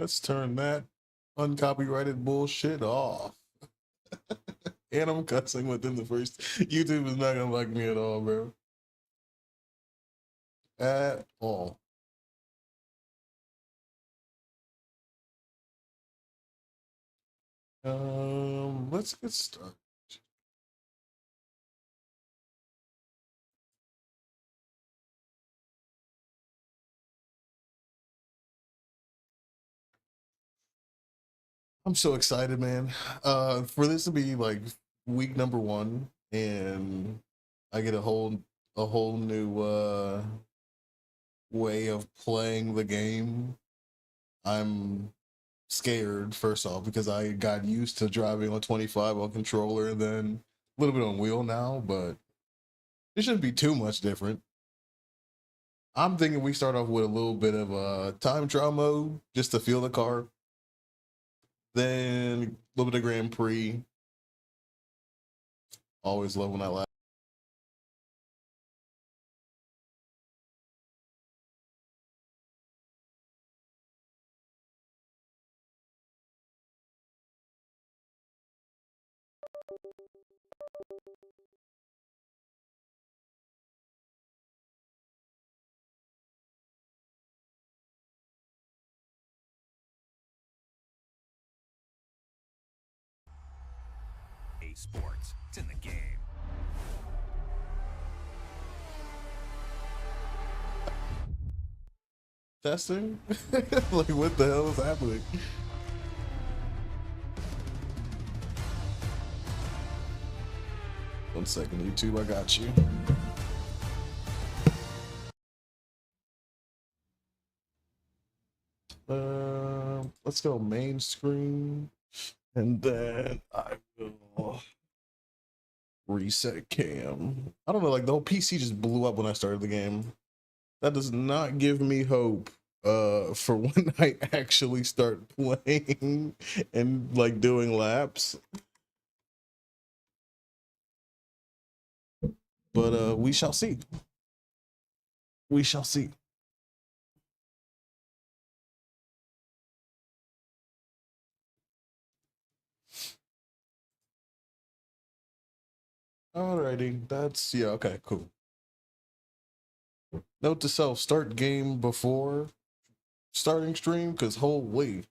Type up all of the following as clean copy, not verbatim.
Let's turn that uncopyrighted bullshit off. And I'm cussing within the first. YouTube is not gonna like me at all, bro. At all. Let's get started. I'm so excited, man. For this to be like week number 1, and I get a whole new way of playing the game. I'm scared first off because I got used to driving on 25 on controller and then a little bit on wheel now, but it shouldn't be too much different. I'm thinking we start off with a little bit of a time trial mode just to feel the car. Then a little bit of Grand Prix. Always love when I laugh. Sports. It's in the game. Testing? Like, what the hell is happening? One second, YouTube, I got you. Let's go main screen, and then I will reset cam. I don't know, like the whole PC just blew up when I started the game. That does not give me hope for when I actually start playing and like doing laps. But we shall see. We shall see. Alrighty, that's yeah, okay, cool. Note to self, start game before starting stream, because holy,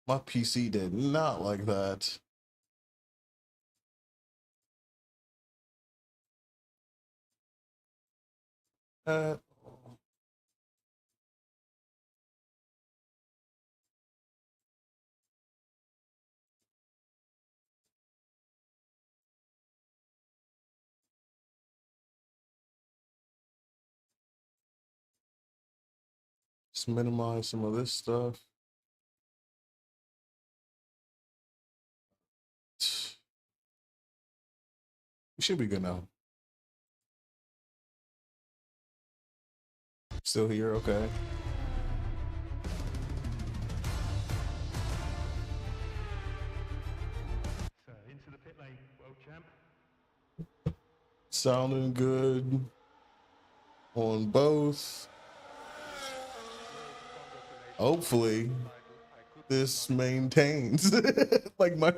my PC did not like that. Just minimize some of this stuff. We should be good now. Still here, okay. Into the pit lane, world champ. Sounding good on both. Hopefully this maintains. Like my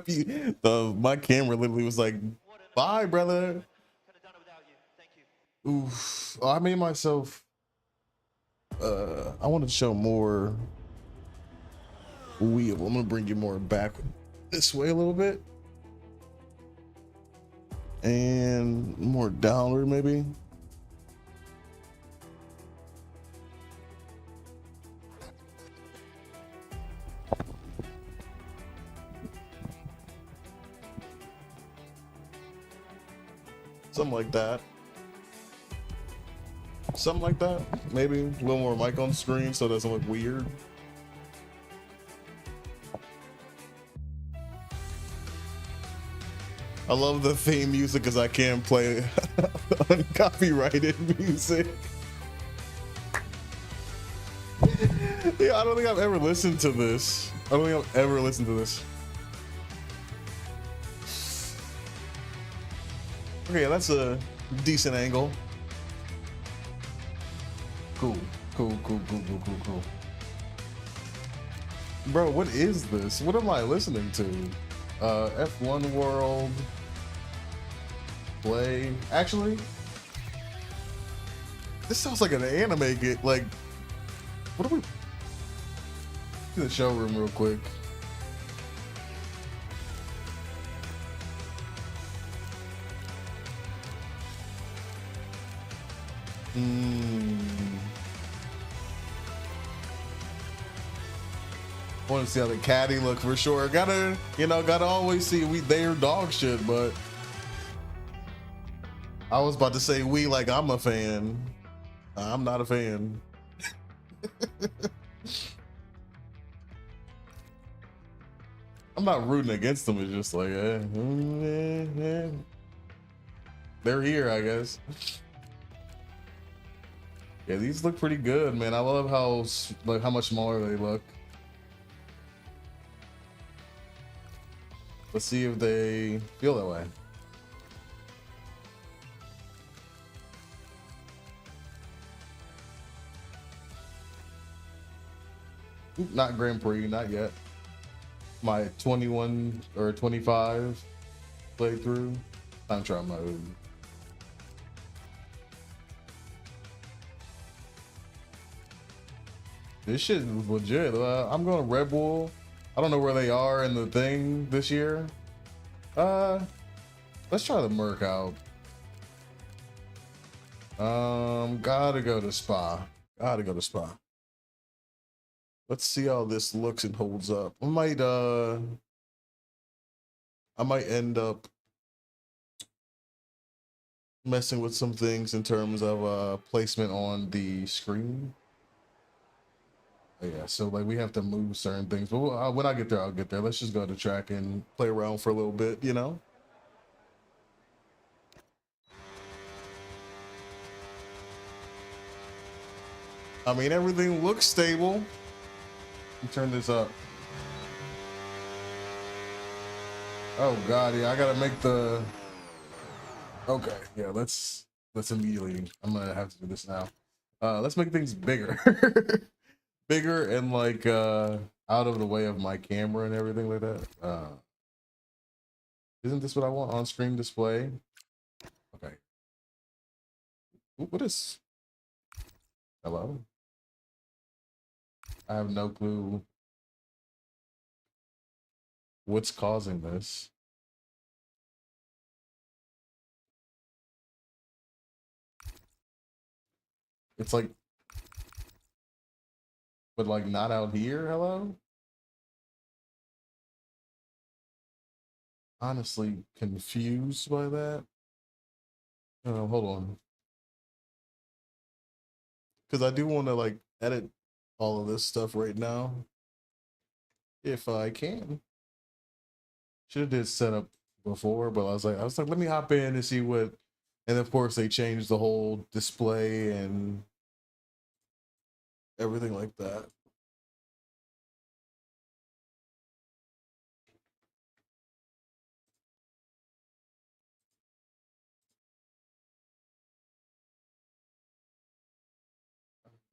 camera literally was like, bye brother. Oof. I made myself I wanted to show more wheel. I'm gonna bring you more back this way a little bit. And more downward maybe. Something like that. Something like that. Maybe a little more mic on the screen so it doesn't look weird. I love the theme music because I can't play uncopyrighted music. Yeah, I don't think I've ever listened to this. I don't think I've ever listened to this. Okay, that's a decent angle. Cool. Bro, what is this? What am I listening to? F1 World Play. Actually, this sounds like an anime get like what are we to the showroom real quick. Want to see how the caddy look for sure. Gotta, gotta always see they're dog shit, but I was about to say we like I'm a fan. I'm not a fan. I'm not rooting against them. It's just like, they're here, I guess. Yeah, these look pretty good, man. I love how much smaller they look. Let's see if they feel that way. Oop, not Grand Prix, not yet. My 21 or 25 playthrough. Time trial mode. This shit is legit. I'm going Red Bull. I don't know where they are in the thing this year. Let's try the Merc out. Gotta go to Spa. Gotta go to Spa. Let's see how this looks and holds up. I might end up messing with some things in terms of placement on the screen. Yeah, so like we have to move certain things, but when I get there, I'll get there. Let's just go to track and play around for a little bit, you know? I mean, everything looks stable. Let me turn this up. Oh God, yeah, I gotta make the. Okay, yeah, let's immediately. I'm gonna have to do this now. Let's make things bigger, bigger and like out of the way of my camera and everything like that. Isn't this what I want on screen display? Okay. What is? Hello? I have no clue what's causing this. It's like, but like not out here. Hello? Honestly, confused by that. Hold on. Because I do want to like edit all of this stuff right now. If I can. Should have did setup before, but I was like, let me hop in and see what. And of course, they changed the whole display and everything like that.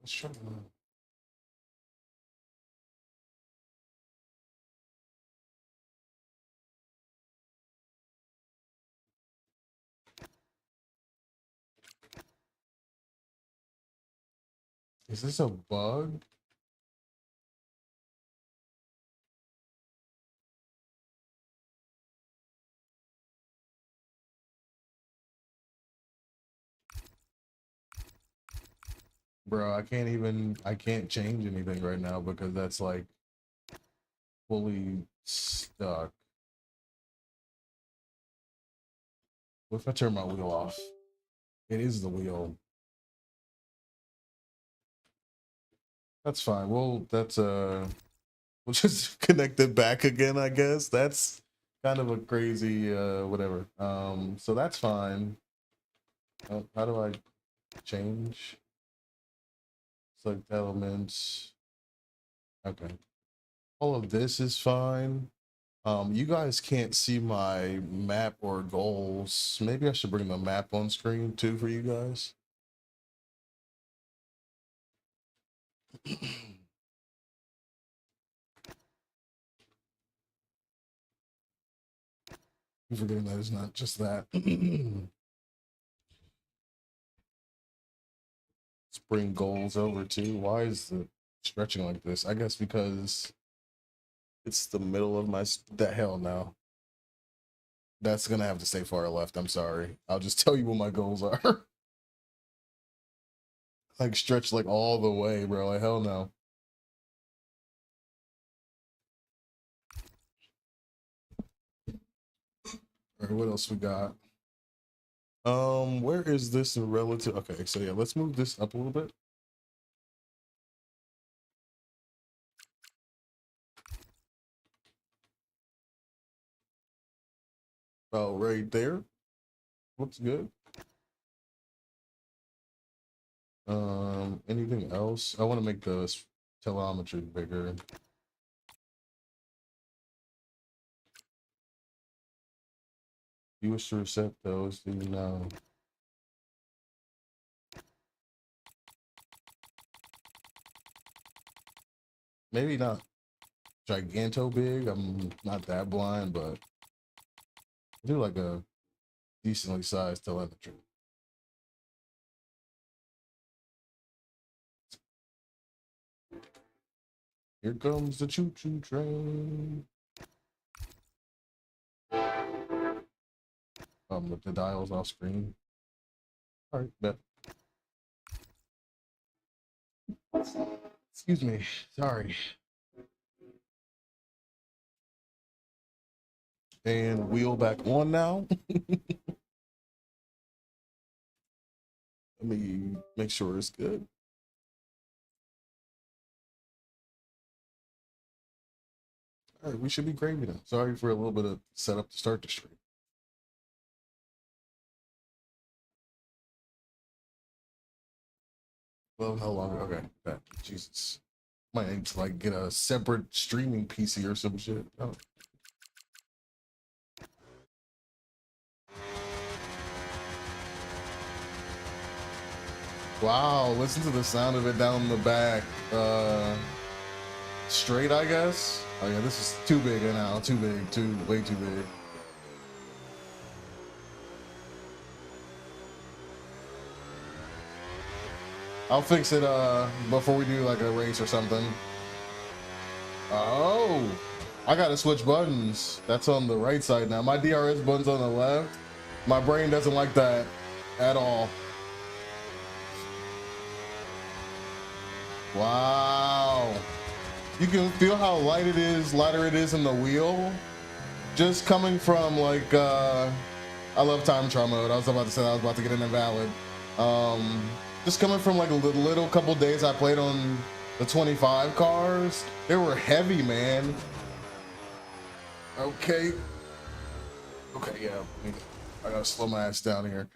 Let's try. Is this a bug? Bro, I can't change anything right now because that's like fully stuck. What if I turn my wheel off? It is the wheel. That's fine. We'll just connect it back again, I guess. That's kind of a crazy whatever. So that's fine. How do I change? Select elements. Okay. All of this is fine. You guys can't see my map or goals. Maybe I should bring the map on screen too for you guys. I'm forgetting that it's not just that. Let's bring goals over too. Why is the stretching like this? I guess because it's the middle of my the hell now. That's gonna have to stay far left. I'm sorry. I'll just tell you what my goals are. Like stretch like all the way, bro. Like hell no. All right, what else we got? Where is this in relative? Okay, so yeah, let's move this up a little bit. Oh, right there. Looks good. Anything else? I want to make the telemetry bigger. You wish to reset those, do you know? Maybe not giganto big. I'm not that blind, but I do like a decently sized telemetry. Here comes the choo-choo train. With the dials off screen. All right, bet. Excuse me. Sorry. And wheel back on now. Let me make sure it's good. All right, we should be gravy now. Sorry for a little bit of setup to start the stream. Well, how long? Okay, that Jesus. Might need to like get a separate streaming PC or some shit. Oh. Wow, listen to the sound of it down the back. Straight, I guess. Oh yeah, this is too big now. Too big. Way too big. I'll fix it before we do like a race or something. Oh, I gotta switch buttons. That's on the right side now. My DRS button's on the left. My brain doesn't like that at all. Wow. You can feel how lighter it is in the wheel. Just coming from like, I love time trial mode. I was about to say that I was about to get an invalid. Just coming from like a little couple days I played on the 25 cars, they were heavy, man. Okay, yeah, I gotta slow my ass down here.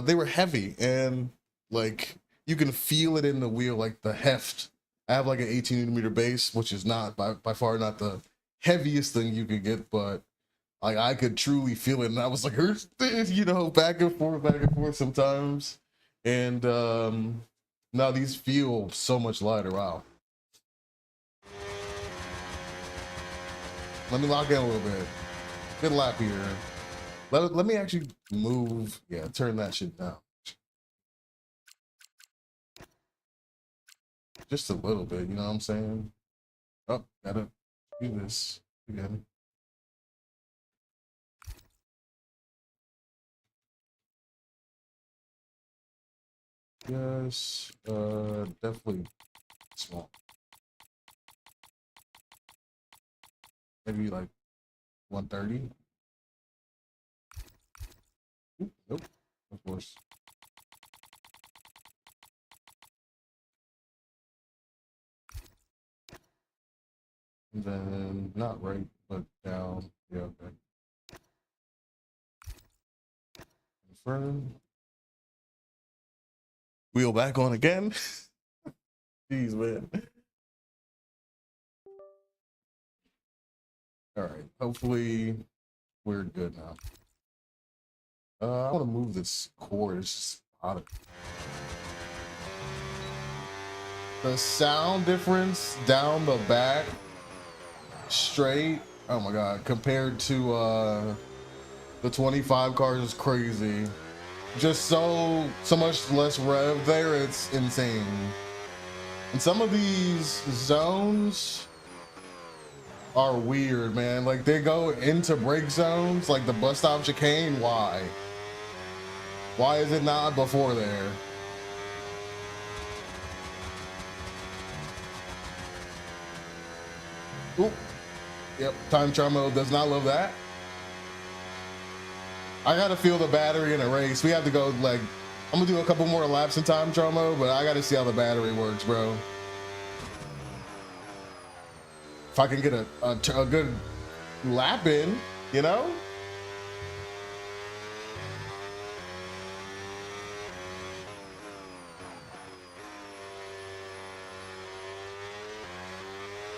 They were heavy, and like you can feel it in the wheel, like the heft. I have like an 18mm base, which is not by far not the heaviest thing you could get, but like I could truly feel it, and I was like, here's this, you know, back and forth sometimes. And now these feel so much lighter. Wow. Let me lock in a little bit. Good lap here. Let me actually move. Yeah, turn that shit down. Just a little bit, you know what I'm saying? Oh, gotta do this again. Yes, definitely small. Maybe like 130. Nope, of course. And then not right, but down. Yeah, okay. Confirm. Wheel back on again. Jeez, man. All right, hopefully we're good now. I want to move this cord. It's just out of the sound difference down the back straight. Oh my god, compared to The 25 cars is crazy. Just so much less rev there, it's insane. And some of these zones are weird, man. Like they go into brake zones, like the bus stop chicane. Why is it not before there? Oop. Yep, time trial mode does not love that. I gotta feel the battery in a race. We have to go, like, I'm gonna do a couple more laps in time trial mode, but I gotta see how the battery works, bro. If I can get a good lap in, you know?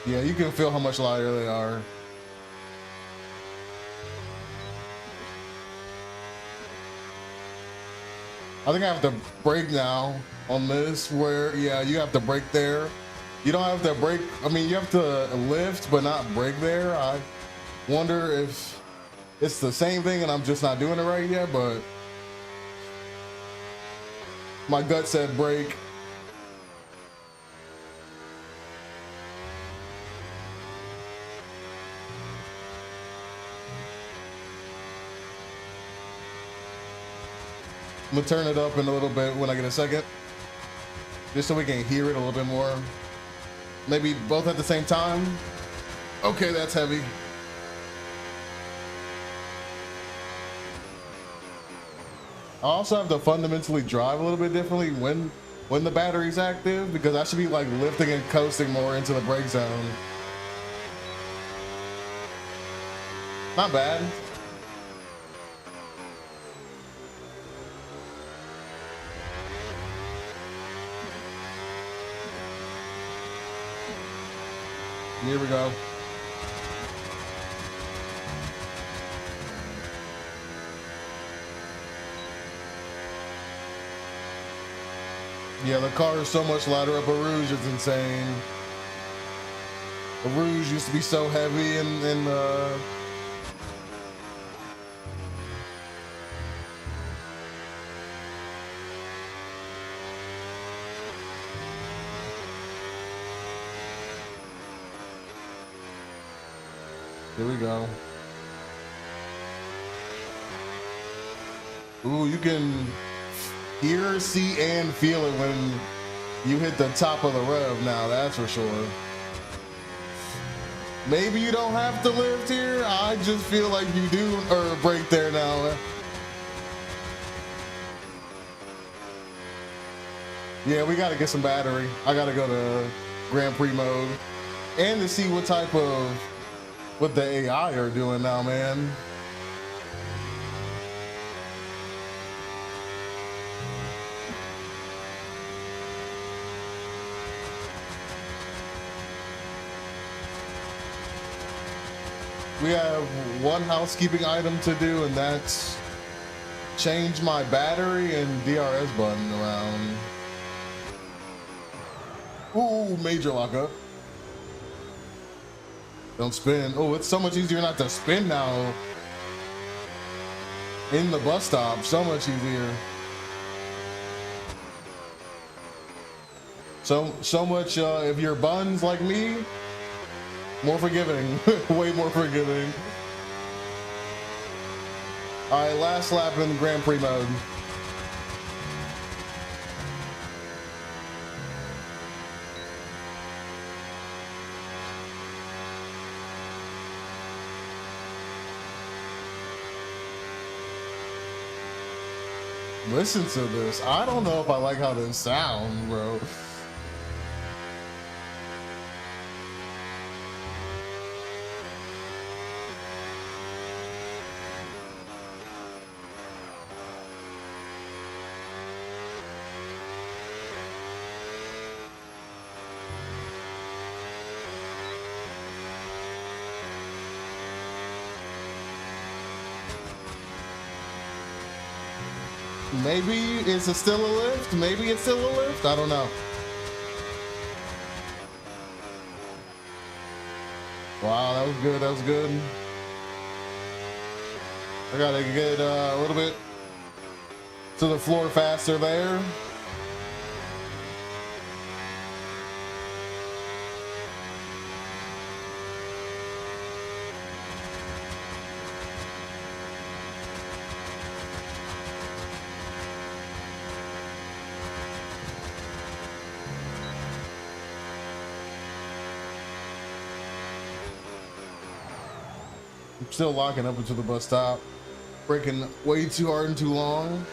Yeah, you can feel how much lighter they are. I think I have to brake now on this where, yeah, you have to brake there. You don't have to brake. I mean, you have to lift, but not brake there. I wonder if it's the same thing and I'm just not doing it right yet, but my gut said brake. I'm gonna turn it up in a little bit when I get a second, just so we can hear it a little bit more. Maybe both at the same time. Okay, that's heavy. I also have to fundamentally drive a little bit differently when the battery's active, because I should be like lifting and coasting more into the brake zone. Not bad. Here we go. Yeah, the car is so much lighter up a Rouge, it's insane. The Rouge used to be so heavy and here we go. Ooh, you can hear, see, and feel it when you hit the top of the rev now, that's for sure. Maybe you don't have to lift here. I just feel like you do, or brake there now. Yeah, we gotta get some battery. I gotta go to Grand Prix mode and to see what type of, what the AI are doing now, man. We have one housekeeping item to do, and that's change my battery and DRS button around. Ooh, major lockup. Don't spin. Oh, it's so much easier not to spin now. In the bus stop, so much easier. So much, if you're buns like me, more forgiving, way more forgiving. All right, last lap in Grand Prix mode. Listen to this. I don't know if I like how this sounds, bro. Maybe it's still a lift. Maybe it's still a lift. I don't know. Wow, that was good. That was good. I gotta get a little bit to the floor faster there. I'm still locking up into the bus stop. Braking way too hard and too long.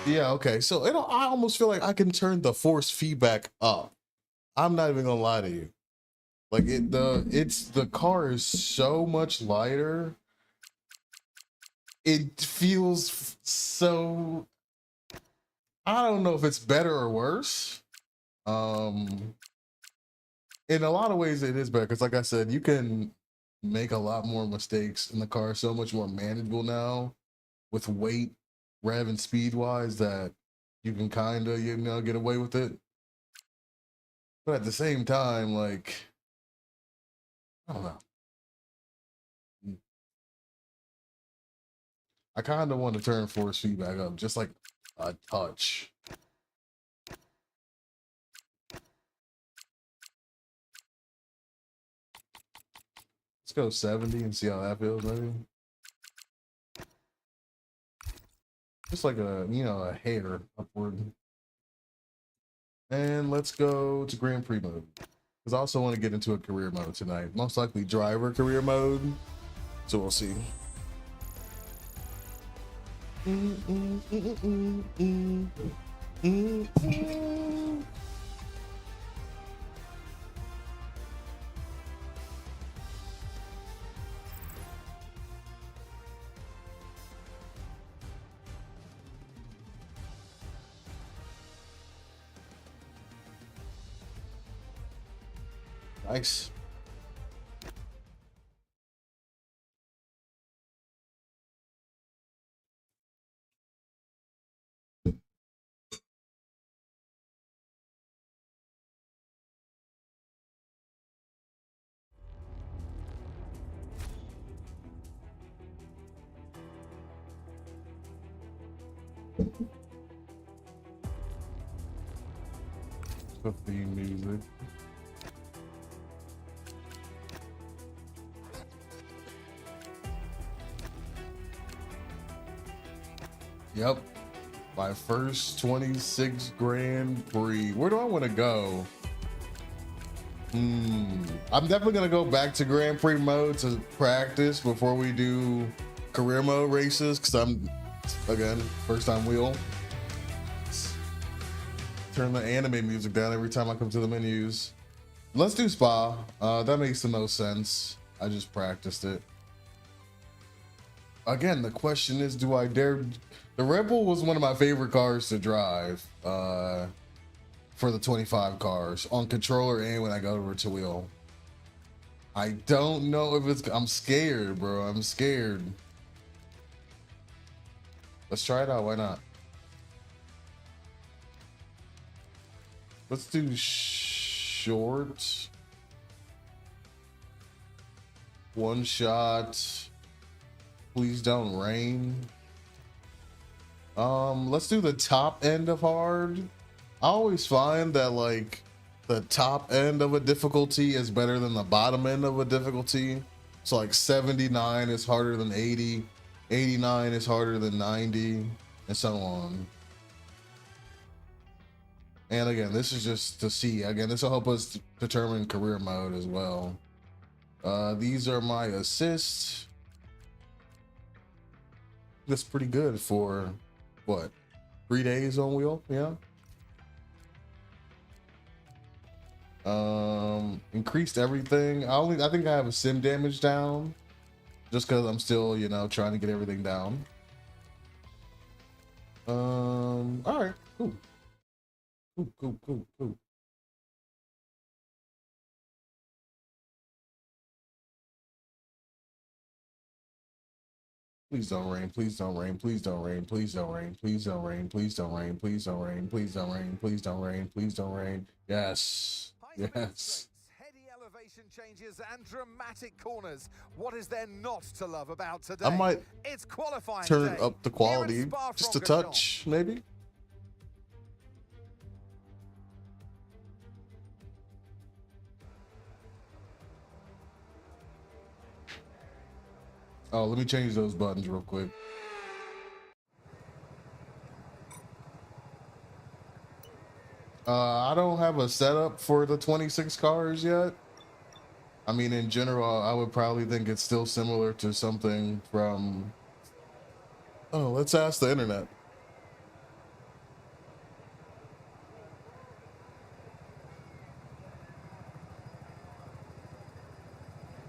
Yeah, okay. So I almost feel like I can turn the force feedback up. I'm not even gonna lie to you. Like the car is so much lighter. It feels so, I don't know if it's better or worse. In a lot of ways it is better because, like I said, you can make a lot more mistakes in the car, so much more manageable now with weight, rev, and speed wise, that you can kind of, get away with it. But at the same time, like, I don't know. I kind of want to turn force feedback up just like a touch. Let's go 70 and see how that feels, maybe. Just like a hair upward. And let's go to Grand Prix mode, because I also want to get into a career mode tonight. Most likely driver career mode. So we'll see. Nice. The theme music. Yep. My first 26 Grand Prix. Where do I want to go? I'm definitely going to go back to Grand Prix mode to practice before we do career mode races, because I'm, again, first time wheel. Turn the anime music down every time I come to the menus. Let's do Spa. That makes the most sense. I just practiced it. Again, the question is, do I dare? The Red Bull was one of my favorite cars to drive for the 25 cars on controller and when I go over to wheel. I don't know if it's, I'm scared, bro. I'm scared. Let's try it out. Why not? Let's do short. One shot. Please don't rain. Let's do the top end of hard. I always find that like the top end of a difficulty is better than the bottom end of a difficulty. So like 79 is harder than 80, 89 is harder than 90, and so on. And again, this is just to see. Again, this will help us determine career mode as well. These are my assists. That's pretty good for what, 3 days on wheel? Yeah. Increased everything. I think I have a sim damage down just because I'm still, trying to get everything down. All right, cool. Cool. Please don't rain. Please don't rain. Please don't rain. Please don't rain. Please don't rain. Please don't rain. Please don't rain. Please don't rain. Please don't rain. Please don't rain. Yes. Yes. direction changes and dramatic corners. What is there not to love about today? I might it's qualifying turn day up the here at quality just a Spa-Francorchamps. touch, maybe. Oh, let me change those buttons real quick. I don't have a setup for the 26 cars yet. I mean, in general, I would probably think it's still similar to something from... Oh, let's ask the internet.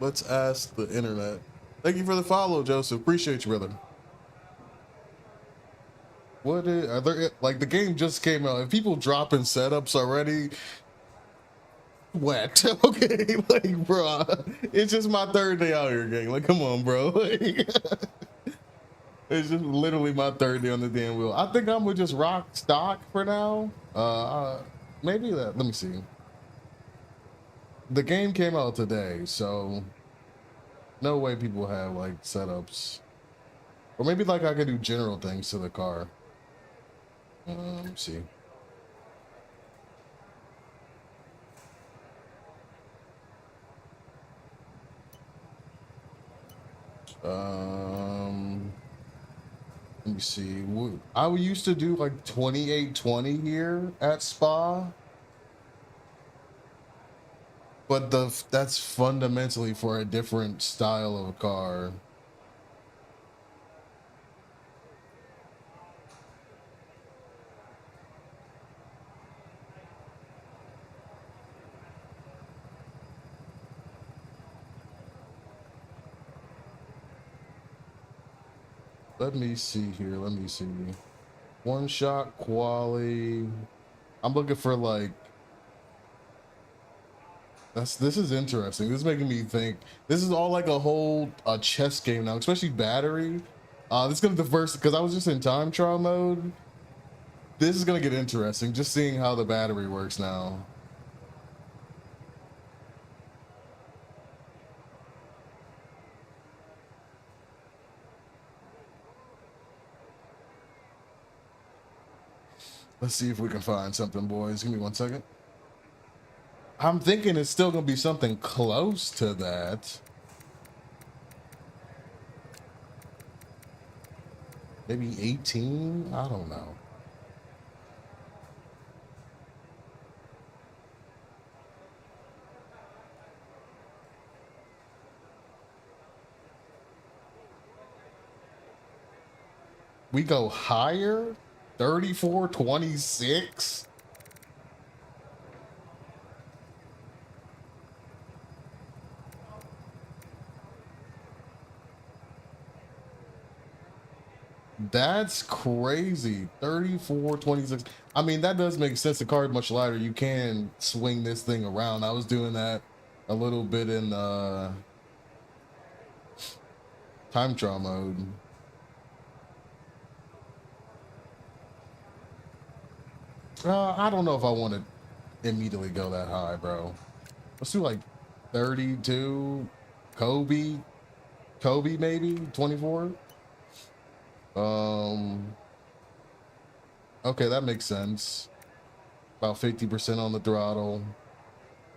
Let's ask the internet. Thank you for the follow, Joseph. Appreciate you, brother. What is, are there, like, the game just came out. If people dropping setups already, wet. Okay, like, bro, it's just my third day out here, gang. Like, come on, bro. Like, it's just literally my third day on the damn wheel. I think I'm gonna just rock stock for now. Maybe that. Let me see. The game came out today, so no way people have like setups, or maybe like I could do general things to the car. Let me see. Let me see. I used to do like 2820 here at Spa, but that's fundamentally for a different style of a car. Let me see here. Let me see. One shot quali. I'm looking for like. This is interesting. This is making me think. This is all like a whole chess game now, especially battery. This is gonna diverse because I was just in time trial mode. This is gonna get interesting. Just seeing how the battery works now. Let's see if we can find something, boys. Give me 1 second. I'm thinking it's still gonna be something close to that. Maybe 18? I don't know. We go higher? 3426? That's crazy. 3426. I mean, that does make sense. The car is much lighter. You can swing this thing around. I was doing that a little bit in time trial mode. I don't know if I want to immediately go that high, bro. Let's do like 32. Kobe maybe 24. Okay, that makes sense. About 50% on the throttle,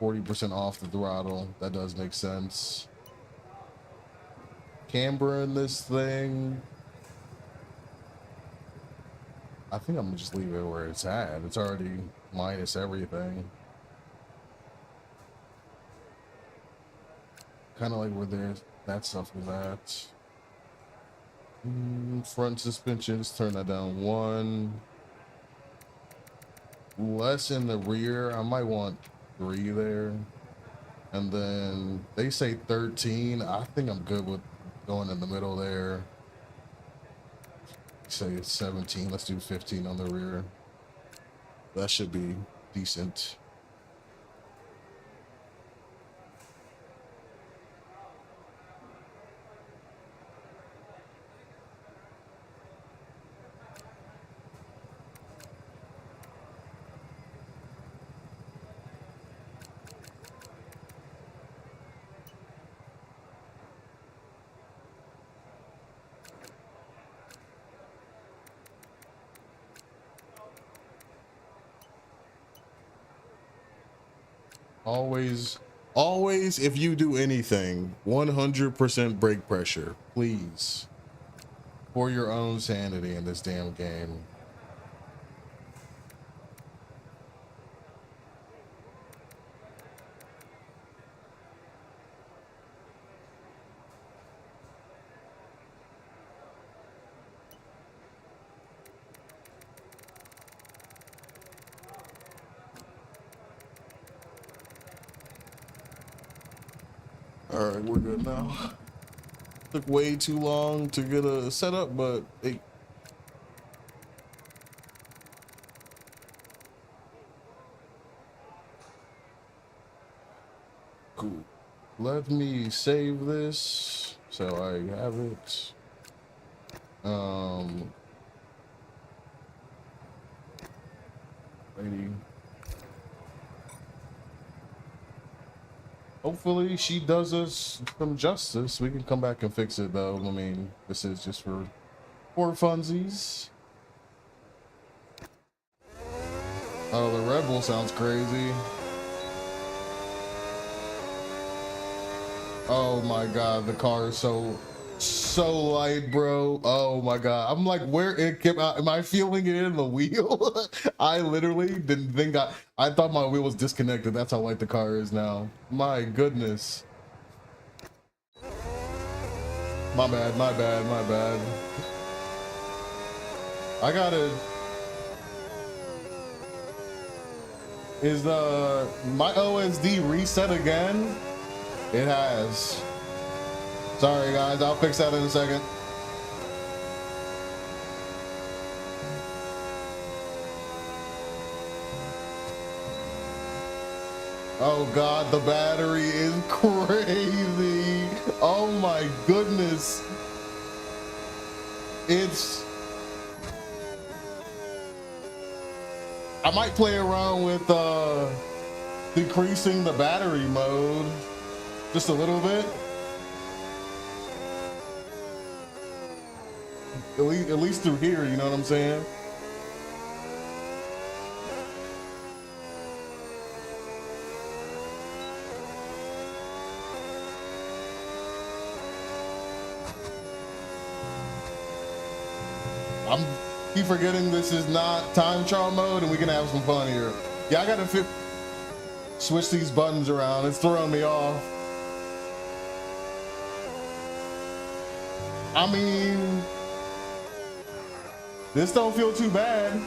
40% off the throttle. That does make sense. Camber in this thing. I think I'm gonna just leave it where it's at. It's already minus everything. Kind of like where there's that stuff is at. Front suspensions, turn that down 1. Less in the rear. I might want 3 there. And then they say 13. I think I'm good with going in the middle there. Say it's 17. Let's do 15 on the rear. That should be decent. Always, always, if you do anything, 100% brake pressure, please. For your own sanity in this damn game. All right, we're good now. Took way too long to get a setup, but hey. Cool. Let me save this so I have it. Ready. Hopefully she does us some justice. We can come back and fix it though. I mean, this is just for funsies. Oh, the Red Bull sounds crazy. Oh my god, the car is so light, bro. Oh my god. I'm like, where it came out? Am I feeling it in the wheel? I literally didn't think I thought my wheel was disconnected. That's how light the car is now. My goodness. My bad, my bad, my bad. I gotta. Is my OSD reset again? It has. Sorry guys, I'll fix that in a second. Oh god, the battery is crazy. Oh my goodness. I might play around with decreasing the battery mode just a little bit. At least through here, you know what I'm saying? I'm keep forgetting this is not time trial mode and we can have some fun here. Yeah, I gotta switch these buttons around. It's throwing me off. I mean, this don't feel too bad.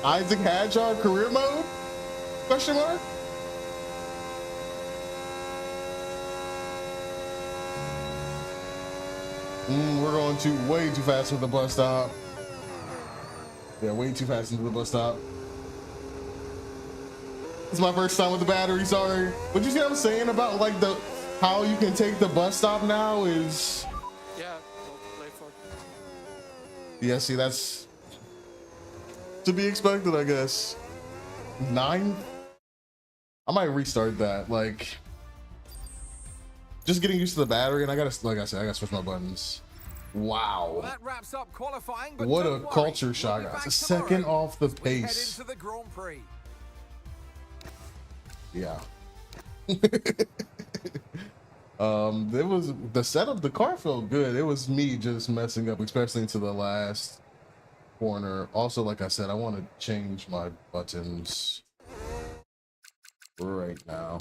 Isaac Hadjar career mode? Question mark? We're going way too fast with the bus stop. Yeah, way too fast into the bus stop. It's my first time with the battery, sorry. But you see what I'm saying about like how you can take the bus stop now is. Yeah, play for. Yeah, see, that's to be expected, I guess. 9? I might restart that. Like, just getting used to the battery, and I gotta, like I said, I gotta switch my buttons. Wow. Well, that wraps up qualifying, but What a don't worry, culture shock, we'll be guys. back A second tomorrow off the as we head pace. into the Grand Prix. Yeah. It was the setup. The car felt good. It was me just messing up, especially into the last corner. Also, like I said, I want to change my buttons right now.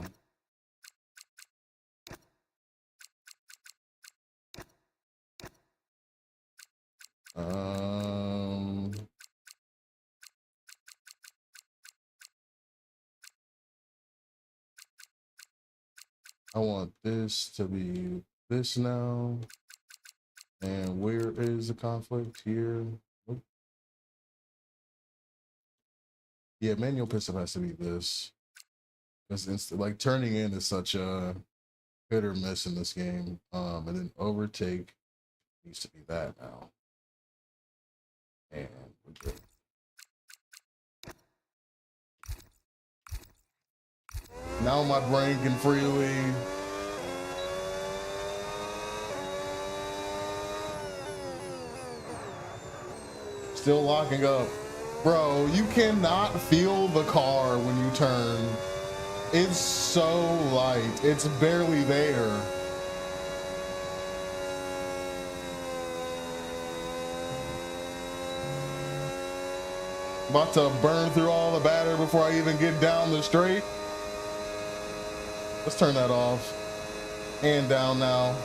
I want this to be this now. And where is the conflict here? Nope. Yeah, manual pistol has to be this. Because like turning in is such a hit or miss in this game. And then overtake needs to be that now. And we're good. Now my brain can freely Still locking up. Bro, you cannot feel the car when you turn. It's so light. It's barely there. About to burn through all the battery before I even get down the straight. Let's turn that off. And down now.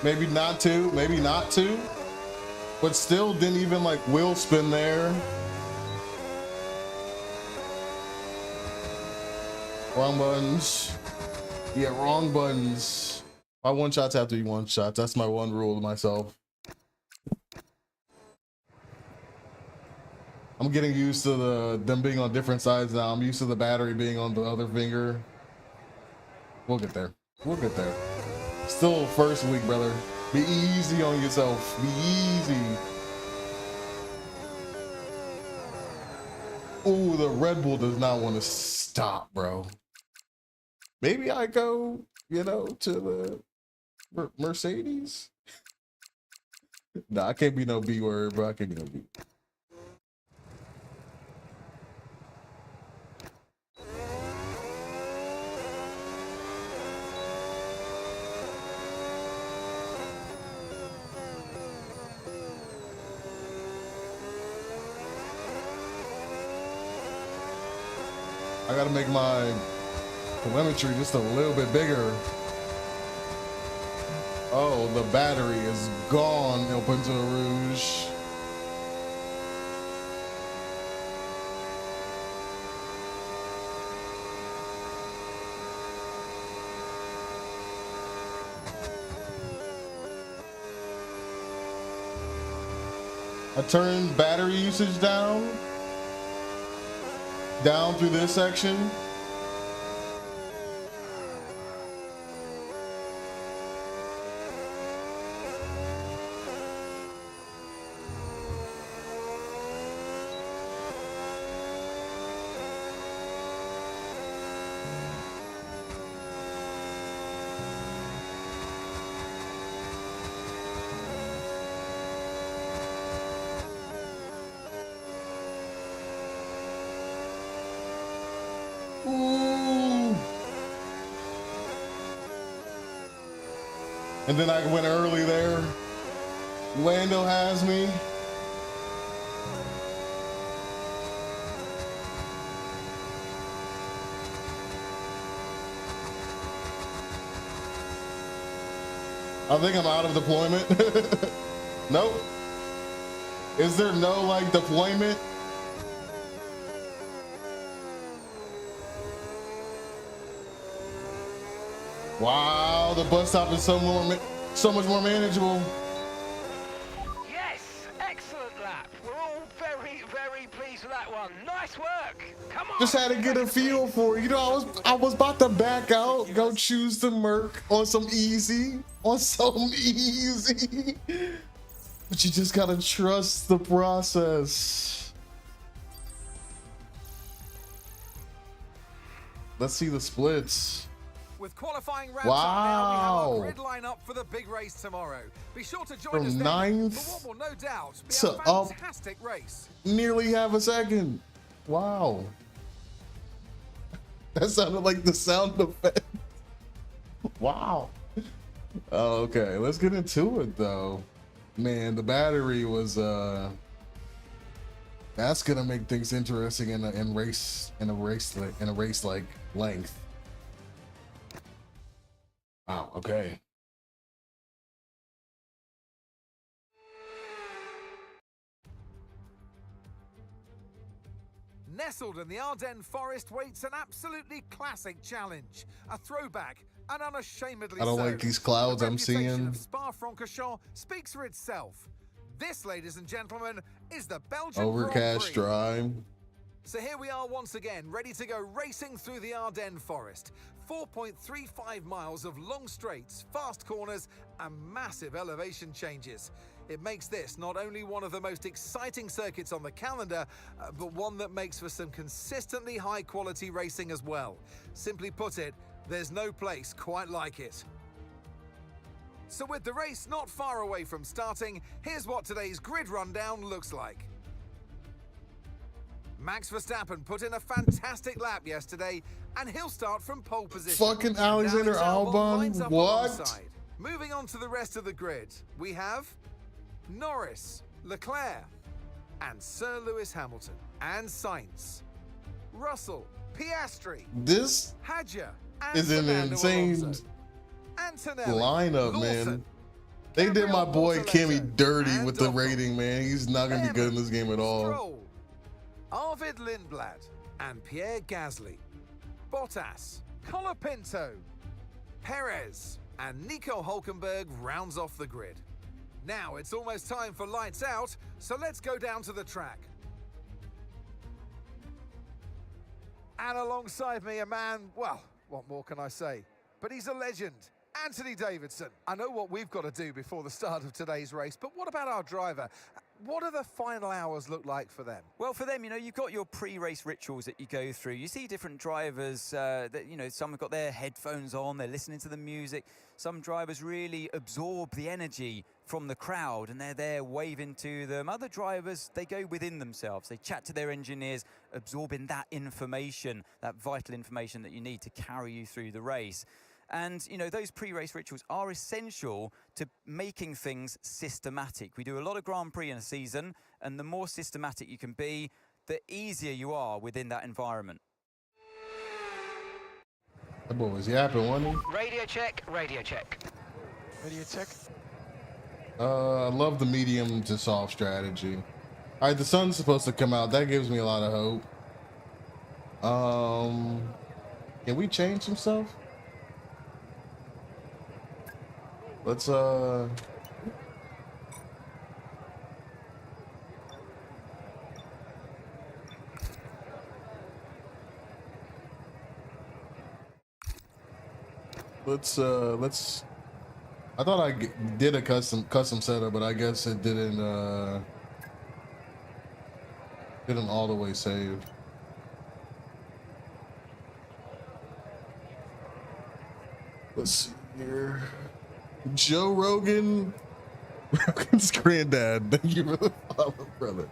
Maybe not two, maybe not two. But still didn't even like wheel spin there. Wrong buttons. Yeah, wrong buttons. My one shots have to be one shots. That's my one rule to myself. I'm getting used to them being on different sides now. I'm used to the battery being on the other finger. We'll get there. We'll get there. Still first week, brother. Be easy on yourself. Be easy. Ooh, the Red Bull does not want to stop, bro. Maybe I go, you know, to the Mercedes. Nah, I can't be no B word, bro. I can't be no B. I gotta make my telemetry just a little bit bigger. Oh, the battery is gone, El Punto Rouge. I turned battery usage down through this section. Ooh. And then I went early there. Lando has me. I think I'm out of deployment. Nope. Is there no like deployment? Wow, the bus stop is so much more manageable. Yes, excellent lap. We're all very, very pleased with that one. Nice work. Come on. Just had to get a feel for it. You know, I was about to back out, go choose the Merc on some easy. But you just gotta trust the process. Let's see the splits. With qualifying rounds Wow. up now, we have our grid line up for the big race tomorrow. Be sure to join From us then ninth for what will no doubt be to a up fantastic race. nearly half a second. Wow. That sounded like the sound effect. Wow. Okay, let's get into it though. Man, the battery was that's gonna make things interesting in a race like length. Wow, okay. Nestled in the Ardennes forest waits an absolutely classic challenge. A throwback, and unashamedly I don't so. like these clouds The I'm reputation seeing. of Spa-Francorchamps speaks for itself. This, ladies and gentlemen, is the Belgian Overcast, Grand Prix. dry. So here we are once again, ready to go racing through the Ardennes forest. 4.35 miles of long straights, fast corners, and massive elevation changes. It makes this not only one of the most exciting circuits on the calendar, but one that makes for some consistently high-quality racing as well. Simply put it, there's no place quite like it. So with the race not far away from starting, here's what today's grid rundown looks like. Max Verstappen put in a fantastic lap yesterday, and he'll start from pole position. Fucking Alexander Now Albon Albon, lines up what? alongside. Moving on to the rest of the grid, we have Norris, Leclerc, and Sir Lewis Hamilton, and Sainz, Russell, Piastri, This Hadjar, and is an Fernando insane Alonso, Antonelli, lineup, Lawson, man. They did my Gabriel boy Kimmy Bortoleto, dirty and with the Ocon, rating, man. He's not gonna be good in this game at all. Stroll, Arvid Lindblad, and Pierre Gasly, Bottas, Colapinto, Perez, and Nico Hulkenberg rounds off the grid. Now it's almost time for lights out, so let's go down to the track. And alongside me, a man, well, what more can I say? But he's a legend, Anthony Davidson. I know what we've got to do before the start of today's race, but what about our driver? What do the final hours look like for them? Well, for them, you've got your pre-race rituals that you go through. You see different drivers that, some have got their headphones on, they're listening to the music. Some drivers really absorb the energy from the crowd and they're there waving to them. Other drivers, they go within themselves. They chat to their engineers, absorbing that information, that vital information that you need to carry you through the race. And, those pre-race rituals are essential to making things systematic. We do a lot of Grand Prix in a season, and the more systematic you can be, the easier you are within that environment. That boy was yapping, wasn't he? Radio check, radio check. Radio check. I love the medium to soft strategy. All right, the sun's supposed to come out. That gives me a lot of hope. Can we change some stuff? Let's I thought I did a custom setup, but I guess it didn't all the way save. Let's see here. Joe Rogan's granddad. Thank you for the follow, brother.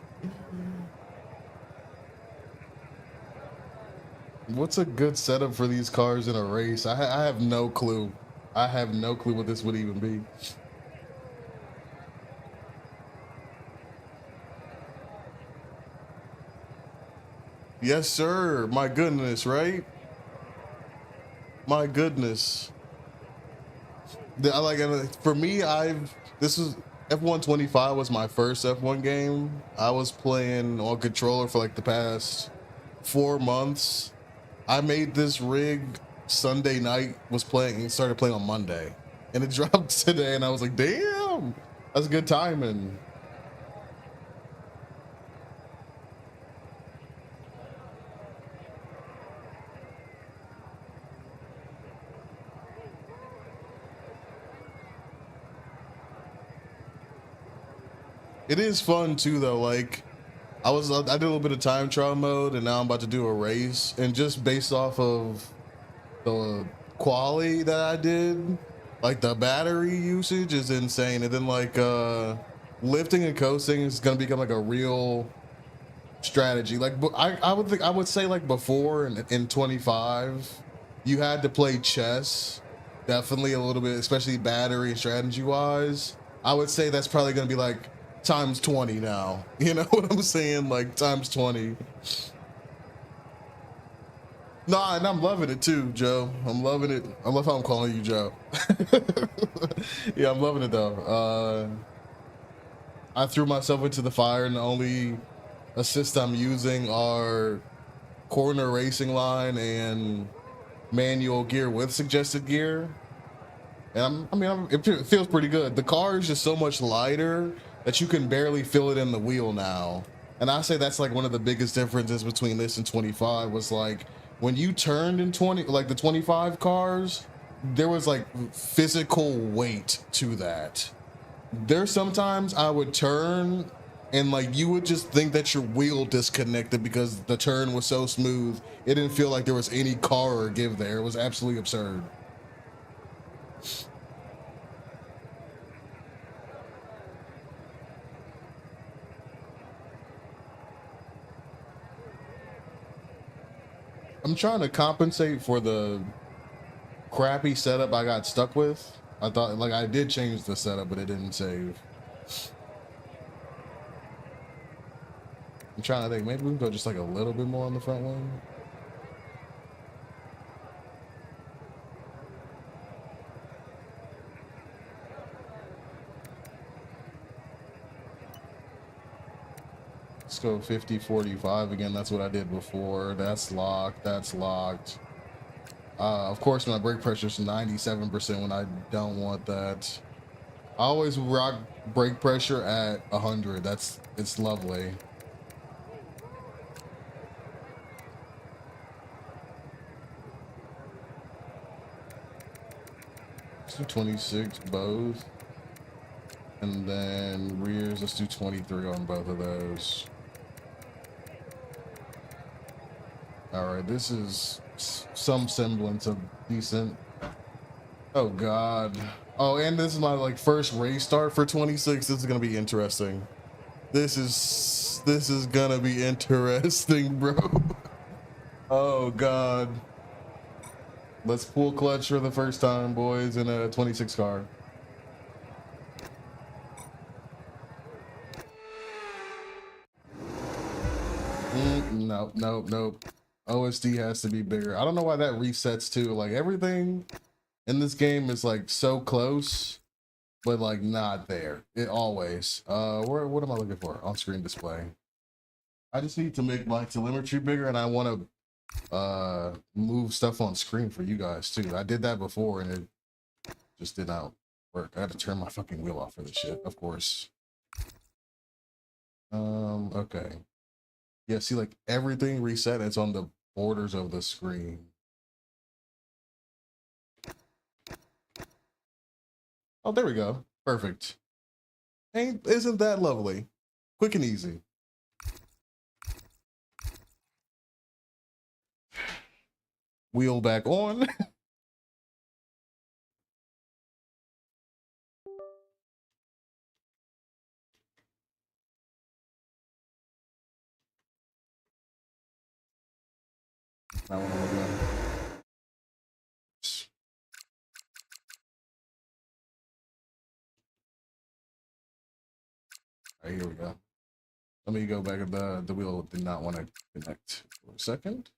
What's a good setup for these cars in a race? I have no clue. I have no clue what this would even be. Yes, sir. My goodness, right? My goodness. For me, this is F1 25 was my first F1 game. I was playing on controller for like the past 4 months. I made this rig Sunday night, started playing on Monday, and it dropped today, and I was like, damn, that's good timing. It is fun too, though. Like, I did a little bit of time trial mode, and now I'm about to do a race, and just based off of the quality that I did, like the battery usage is insane, and then like lifting and coasting is gonna become like a real strategy. Like I would say like before in 25, you had to play chess, definitely a little bit, especially battery and strategy wise. I would say that's probably gonna be like times 20 now. You know what I'm saying? Like times 20. Nah, and I'm loving it too, Joe. I'm loving it. I love how I'm calling you Joe. Yeah, I'm loving it though. I threw myself into the fire, and the only assist I'm using are corner racing line and manual gear with suggested gear. And it feels pretty good. The car is just so much lighter that you can barely feel it in the wheel now. And I say that's like one of the biggest differences between this and 25 was like, when you turned in 20, like the 25 cars, there was like physical weight to that. there's sometimes I would turn and like you would just think that your wheel disconnected because the turn was so smooth. It didn't feel like there was any car or give there. It was absolutely absurd. I'm trying to compensate for the crappy setup I got stuck with. I thought like I did change the setup, but it didn't save. I'm trying to think, maybe we can go just like a little bit more on the front one. Let's go 50, 45 again. That's what I did before. That's locked. That's locked. Of course, my brake pressure is 97% when I don't want that. I always rock brake pressure at 100. It's lovely. Let's do 26 both. And then rears, let's do 23 on both of those. All right, this is some semblance of decent. Oh God. Oh, and this is my like first race start for 26. This is gonna be interesting. This is gonna be interesting, bro. Oh God. Let's pull clutch for the first time, boys, in a 26 car. Nope, nope, nope. OSD has to be bigger. I don't know why that resets too. Like everything in this game is like so close, but like not there. It always. What am I looking for? On screen display. I just need to make my telemetry bigger, and I want to move stuff on screen for you guys too. I did that before and it just did not work. I had to turn my fucking wheel off for this shit, of course. Okay. Yeah, see, like everything reset. It's on the borders of the screen. Oh, there we go. Perfect. Isn't that lovely? Quick and easy. Wheel back on. I want to look at it. All right, here we go. Let me go back. The wheel did not want to connect for a second.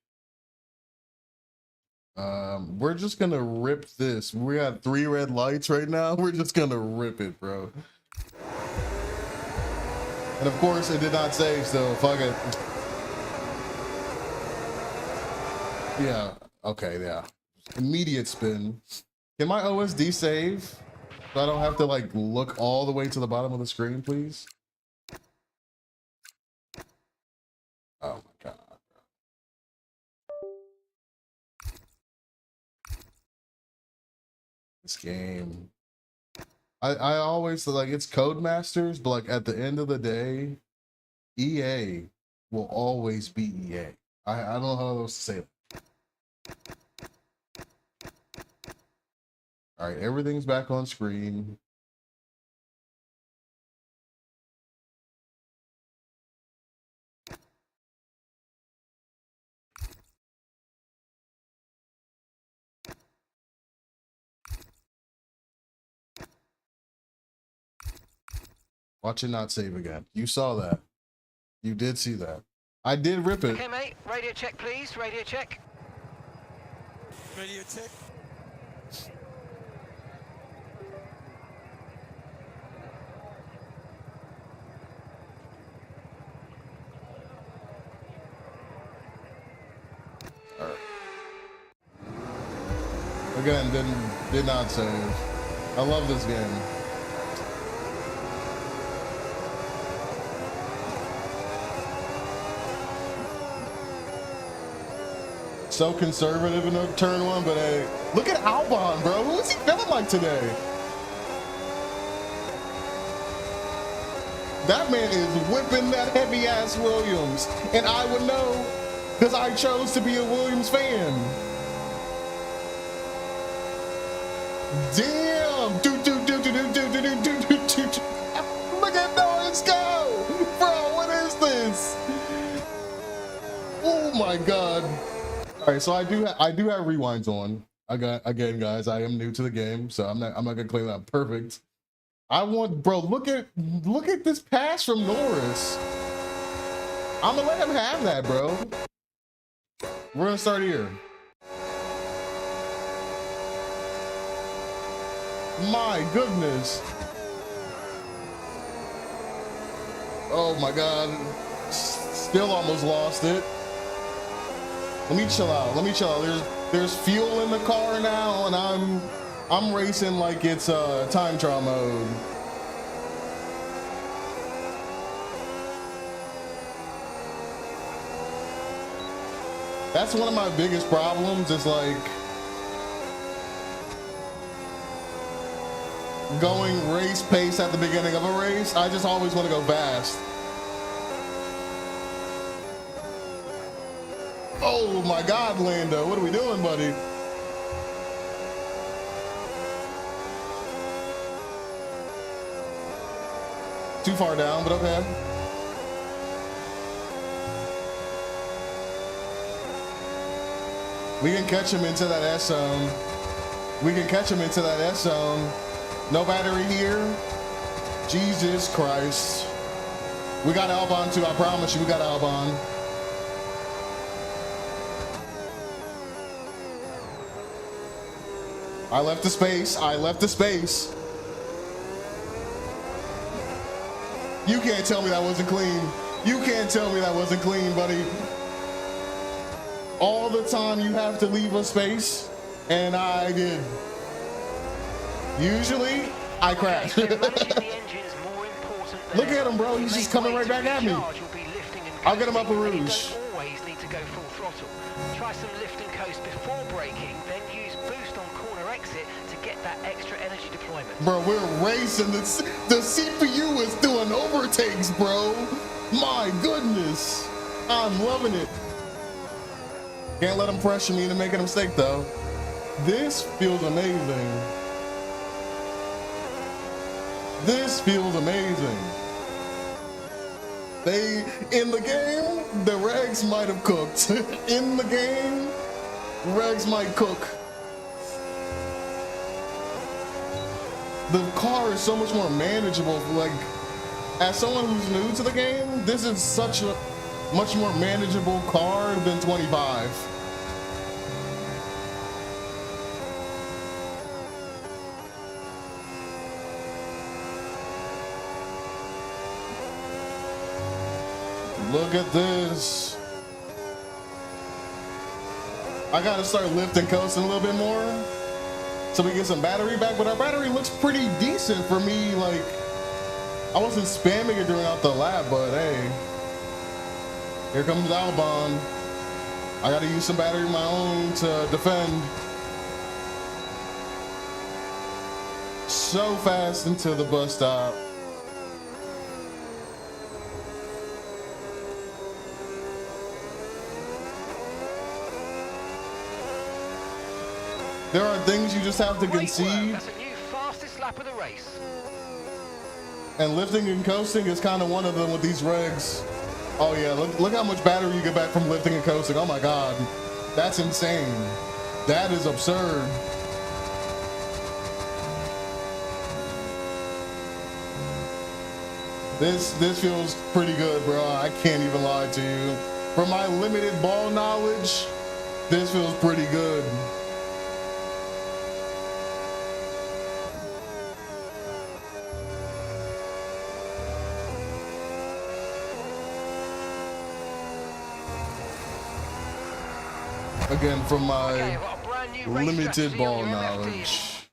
We're just gonna rip this. We got 3 red lights right now. We're just gonna rip it, bro. And of course, it did not save, so fuck it. Yeah. Okay. Yeah. Immediate spin. Can my OSD save? So I don't have to like look all the way to the bottom of the screen, please. Oh my God. This game. I always like it's Codemasters, but like at the end of the day, EA will always be EA. I don't know how else to say it. All right, everything's back on screen. Watch it not save again. You saw that. You did see that. I did rip it. Okay, mate. Radio check, please. Radio check. Radio check. All right. Again, did not save. I love this game. So conservative in turn 1, but hey, look at Albon, bro. Who is he feeling like today? That man is whipping that heavy ass Williams, and I would know because I chose to be a Williams fan. Damn! Look at Norris go, bro. What is this? Oh my god! All right, so I do have rewinds on. Again, guys, I am new to the game, so I'm not gonna claim that I'm perfect. Bro, look at this pass from Norris. I'm gonna let him have that, bro. We're gonna start here. My goodness. Oh my god. Still almost lost it. Let me chill out. There's fuel in the car now, and I'm racing like it's time trial mode. That's one of my biggest problems, is like going race pace at the beginning of a race. I just always want to go fast. Oh my god, Lando, what are we doing, buddy? Too far down, but okay. We can catch him into that S zone. No battery here. Jesus Christ. We got Albon too, I promise you, we got Albon. I left the space. You can't tell me that wasn't clean, buddy. All the time you have to leave a space, and I did. Usually, I crash. Look at him, bro. He's just coming right back at me. I'll get him up a rouge. Always need to go full throttle. Try some lift and coast before braking, then use boost on corner exit to get that extra energy deployment. Bro, we're racing. The CPU is doing overtakes, bro. My goodness. I'm loving it. Can't let him pressure me into making a mistake, though. This feels amazing. In the game, the regs might have cooked. In the game, regs might cook. The car is so much more manageable. Like, as someone who's new to the game, this is such a much more manageable car than 25. Look at this. I gotta start lifting coasting a little bit more so we get some battery back, but our battery looks pretty decent for me. Like, I wasn't spamming it throughout the lap, but hey, here comes Albon. I gotta use some battery of my own to defend. So fast into the bus stop. There are things you just have to concede. That's a new fastest lap of the race. And lifting and coasting is kind of one of them with these regs. Oh yeah, look how much battery you get back from lifting and coasting. Oh my God, that's insane. That is absurd. This feels pretty good, bro. I can't even lie to you. From my limited ball knowledge, this feels pretty good. Again, from my limited ball knowledge.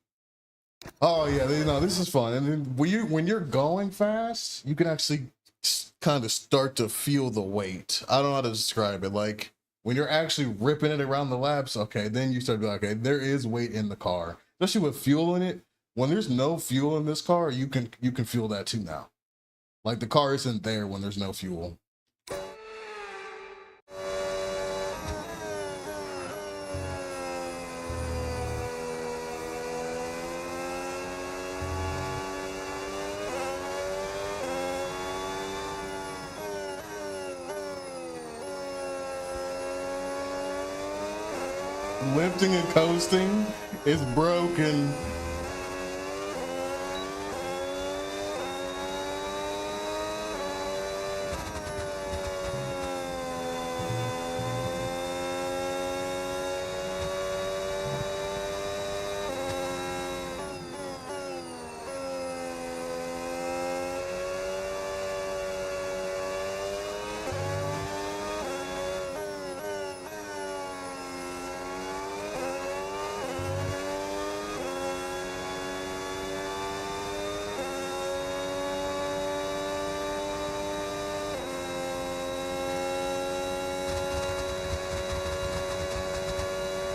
Oh yeah, this is fun. And then when you're going fast, you can actually kind of start to feel the weight. I don't know how to describe it. Like when you're actually ripping it around the laps, okay, then you start to be like, okay, there is weight in the car, especially with fuel in it. When there's no fuel in this car, you can feel that too now. Like the car isn't there when there's no fuel. Lifting and coasting is broken.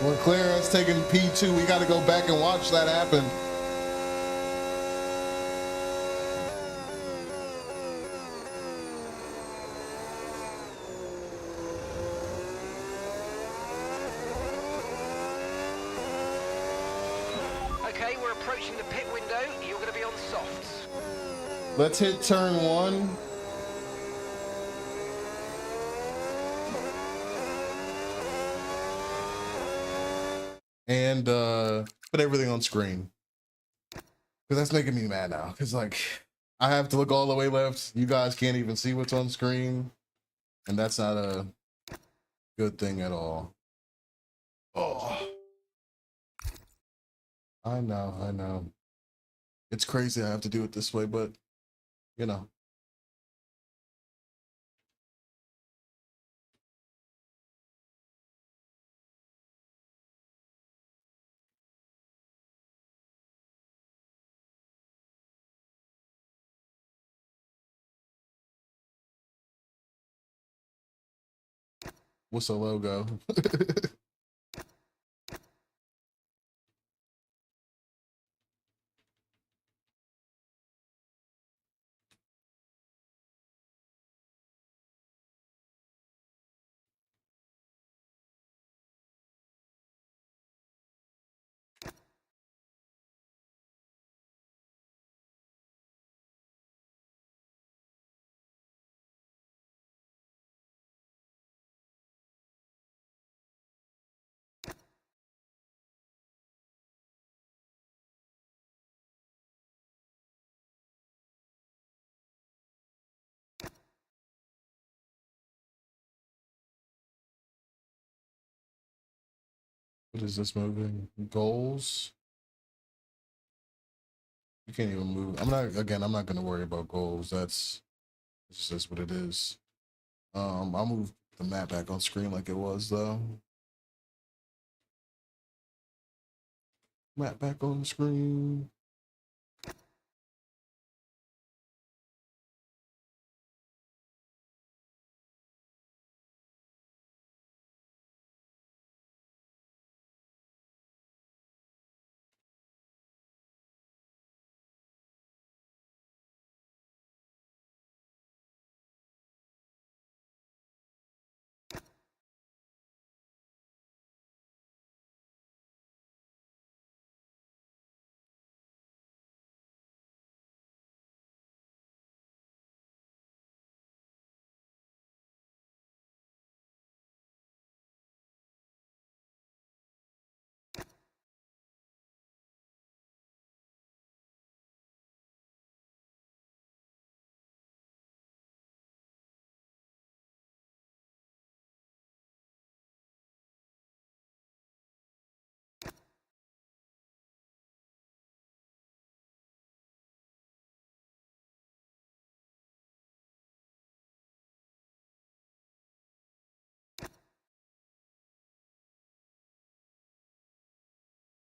Leclerc has taken P2. We got to go back and watch that happen. Okay, we're approaching the pit window. You're going to be on softs. Let's hit turn 1. And put everything on screen. Because that's making me mad now. Because, like, I have to look all the way left. You guys can't even see what's on screen. And that's not a good thing at all. Oh. I know. It's crazy I have to do it this way, but, you know. What's the logo? What is this moving? Goals? You can't even move. I'm not gonna worry about goals. It's just what it is. I'll move the map back on screen like it was though. Map back on the screen.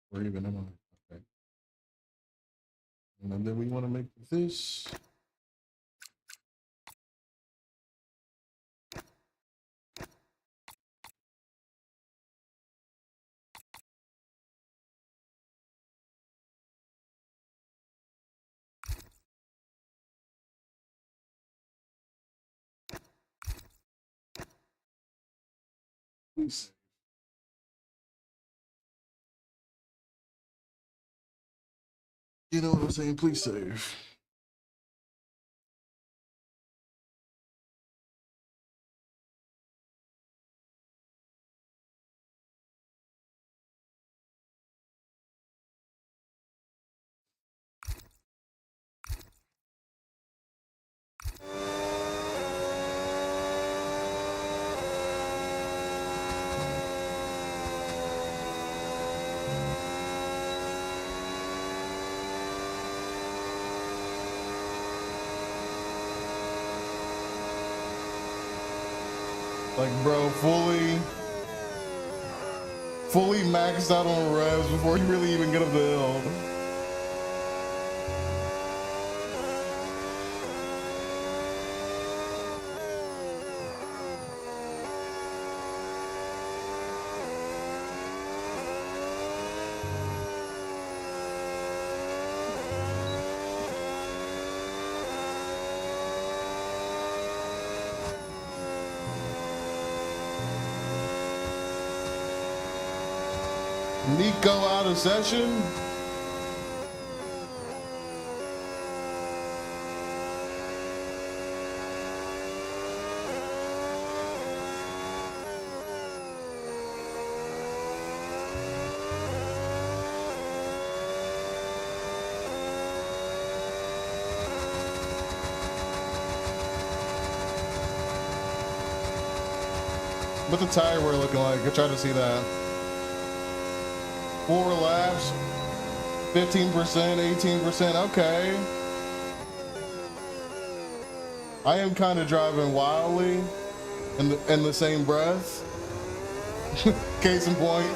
Where even am I? Okay. And then we want to make this. please. You know what I'm saying? Please save. Like, bro, fully maxed out on revs before you really even get up the hill. Nico out of session. What's the tire wear looking like? I try to see that. 4 laps, 15%, 18%. Okay. I am kind of driving wildly in the same breath. Case in point.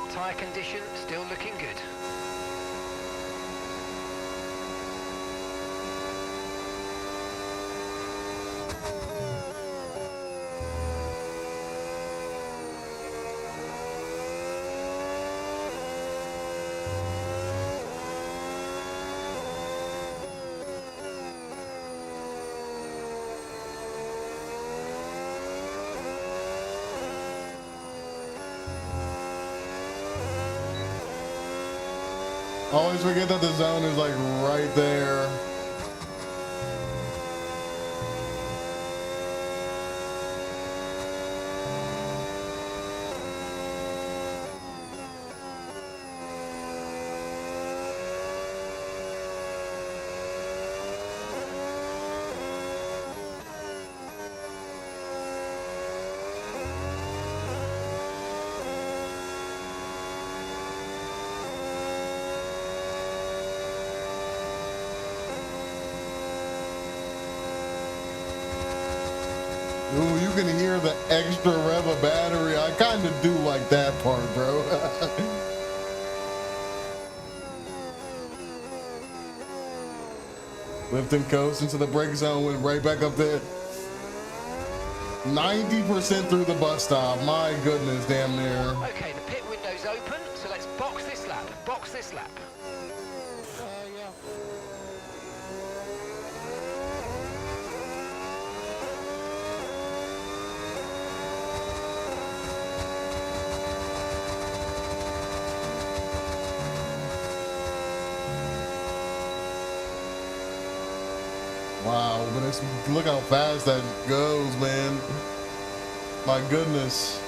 Tyre condition still looking good. Always forget that the zone is like right there. Ooh, you can hear the extra rev of battery. I kind of do like that part, bro. Lift and coast into the brake zone, went right back up there. 90% through the bus stop. My goodness, damn near. Okay, the pit window's open, so let's box this lap. Box this lap. Wow, but look how fast that goes, man. My goodness.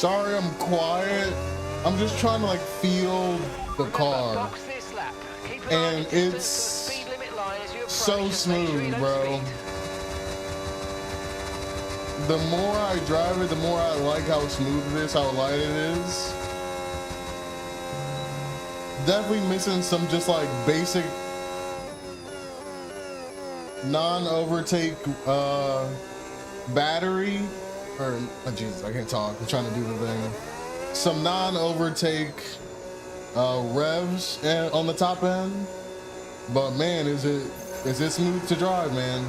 Sorry, I'm quiet. I'm just trying to like feel the car. Box this lap. Keep an eye on And your distance it's to the speed limit line as you approach so and make sure you smooth, don't bro. speed. The more I drive it, the more I like how smooth it is, how light it is. Definitely missing some just like basic non-overtake battery, or oh, Jesus, I can't talk. I'm trying to do the thing. Some non-overtake revs on the top end, but man, is it smooth to drive, man.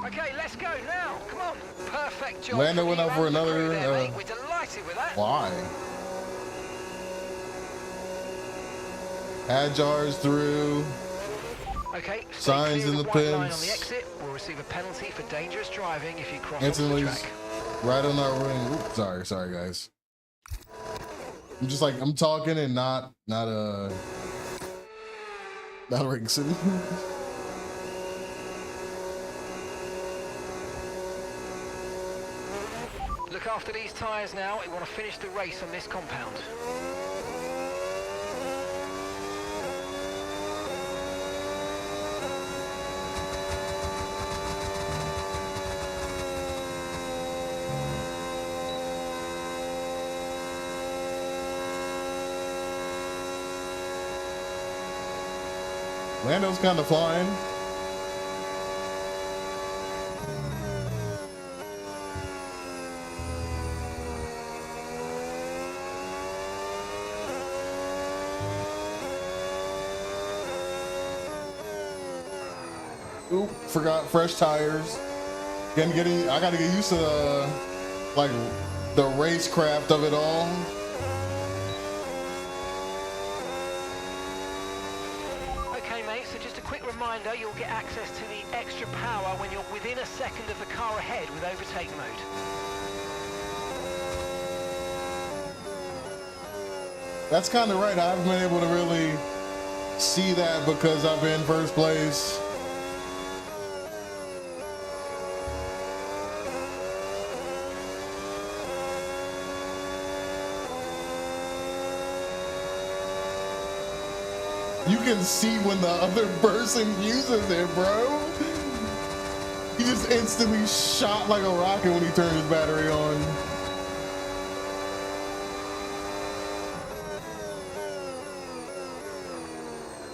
Okay, let's go now. Come on. Perfect job. Lando from went you out and for the another, crew there, mate. We're delighted with that. Why? Adjars through. Okay, stay Signs clear in of the white line on pits. the exit. We'll receive a penalty for dangerous driving if you cross off the Instantly track. right on our ring. Oops, sorry guys. I'm just like I'm talking and not racing. Look after these tyres now. We want to finish the race on this compound. Lando's kind of flying. Oop, forgot fresh tires. I gotta get used to like the racecraft of it all. Okay, mate, so just a quick reminder, you'll get access to the extra power when you're within a second of the car ahead with overtake mode. That's kind of right. I haven't been able to really see that because I've been first place. You can see when the other person uses it, bro. He just instantly shot like a rocket when he turned his battery on.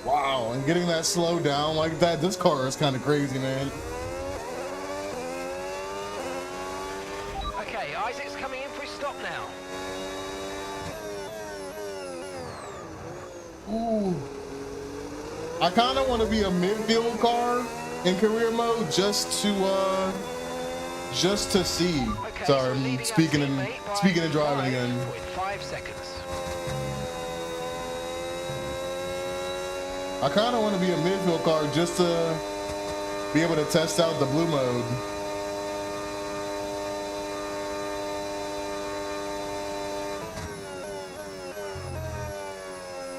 Wow, and getting that slow down like that, this car is kind of crazy, man. Okay, Isaac's coming in for his stop now. Ooh. I kind of want to be a midfield car in career mode just to see. Okay, Sorry, so I'm leading our speaking teammate by and driving again. With 5 seconds. I kind of want to be a midfield car just to be able to test out the blue mode.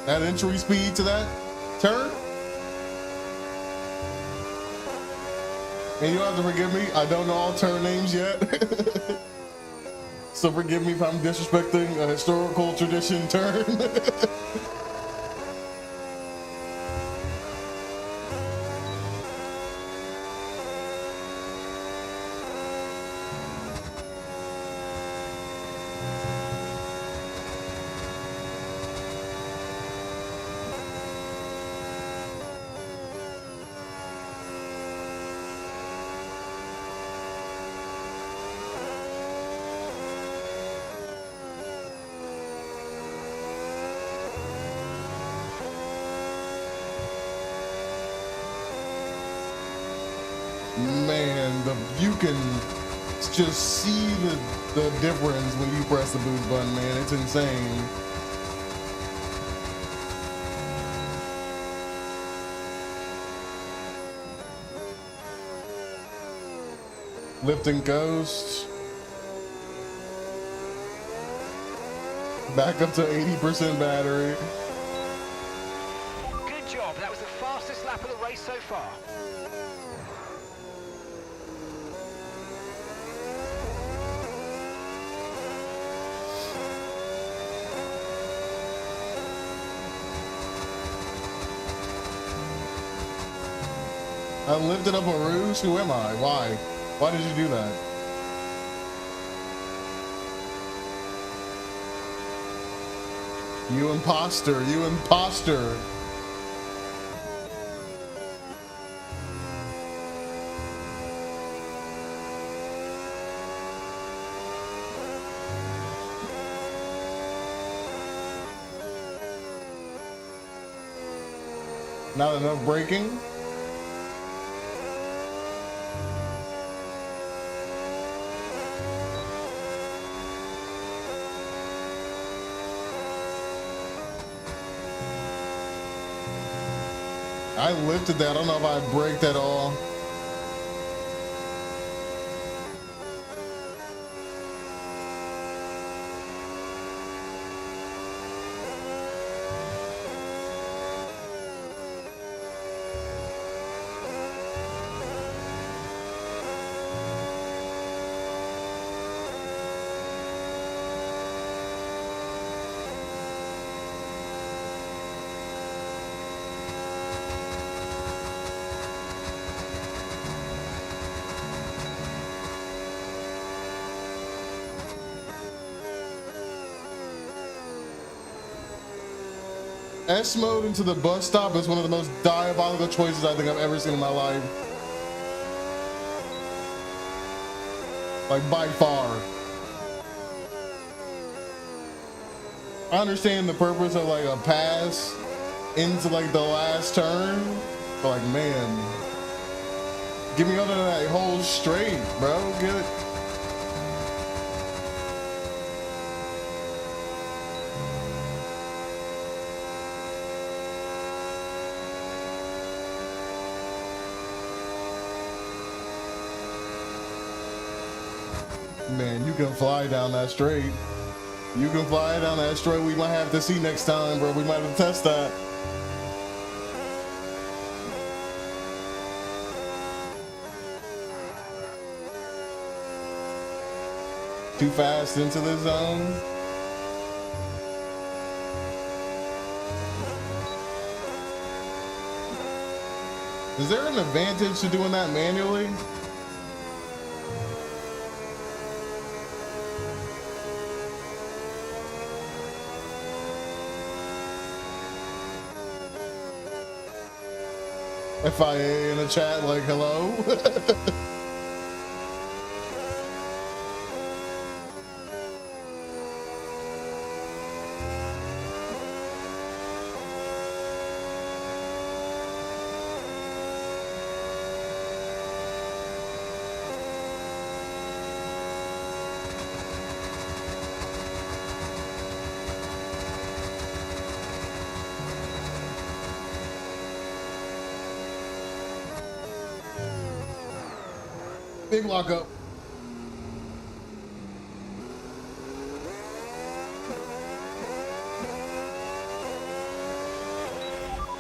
That entry speed to that turn. And you don't have to forgive me, I don't know all turn names yet. So forgive me if I'm disrespecting a historical tradition turn. Man, you can just see the difference when you press the boost button, man. It's insane. Lift and coast. Back up to 80% battery. Good job, that was the fastest lap of the race so far. I lifted up a ruse? Who am I? Why? Why did you do that? You imposter, you imposter. Not enough braking? I lifted that. I don't know if I braked at all. S mode into the bus stop is one of the most diabolical choices I think I've ever seen in my life. Like, by far. I understand the purpose of like a pass into like the last turn, but like, man, give me under that whole straight, bro. Get it. Man, you can fly down that straight. You can fly down that straight. We might have to see next time, bro. We might have to test that. Too fast into the zone. Is there an advantage to doing that manually? FIA in the chat, like, hello? Big lockup.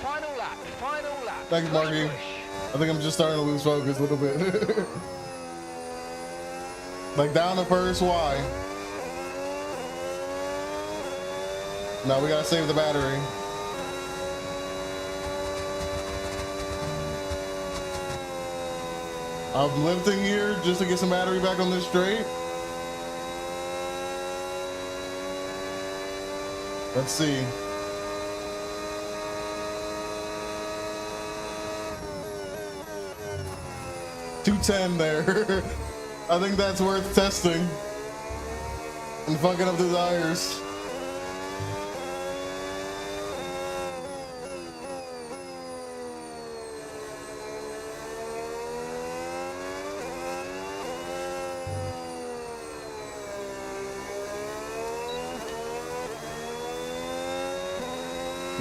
Final lap, final lap. Thanks, Marky. I think I'm just starting to lose focus a little bit. Like down the first Y. Now we gotta save the battery. I'm lifting here just to get some battery back on this straight. Let's see. $210 there. I think that's worth testing and fucking up the tires.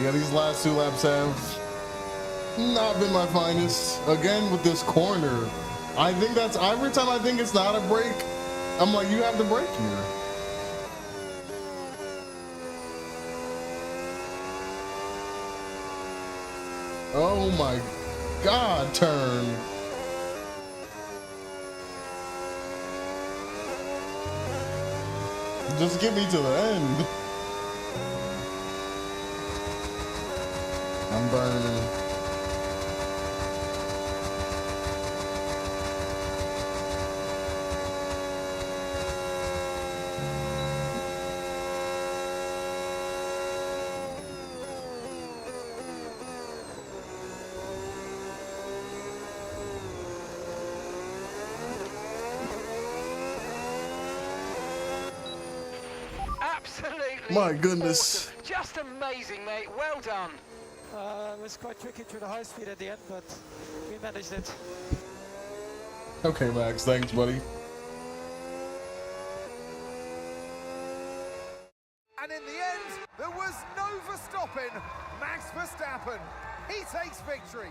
Yeah, these last two laps have not been my finest. Again, with this corner, I think that's every time I think it's not a break, I'm like, you have to brake here. Oh my God, turn. Just get me to the end. I'm burning. Absolutely. My goodness. Awesome. Just amazing, mate. Well done. It was quite tricky through the high speed at the end, but we managed it. Okay, Max. Thanks, buddy. And in the end, there was no Verstappen. Max Verstappen, he takes victory.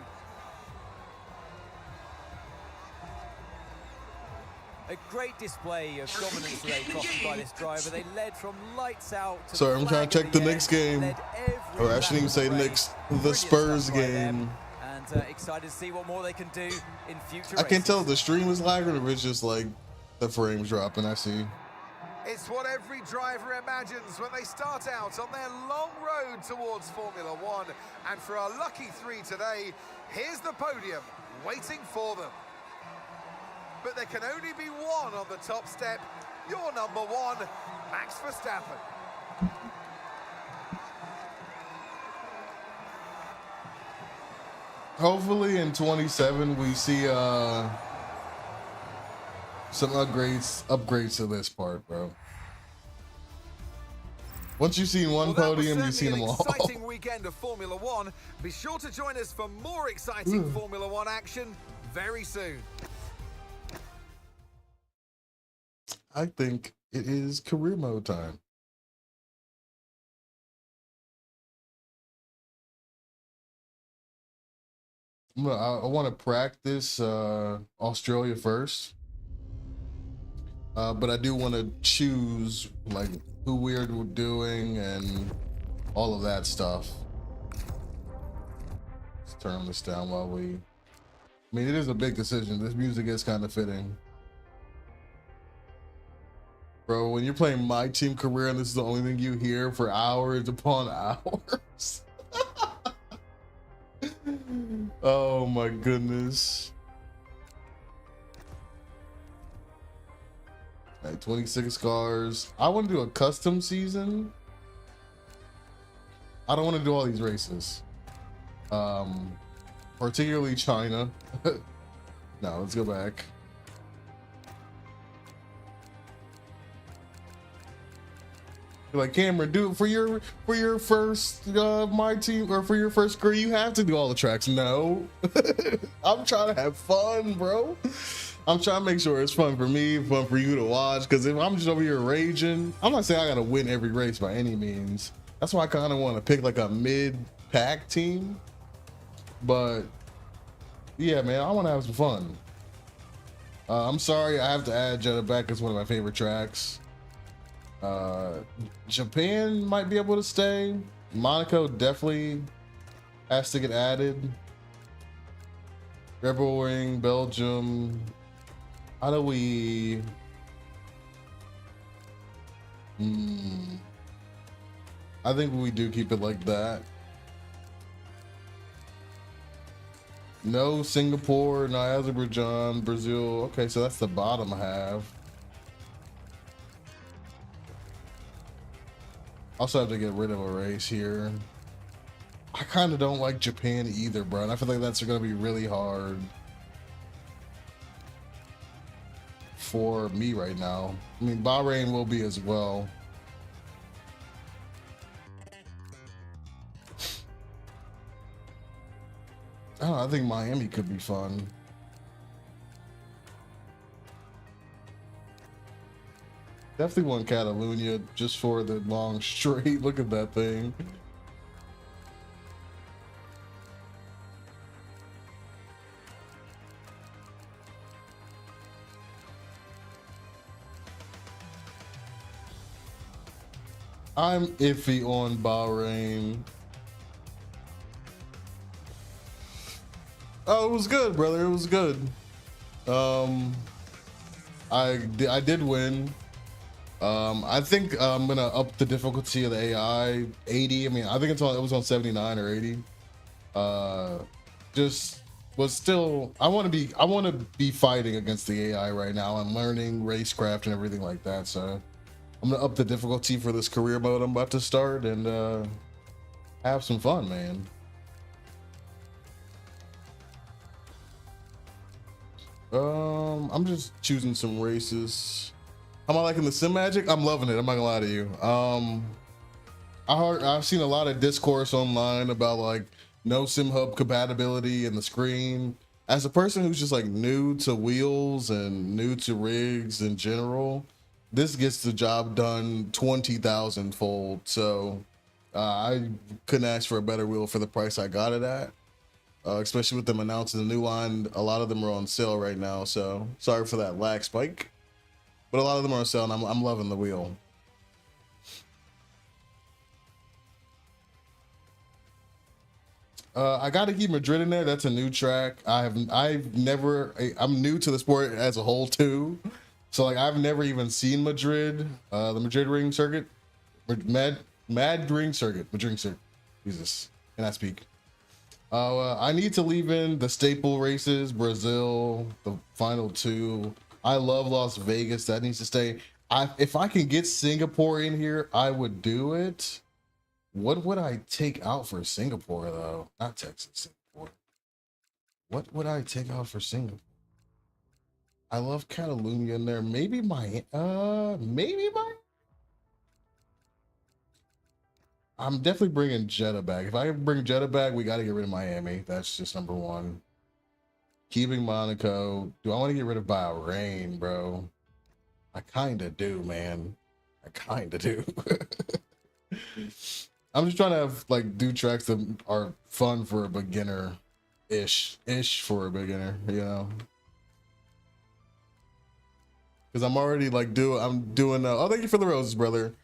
A great display of dominance today crafted by this driver. They led from lights out to Sorry, I'm trying to check the Knicks game. Or I shouldn't even say Knicks, the Spurs game. And excited to see what more they can do in future I can't tell if races. the stream is lagging or if it's just like the frames dropping. I see. It's what every driver imagines when they start out on their long road towards Formula One. And for our lucky three today, here's the podium waiting for them. But there can only be one on the top step. Your number one, Max Verstappen. Hopefully in 27 we see some upgrades to this part, bro. Once you've seen one Well, that was podium, you've seen them certainly all. an exciting weekend of Formula One. Be sure to join us for more exciting Formula One action very soon. I think it is career mode time. I want to practice Australia first, but I do want to choose like who we're doing and all of that stuff. Let's turn this down while we. I mean, it is a big decision. This music is kind of fitting. Bro, when you're playing My Team Career and this is the only thing you hear for hours upon hours. Oh my goodness. Like 26 cars. I want to do a custom season. I don't want to do all these races. Particularly China. No, let's go back. Like, Cameron, do it for your first My Team or for your first career. You have to do all the tracks. No, I'm trying to have fun, bro. I'm trying to make sure it's fun for me, fun for you to watch. Because if I'm just over here raging, I'm not saying I gotta win every race by any means. That's why I kind of want to pick like a mid-pack team. But yeah, man, I want to have some fun. I'm sorry, I have to add Jeddah back as one of my favorite tracks. Japan might be able to stay. Monaco definitely has to get added. Rebel Ring, Belgium. How do we? I think we do keep it like that. No Singapore, no Azerbaijan, Brazil. Okay, so that's the bottom half. Also have to get rid of a race here. I kind of don't like Japan either, bro. And I feel like that's going to be really hard for me right now. I mean, Bahrain will be as well. I don't know, I think Miami could be fun. Definitely want Catalunya just for the long straight. Look at that thing. I'm iffy on Bahrain. Oh, it was good, brother. It was good. I did win. I think I'm gonna up the difficulty of the AI 80. I mean, I think it was on 79 or 80. Just was still. I want to be fighting against the AI right now. I'm learning racecraft and everything like that. So I'm gonna up the difficulty for this career mode I'm about to start and have some fun, man. I'm just choosing some races. How am I liking the sim magic? I'm loving it. I'm not gonna lie to you. I've seen a lot of discourse online about like no sim hub compatibility in the screen. As a person who's just like new to wheels and new to rigs in general, this gets the job done 20,000 fold. So I couldn't ask for a better wheel for the price I got it at. Especially with them announcing the new line, a lot of them are on sale right now. So sorry for that lag spike, but a lot of them are on sale, and I'm loving the wheel. I got to keep Madrid in there. That's a new track. I'm new to the sport as a whole too. So like I've never even seen Madrid, the Madrid ring circuit, Mad ring circuit, Madrid ring circuit. Jesus, can I speak? I need to leave in the staple races, Brazil, the final two. I love Las Vegas. That needs to stay. If I can get Singapore in here, I would do it. What would I take out for Singapore though? Not Texas, Singapore. What would I take out for Singapore? I love Catalunya in there. Maybe my I'm definitely bringing Jeddah back. If I bring Jeddah back, we got to get rid of Miami. That's just number one. Keeping Monaco. Do I want to get rid of Bahrain, bro? I kind of do, man. I kind of do. I'm just trying to have do tracks that are fun for a beginner ish for a beginner, you know. Because I'm already I'm doing oh, thank you for the roses, brother.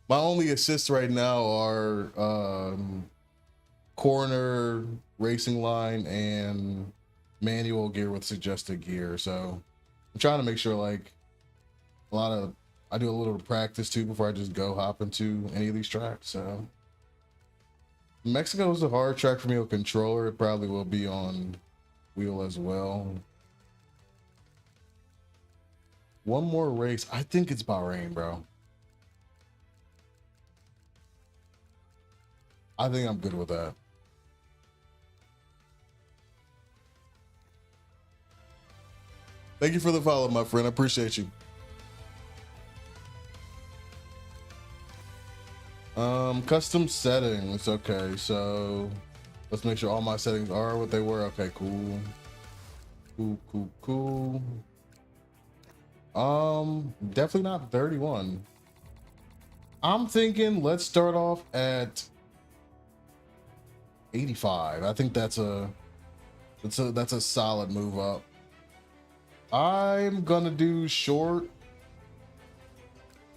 My only assists right now are corner, racing line, and manual gear with suggested gear. So I'm trying to make sure I do a little practice too before I just go hop into any of these tracks. So Mexico is a hard track for me with controller. It probably will be on wheel as well. One more race. I think it's Bahrain, bro. I think I'm good with that. Thank you for the follow, my friend. I appreciate you. Custom settings. Okay, so let's make sure all my settings are what they were. Okay, cool. Cool. Definitely not 31. I'm thinking let's start off at 85. I think that's a solid move up. I'm gonna do short.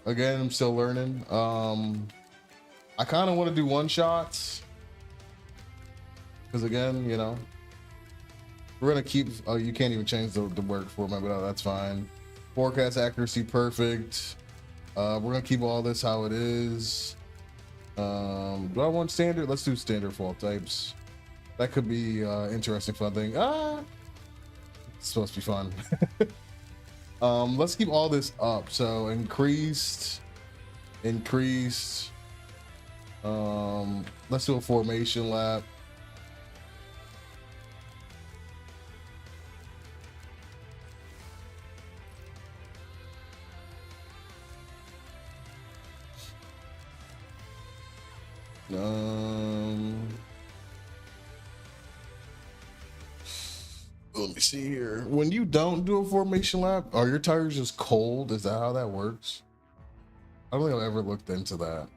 Again, I'm still learning. I kind of want to do one shots because again, you know, we're gonna keep. Oh, you can't even change the work format, but that's fine. Forecast accuracy perfect. We're gonna keep all this how it is. Do I want standard? Let's do standard fault types. That could be interesting, fun thing. It's supposed to be fun. Let's keep all this up. So increased. Let's do a formation lap. Let me see here. When you don't do a formation lap, are your tires just cold? Is that how that works? I don't think I've ever looked into that.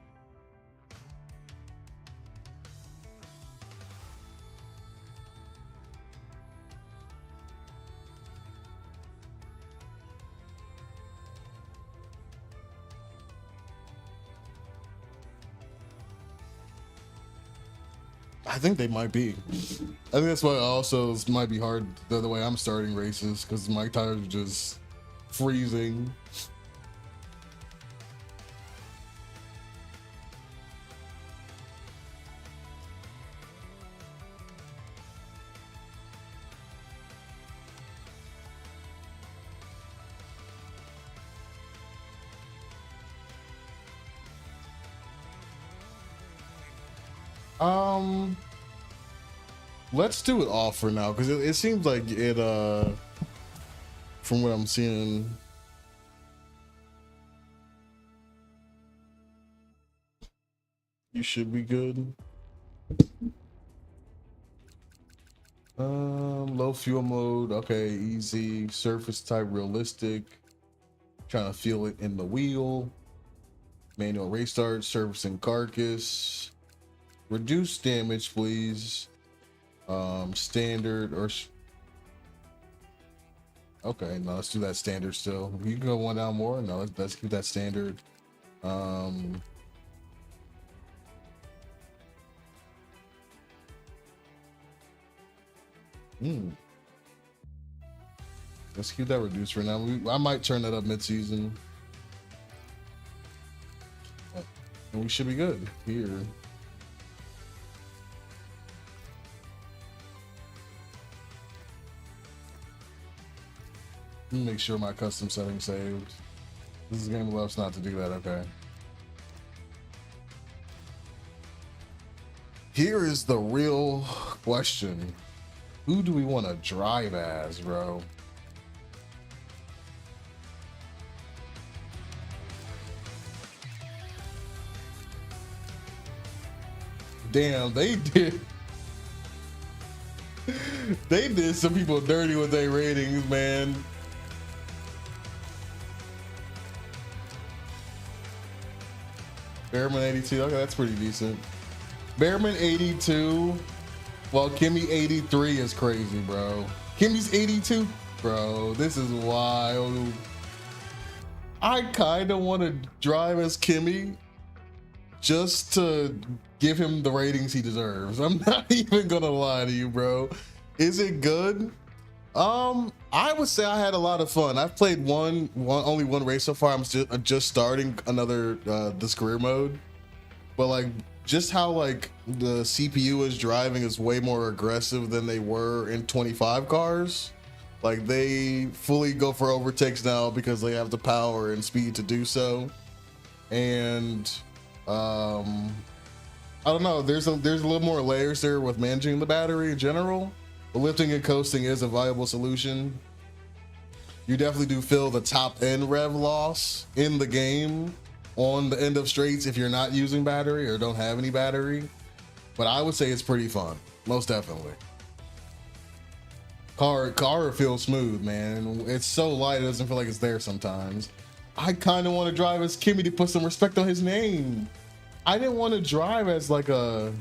I think they might be. I think that's why also it might be hard the way I'm starting races because my tires are just freezing. Let's do it off for now because it seems like it from what I'm seeing You should be good. Low fuel mode. Okay, easy. Surface type realistic. Trying to feel it in the wheel. Manual restart. Servicing carcass. Reduce damage, please. Standard or. Okay, no, let's do that standard still. You can go one down more. No, let's keep that standard. Let's keep that reduced for now. I might turn that up mid-season. And we should be good here. Let me make sure my custom settings saved. This is game loves not to do that, okay. Here is the real question. Who do we want to drive as, bro? Damn, they did. They did some people dirty with their ratings, man. Bearman 82. Okay, that's pretty decent. Bearman 82. Well, Kimmy 83 is crazy, bro. Kimmy's 82, bro. This is wild. I kind of want to drive as Kimmy just to give him the ratings he deserves. I'm not even gonna lie to you, bro. Is it good? I would say I had a lot of fun. I've played only one race so far. I'm just starting another this career mode, but like just how like the CPU is driving is way more aggressive than they were in 25 cars. Like they fully go for overtakes now because they have the power and speed to do so. And I don't know. There's a little more layers there with managing the battery in general. But lifting and coasting is a viable solution. You definitely do feel the top end rev loss in the game on the end of straights if you're not using battery or don't have any battery. But I would say it's pretty fun, most definitely. Car feels smooth, man. It's so light it doesn't feel like it's there sometimes. I kind of want to drive as Kimmy to put some respect on his name. I didn't want to drive as like a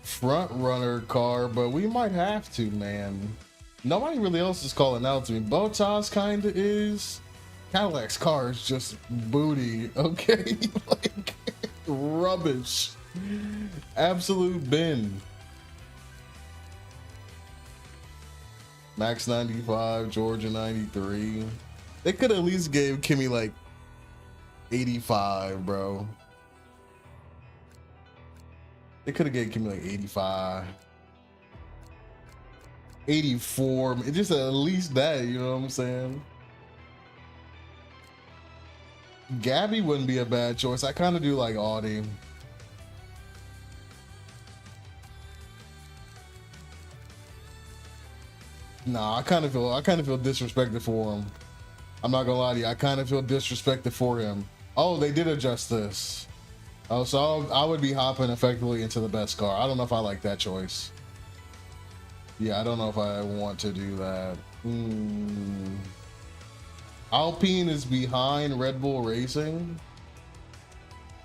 front runner car, but we might have to, man. Nobody really else is calling out to me. Botas kind of is. Cadillac's car is just booty, okay? Like rubbish. Absolute bin. Max 95, Georgia 93. They could at least gave Kimmy like 85, bro. They could have gave Kimmy like 85. 84. Just at least that, you know what I'm saying? Gabby wouldn't be a bad choice. I kind of do like Audi. Nah, I kind of feel disrespected for him. I'm not gonna lie to you. I kind of feel disrespected for him. Oh, they did adjust this. Oh, so I would be hopping effectively into the best car. I don't know if I like that choice. Yeah, I don't know if I want to do that. Alpine is behind Red Bull Racing.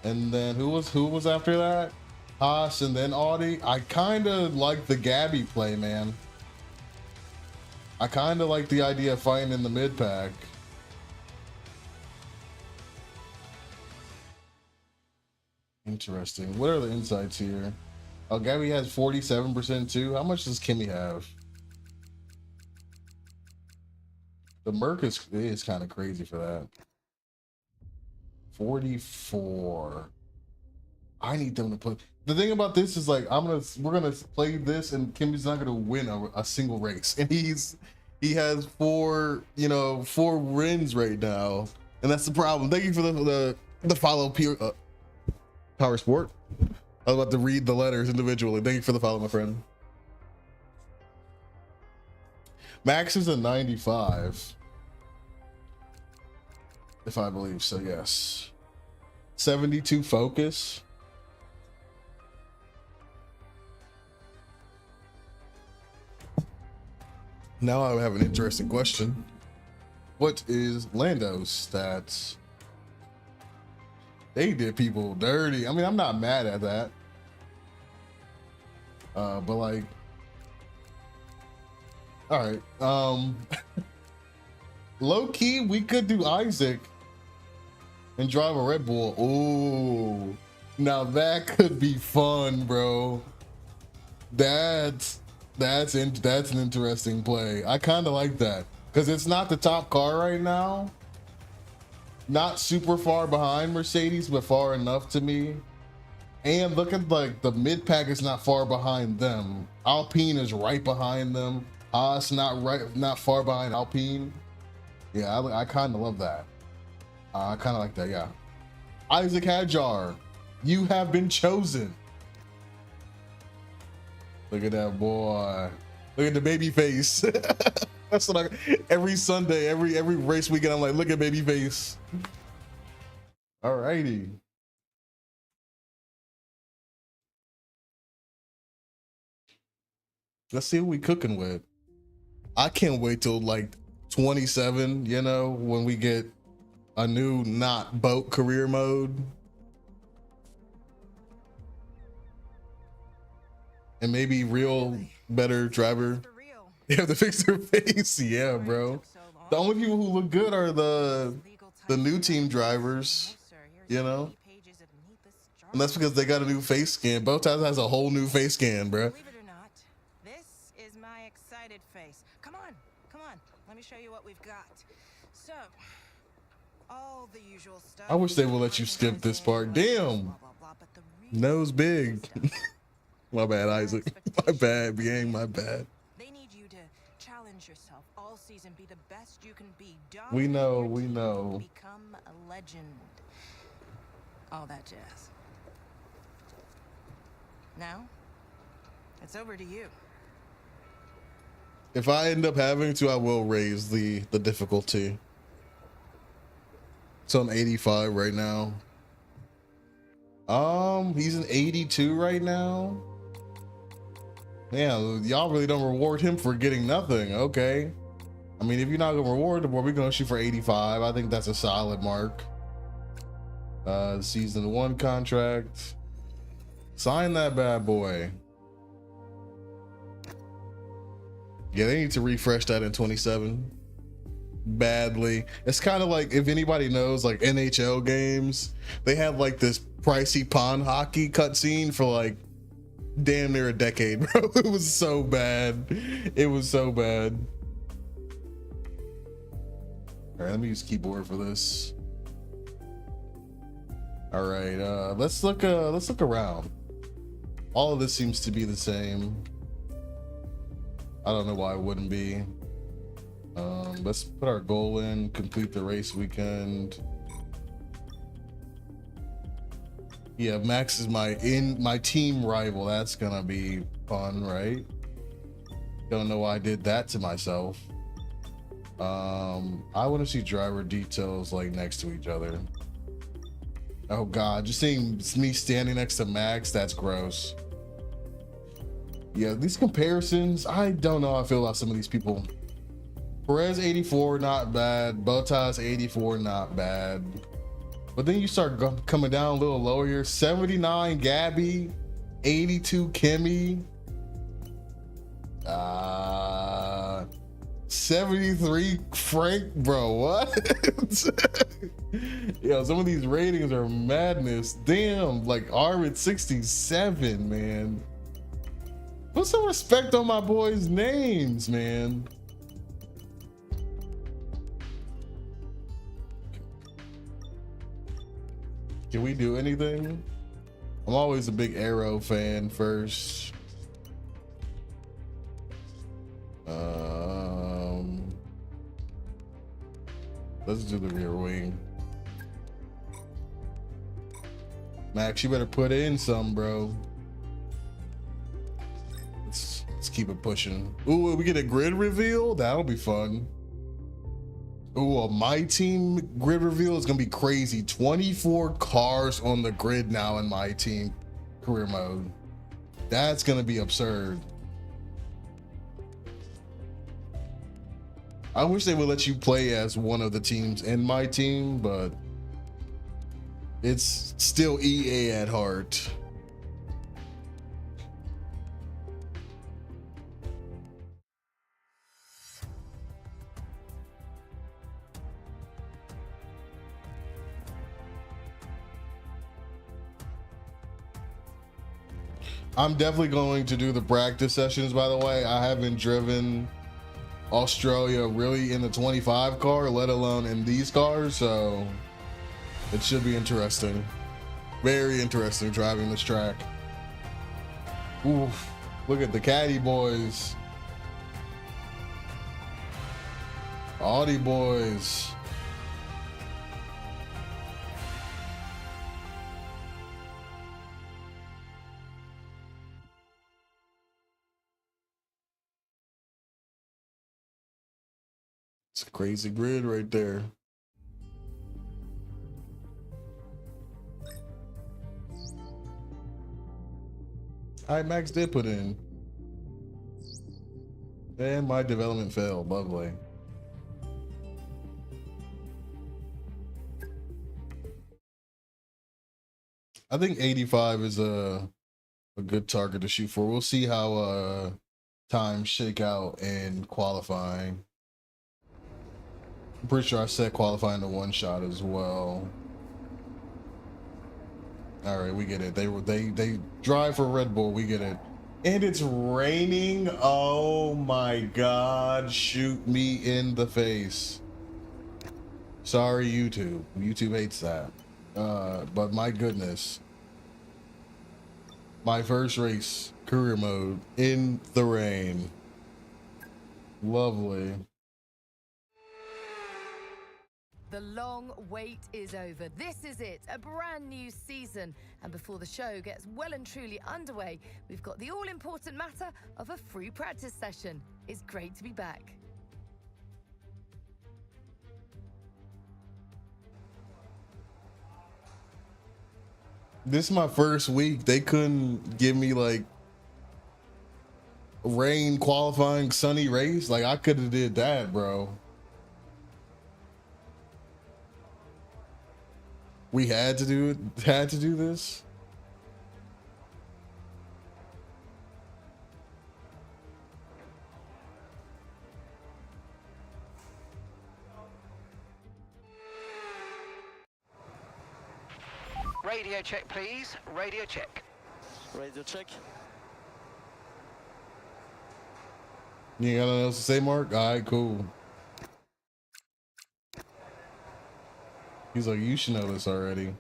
And then who was after that? Haas and then Audi. I kind of like the Gabby play, man. I kind of like the idea of fighting in the mid pack. Interesting. What are the insights here? Oh, Gabby has 47% too. How much does Kimmy have? The Merc is kind of crazy for that. 44. I need them to put. The thing about this is like we're gonna play this and Kimmy's not gonna win a single race, and he has four wins right now, and that's the problem. Thank you for the follow, Power Sport. I was about to read the letters individually. Thank you for the follow, my friend. Max is a 95. If I believe so, yes. 72 focus. Now I have an interesting question. What is Lando's stats? They did people dirty. I mean, I'm not mad at that. But like, all right. Low key, we could do Isaac and drive a Red Bull. Ooh, now that could be fun, bro. That's an interesting play. I kind of like that because it's not the top car right now. Not super far behind Mercedes, but far enough to me. And look at like the mid pack is not far behind them. Alpine is right behind them. Haas not far behind Alpine. Yeah, I kind of love that. I kind of like that. Yeah, Isaac Hadjar, you have been chosen. Look at that boy. Look at the baby face. That's what every Sunday, every race weekend, I'm like, look at baby face. Alrighty. Let's see what we cooking with. I can't wait till like 27, you know, when we get a new not boat career mode. And maybe real better driver. They have to fix their face. Yeah, bro. The only people who look good are the new team drivers, you know? And that's because they got a new face scan. Bowties has a whole new face scan, bro. Believe it or not, this is my excited face. Come on, let me show you what we've got. So, all the usual stuff. I wish they would let you skip this part. Damn. Nose big. My bad, Isaac. My bad, Biang, my bad. They need you to challenge yourself all season, be the best you can be. We know, Dominate your we team, know. Become a legend. All that jazz. Now, it's over to you. If I end up having to, I will raise the difficulty. So I'm 85 right now. He's an 82 right now. Yeah, y'all really don't reward him for getting nothing. Okay. I mean, if you're not gonna reward him, we're gonna shoot for 85. I think that's a solid mark. Season 1 contract. Sign that bad boy. Yeah, they need to refresh that in 27 badly. It's kind of like, if anybody knows, like NHL games, they have like this pricey pond hockey cutscene for like damn near a decade, bro. It was so bad. It was so bad. All right, let me use keyboard for this. All right, let's look around. All of this seems to be the same. I don't know why it wouldn't be. Let's put our goal in, complete the race weekend. Yeah, Max is my team rival. That's gonna be fun, right? Don't know why I did that to myself. I want to see driver details like next to each other. Oh God, just seeing me standing next to Max, that's gross. Yeah, these comparisons, I don't know how I feel about some of these people. Perez 84, not bad. Bottas 84, not bad. But then you start coming down a little lower here. 79 Gabby, 82 Kimmy, 73 Frank, bro. What? Yo, some of these ratings are madness. Damn, like Arvid 67, man. Put some respect on my boys' names, man. Can we do anything? I'm always a big Arrow fan first. Let's do the rear wing. Max, you better put in some, bro. Let's keep it pushing. Ooh, we get a grid reveal? That'll be fun. Ooh, my team grid reveal is gonna be crazy. 24 cars on the grid now in my team career mode. That's gonna be absurd. I wish they would let you play as one of the teams in my team, but it's still EA at heart. I'm definitely going to do the practice sessions, by the way. I haven't driven Australia really in the 25 car, let alone in these cars, so it should be interesting. Very interesting driving this track. Oof, look at the caddy boys. Audi boys. It's a crazy grid right there. All right, Max did put in. And my development failed. Lovely. I think 85 is a good target to shoot for. We'll see how times shake out in qualifying. I'm pretty sure I set qualifying to one shot as well. All right, we get it. They drive for Red Bull. We get it. And it's raining. Oh my God! Shoot me in the face. Sorry, YouTube. YouTube hates that. But my goodness. My first race, career mode, in the rain. Lovely. The long wait is over. This is it, a brand new season. And before the show gets well and truly underway, we've got the all-important matter of a free practice session. It's great to be back. This is my first week. They couldn't give me like rain qualifying sunny race. Like I could have did that, bro. We had to do it. Had to do this. Radio check, please. Radio check. Radio check. You ain't got nothing else to say, Mark? All right, cool. He's like, you should know this already.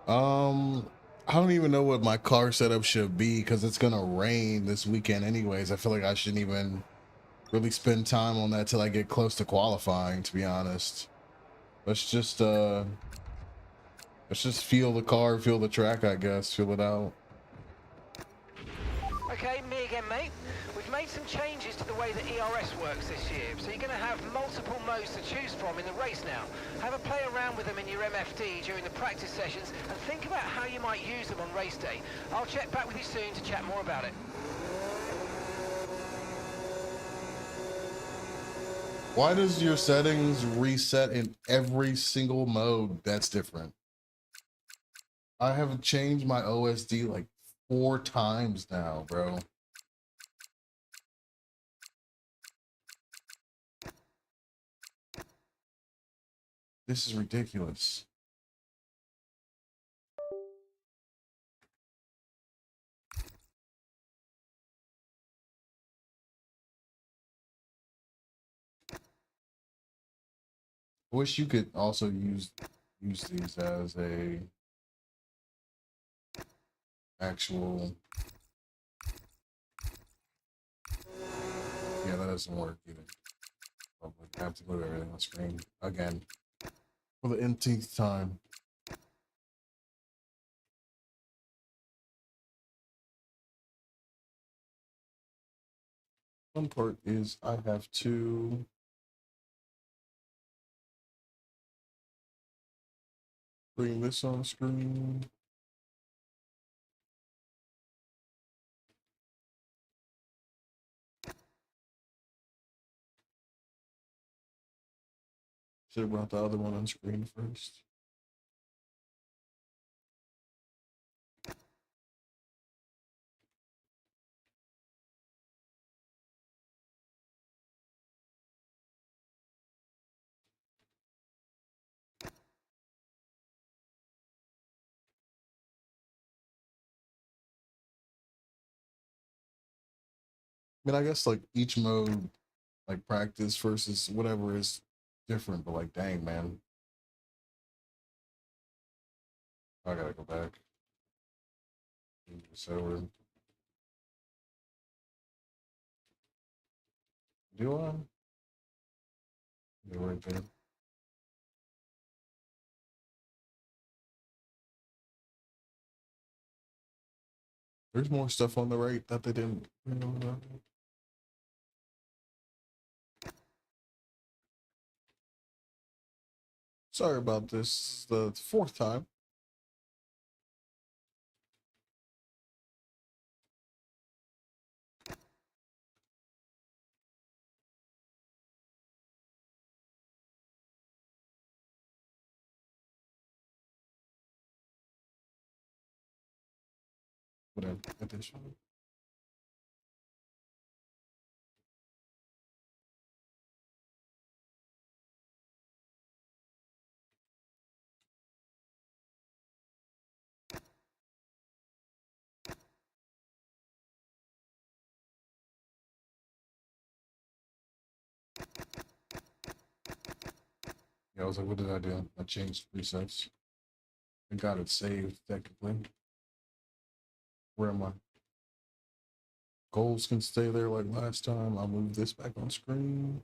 I don't even know what my car setup should be because it's gonna rain this weekend anyways. I feel like I shouldn't even really spend time on that till I get close to qualifying, to be honest. Let's just feel the car, feel the track, I guess, feel it out. Okay, me again, mate. We've made some changes to the way that ERS works this year, so you're going to have multiple modes to choose from in the race now. Have a play around with them in your MFD during the practice sessions and think about how you might use them on race day. I'll check back with you soon to chat more about it. Why does your settings reset in every single mode that's different? I have changed my OSD like 4 times now, bro. This is ridiculous. I wish you could also use these as a actual. Yeah, that doesn't work either. I have to move everything on the screen again for the nth time. One part is I have to bring this on screen. Should have brought the other one on screen first. I mean, I guess like each mode, like practice versus whatever is different, but like, dang, man. I gotta go back. So, do I? They're right there. There's more stuff on the right that they didn't. Sorry about this. The fourth time. Whatever. Addition. Yeah, I was like, what did I do? I changed presets. I got it saved technically. Where am I? Goals can stay there like last time. I'll move this back on screen.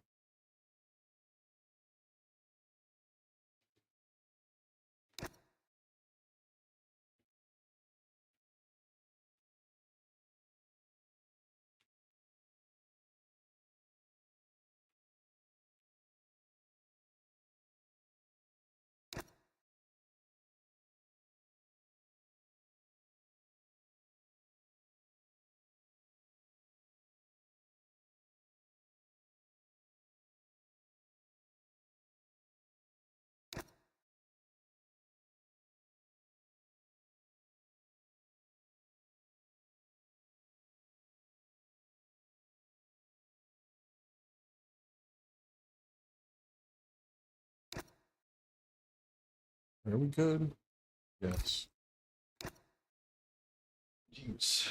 Are we good? Yes. Jeez.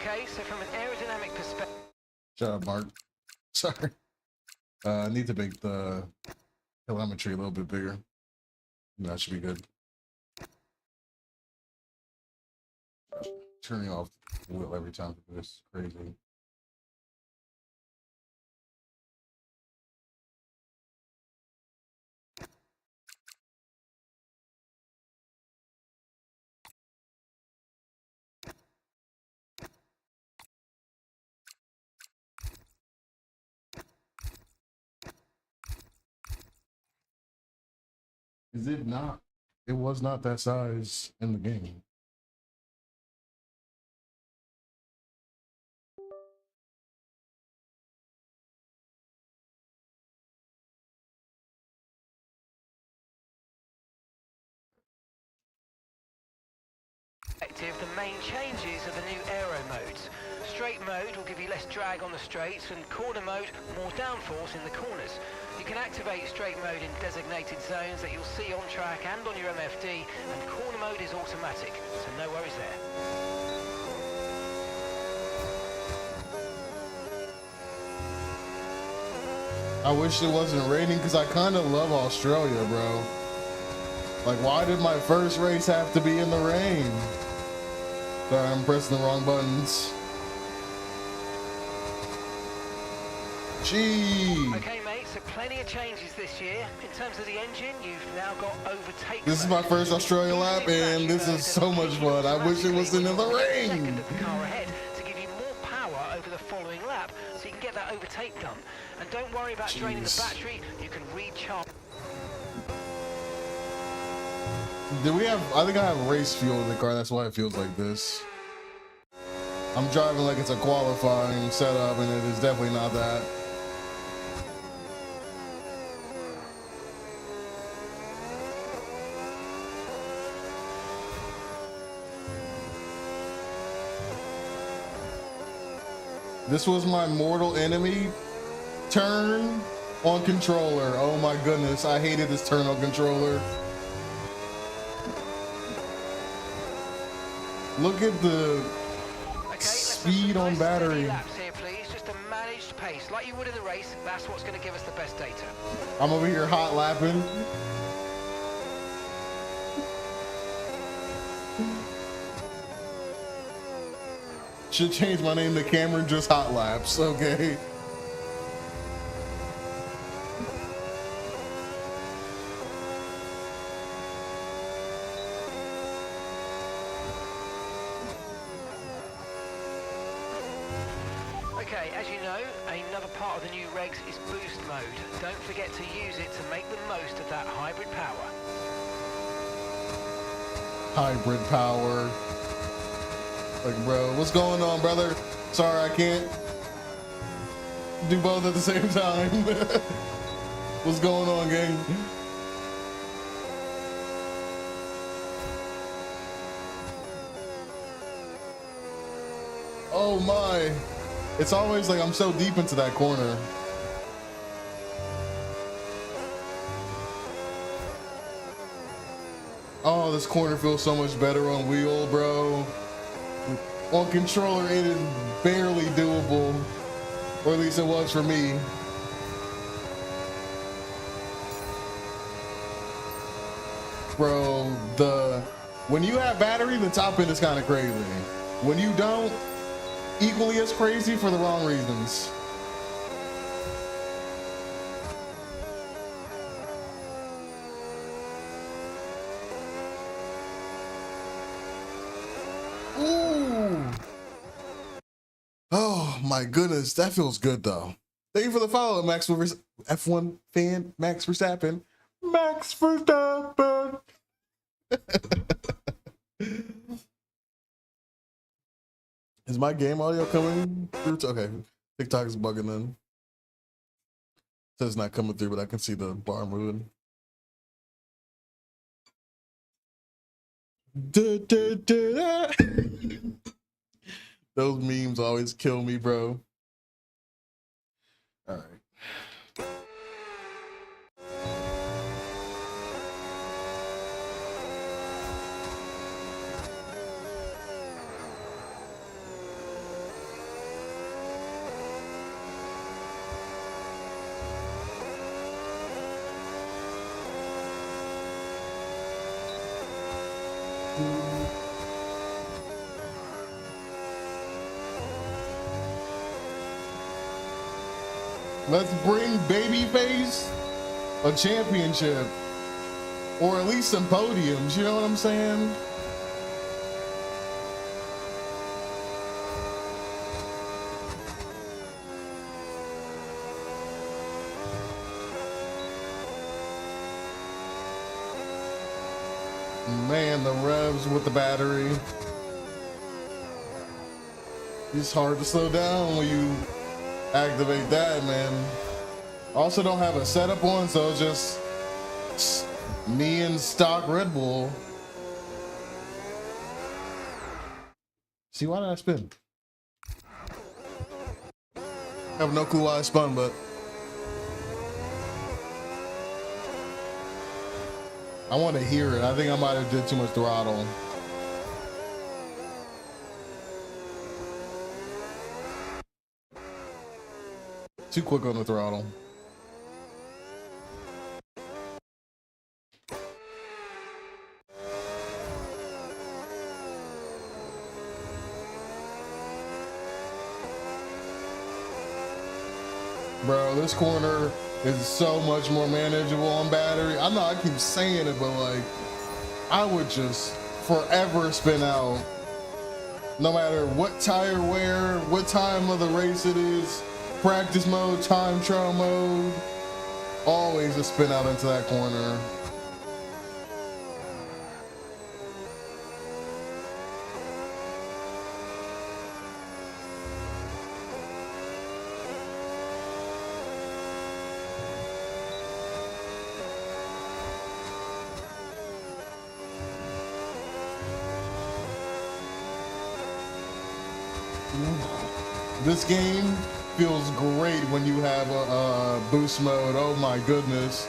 Okay, so from an aerodynamic perspective... Shut up, Mark. Sorry. I need to make the telemetry a little bit bigger. That should be good. Turning off the wheel every time for this is crazy. Is it not? It was not that size in the game. The main changes are the new aero modes. Straight mode will give you less drag on the straights, and corner mode, more downforce in the corners. You can activate straight mode in designated zones that you'll see on track and on your MFD, and corner mode is automatic, so no worries there. I wish it wasn't raining because I kind of love Australia, bro. Like, why did my first race have to be in the rain? Sorry, I'm pressing the wrong buttons. Gee. Okay, mates, So plenty of changes this year. In terms of the engine, you've now got overtake. This is my first Australia lap, and this is so much fun. I wish it was in the rain. Second of the car ahead to give you more power over the following lap, so you can get that overtake done. And don't worry about draining the battery. You can recharge. Do we have? I think I have race fuel in the car. That's why it feels like this. I'm driving like it's a qualifying setup, and it is definitely not that. This was my mortal enemy turn on controller. Oh my goodness, I hated this turn on controller. Look at the speed on battery. Laps here, please. Just a managed pace, like you would in the race. That's what's going to give us the best data. I'm over here hot lapping. Should change my name to Cameron Just Hot Laps, okay? Okay, as you know, another part of the new regs is boost mode. Don't forget to use it to make the most of that hybrid power. Hybrid power. Like, bro, what's going on, brother? Sorry, I can't do both at the same time. What's going on, gang? Oh my. It's always like I'm so deep into that corner. Oh, this corner feels so much better on wheel, bro. On controller, it is barely doable. Or at least it was for me. Bro, when you have battery, the top end is kind of crazy. When you don't, equally as crazy for the wrong reasons. Ooh. Oh my goodness, that feels good though. Thank you for the follow, Max F1 fan, Max Verstappen. Max Verstappen. Is my game audio coming through? Okay, TikTok is bugging then. It says it's not coming through, but I can see the bar moving. Those memes always kill me, bro. All right. Let's bring Babyface a championship, or at least some podiums, you know what I'm saying? Man, the revs with the battery. It's hard to slow down when you activate that, man. Also don't have a setup on, so it's just me and stock Red Bull. See, why did I spin? I have no clue why I spun, but I want to hear it. I think I might have did too much throttle. Too quick on the throttle. Bro, this corner is so much more manageable on battery. I know I keep saying it, but like, I would just forever spin out. No matter what tire wear, what time of the race it is, practice mode, time trial mode, always a spin out into that corner. This game feels great when you have a boost mode. Oh my goodness.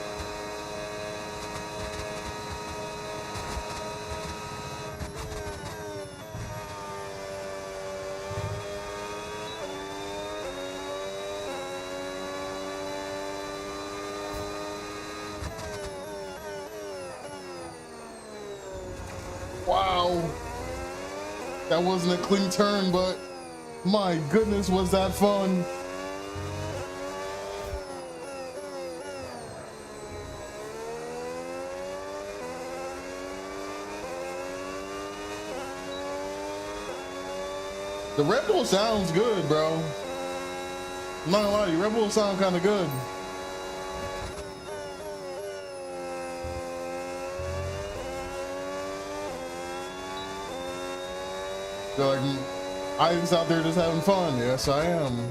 Wow. That wasn't a clean turn, but my goodness, was that fun. The Red Bull sounds good, bro. I'm not gonna lie to you, Red Bull sound kind of good. They're like, I'm just out there just having fun. Yes, I am.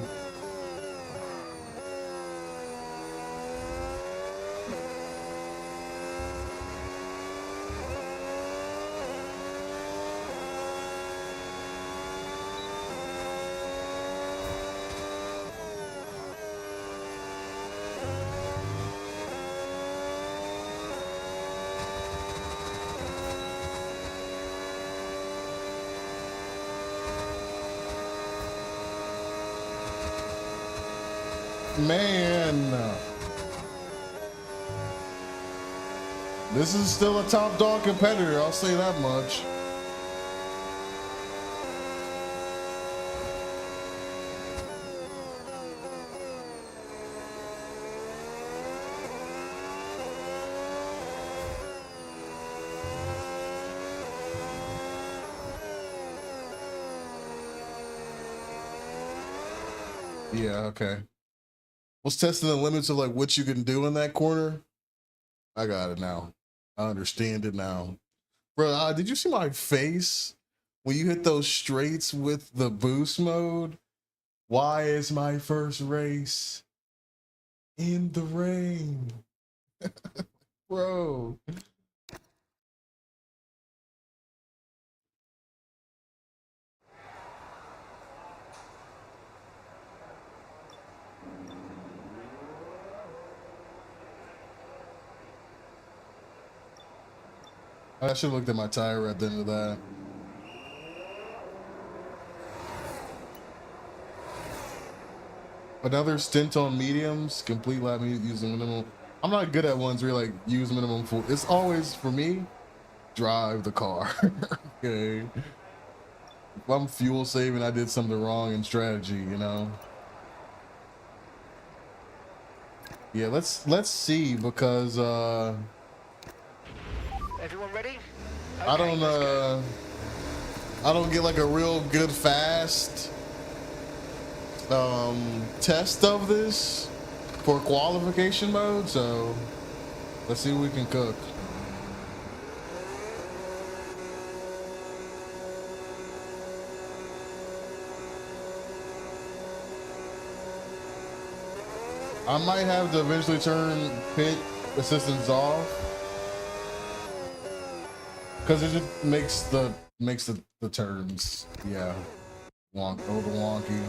Man, this is still a top dog competitor, I'll say that much. Yeah, okay. Was testing the limits of like what you can do in that corner. I got it now. I understand it now. Bro, did you see my face when you hit those straights with the boost mode? Why is my first race in the rain? Bro. I should have looked at my tire at the end of that. Another stint on mediums, complete lap using minimum. I'm not good at ones where you like use minimum fuel. It's always for me, drive the car. Okay. If I'm fuel saving, I did something wrong in strategy, you know. Yeah, let's see because everyone ready? Okay, I don't get like a real good fast test of this for qualification mode, so let's see what we can cook. I might have to eventually turn pit assistance off because it just makes the turns, yeah, a little wonky.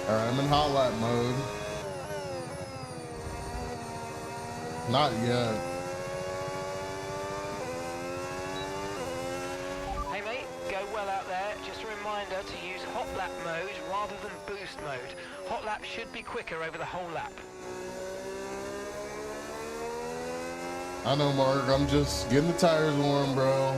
All right, I'm in hot lap mode. Not yet. Hey mate, go well out there. Just a reminder to use hot lap mode rather than boost mode. Hot lap should be quicker over the whole lap. I know, Mark. I'm just getting the tires warm, bro.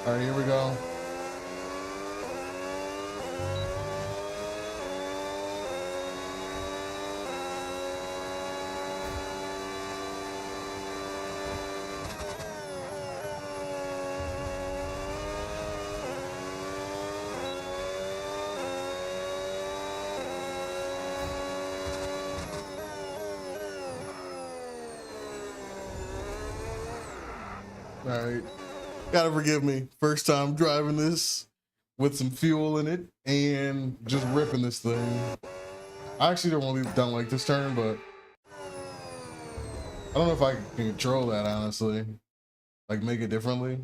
All right, here we go. All right, gotta forgive me. First time driving this with some fuel in it and just ripping this thing. I actually don't like this turn, but I don't know if I can control that, honestly. Like, make it differently.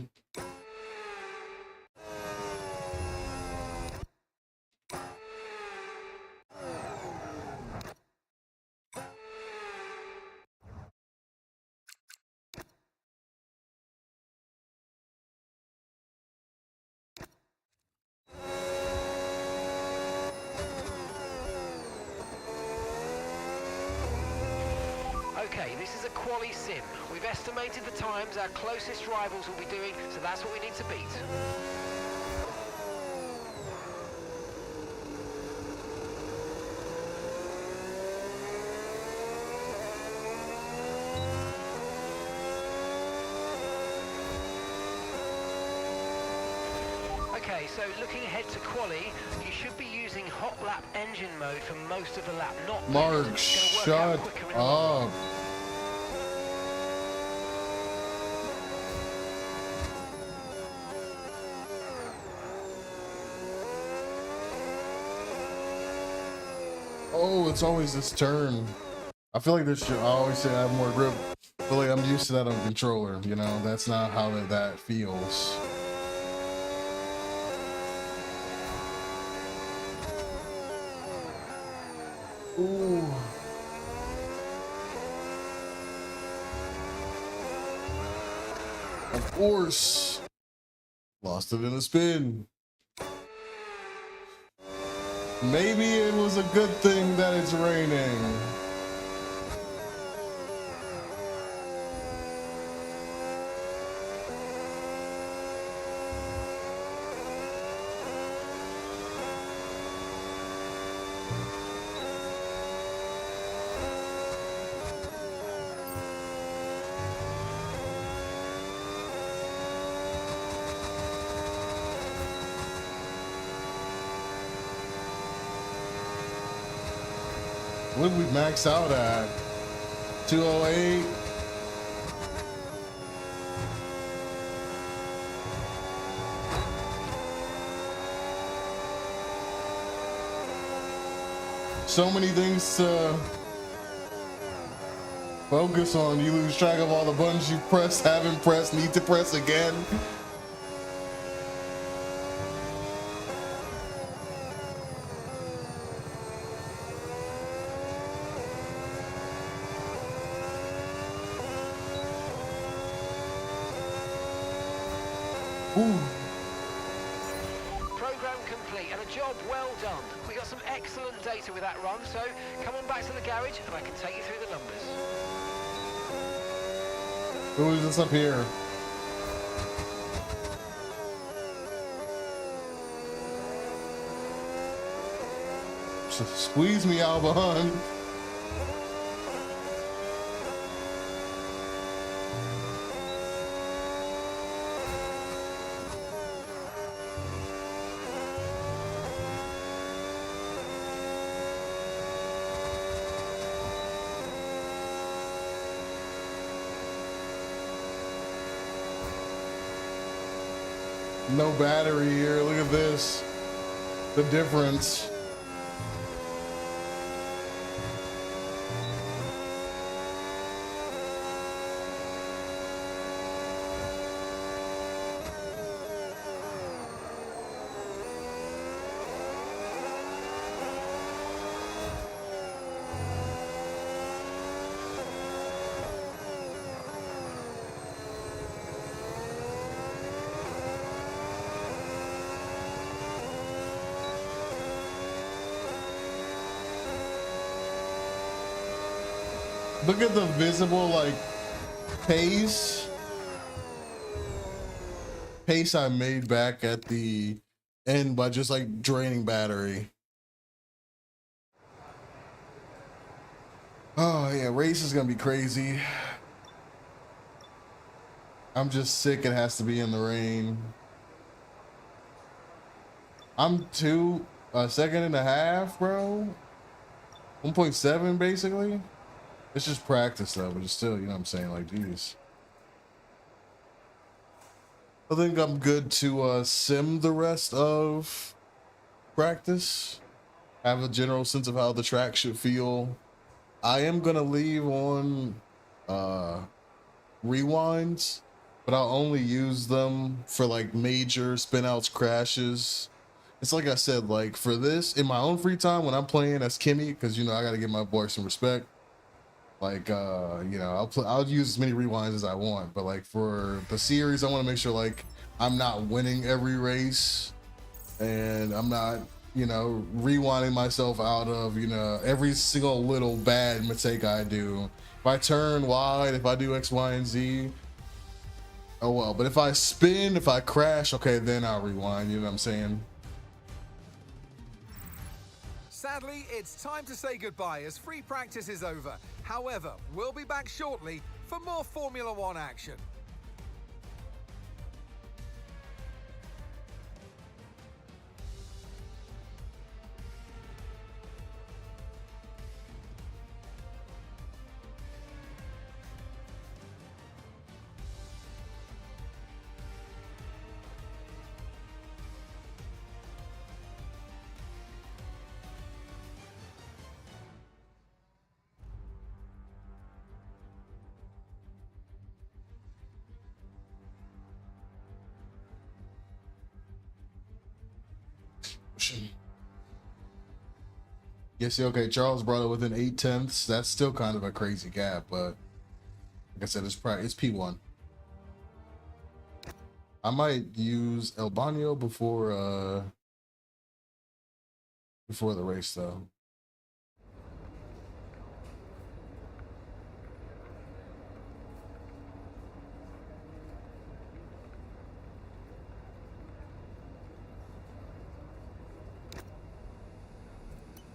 Okay, this is a quali sim. We've estimated the times our closest rivals will be doing, so that's what we need to beat. Okay, so looking ahead to quali, you should be using hot lap engine mode for most of the lap, not Mark, it's gonna work out shut quicker in the long run. up. Oh, it's always this turn. I feel like this should, I always say I have more grip. I feel like I'm used to that on controller, you know? That's not how that feels. Ooh. Of course. Lost it in a spin. Maybe it was a good thing that it's raining. What did we max out at? 208. So many things to focus on. You lose track of all the buttons you pressed, haven't pressed, need to press again. Ooh. Program complete and a job well done. We got some excellent data with that run, so come on back to the garage and I can take you through the numbers. Who is this up here? Squeeze me, Albon. No battery here. Look at this. The difference. Look at the visible, like, pace. pace I made back at the end by just like draining battery. Oh yeah, race is gonna be crazy. I'm just sick it has to be in the rain. I'm a second and a half, bro. 1.7 basically. It's just practice though, but it's still, you know what I'm saying? Like, geez. I think I'm good to sim the rest of practice. Have a general sense of how the track should feel. I am gonna leave on rewinds, but I'll only use them for like major spinouts, crashes. It's like I said, like for this in my own free time when I'm playing as Kimmy, because you know I gotta give my boy some respect. Like you know, I'll use as many rewinds as I want, but like for the series, I want to make sure like I'm not winning every race, and I'm not, you know, rewinding myself out of, you know, every single little bad mistake I do. If I turn wide, if I do X, Y, and Z, oh well. But if I spin, if I crash, okay, then I'll rewind. You know what I'm saying? Sadly, it's time to say goodbye as free practice is over. However, we'll be back shortly for more Formula One action. Yes, yeah, okay. Charles brought it within 8/10. That's still kind of a crazy gap, but like I said, it's P1. I might use El Bano before the race though.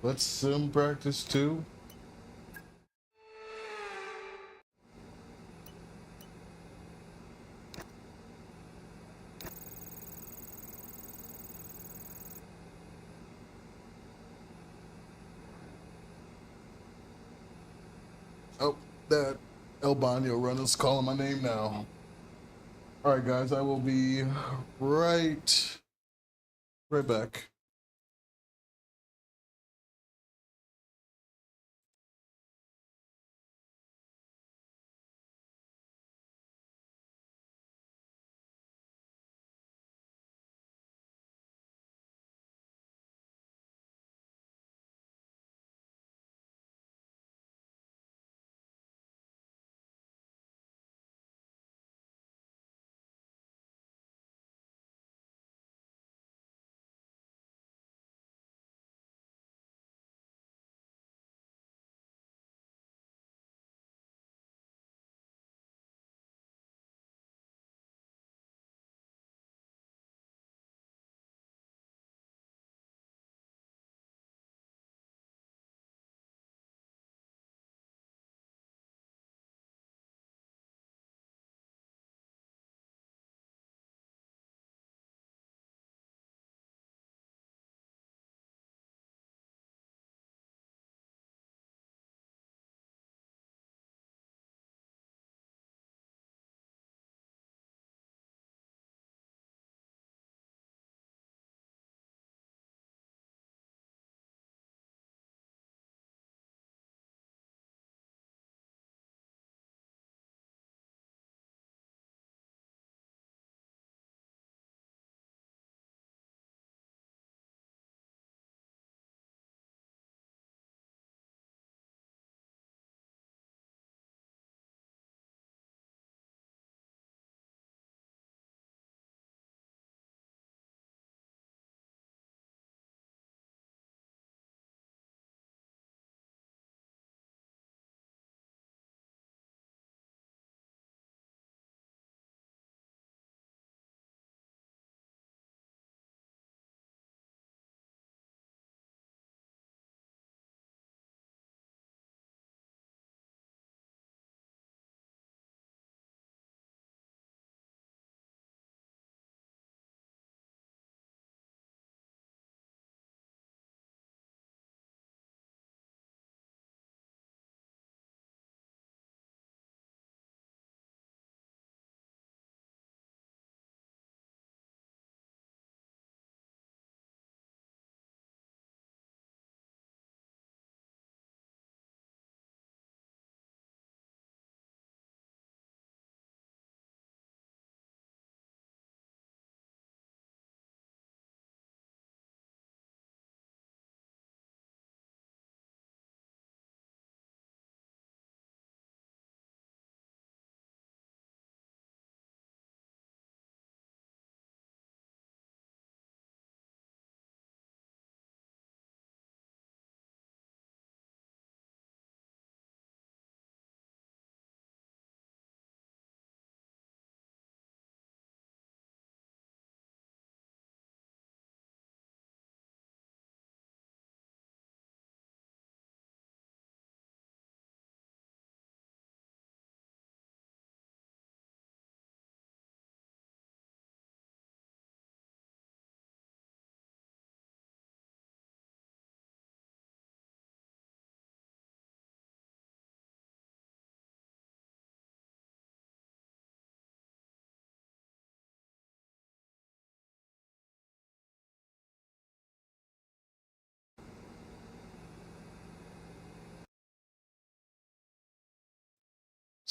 Let's sim practice too. Oh, that El Bano runner's calling my name now. All right, guys, I will be right back.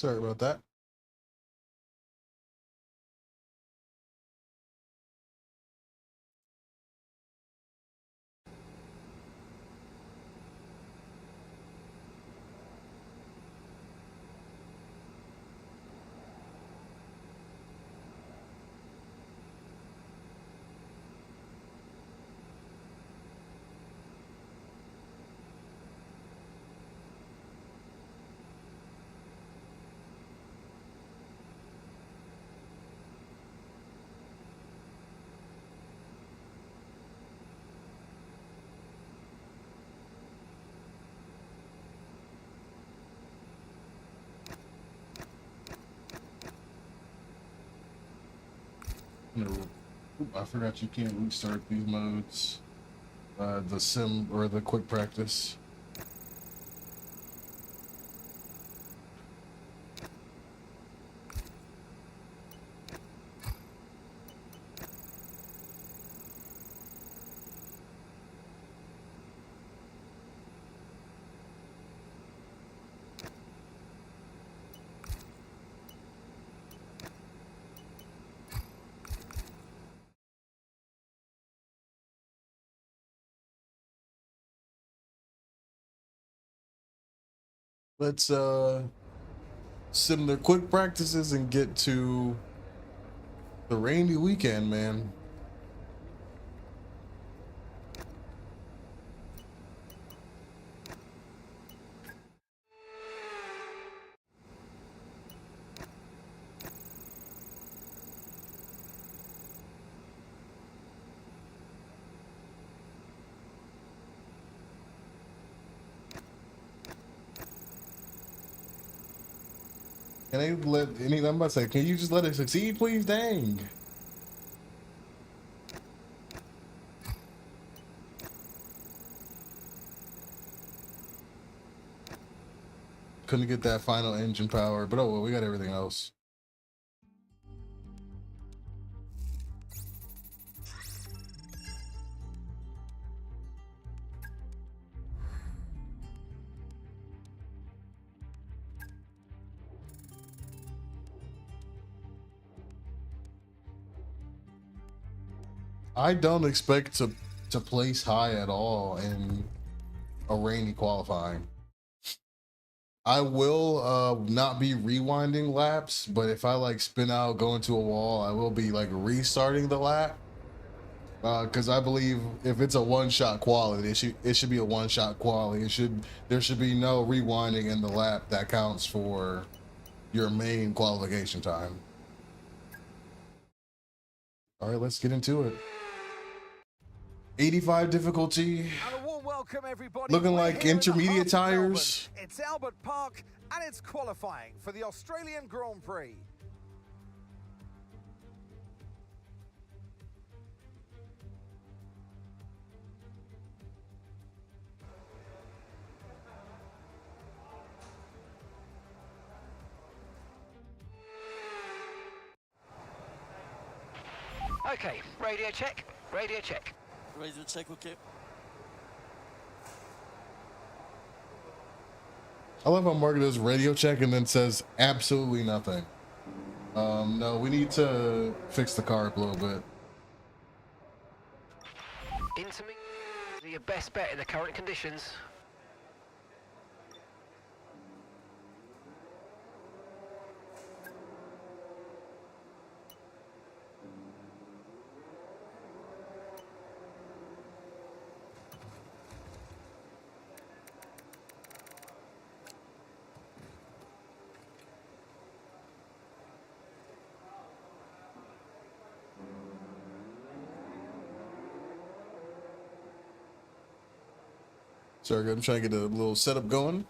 Sorry about that. No, I forgot you can't restart these modes. The sim or the quick practice. Let's sim their quick practices and get to the rainy weekend, man. Can they let any? I'm about to say, can you just let it succeed, please? Dang. Couldn't get that final engine power, but oh well, we got everything else. I don't expect to place high at all in a rainy qualifying. I will not be rewinding laps, but if I like spin out, go into a wall, I will be like restarting the lap. Because I believe if it's a one-shot quality, it should be a one-shot quality. There should be no rewinding in the lap that counts for your main qualification time. All right, let's get into it. 85 difficulty. And a warm welcome, everybody. Looking We're like here in the intermediate heart of tires. Melbourne. It's Albert Park, and it's qualifying for the Australian Grand Prix. Okay, radio check, radio check. Radio check, okay. I love how Mark does radio check and then says absolutely nothing. No, we need to fix the car up a little bit. Intermediate is your best bet in the current conditions. Sorry, I'm trying to get a little setup going.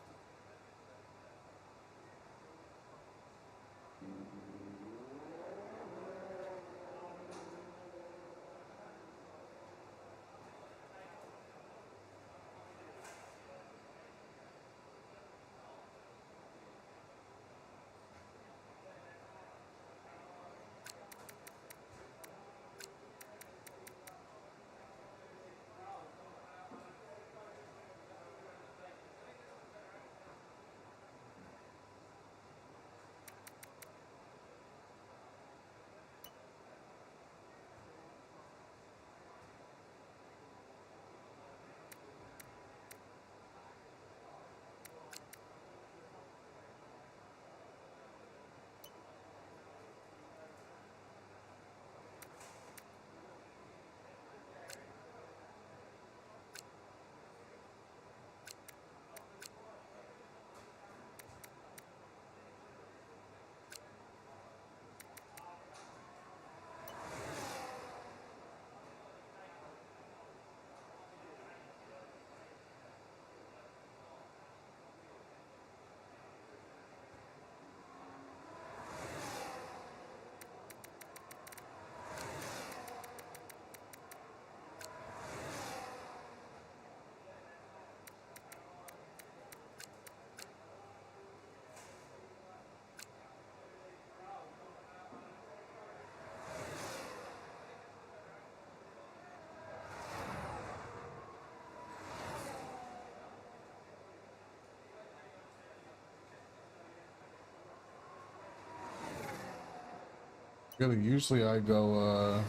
Really, usually I go,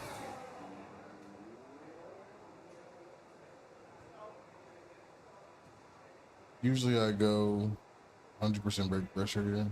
usually I go 100% brake pressure here.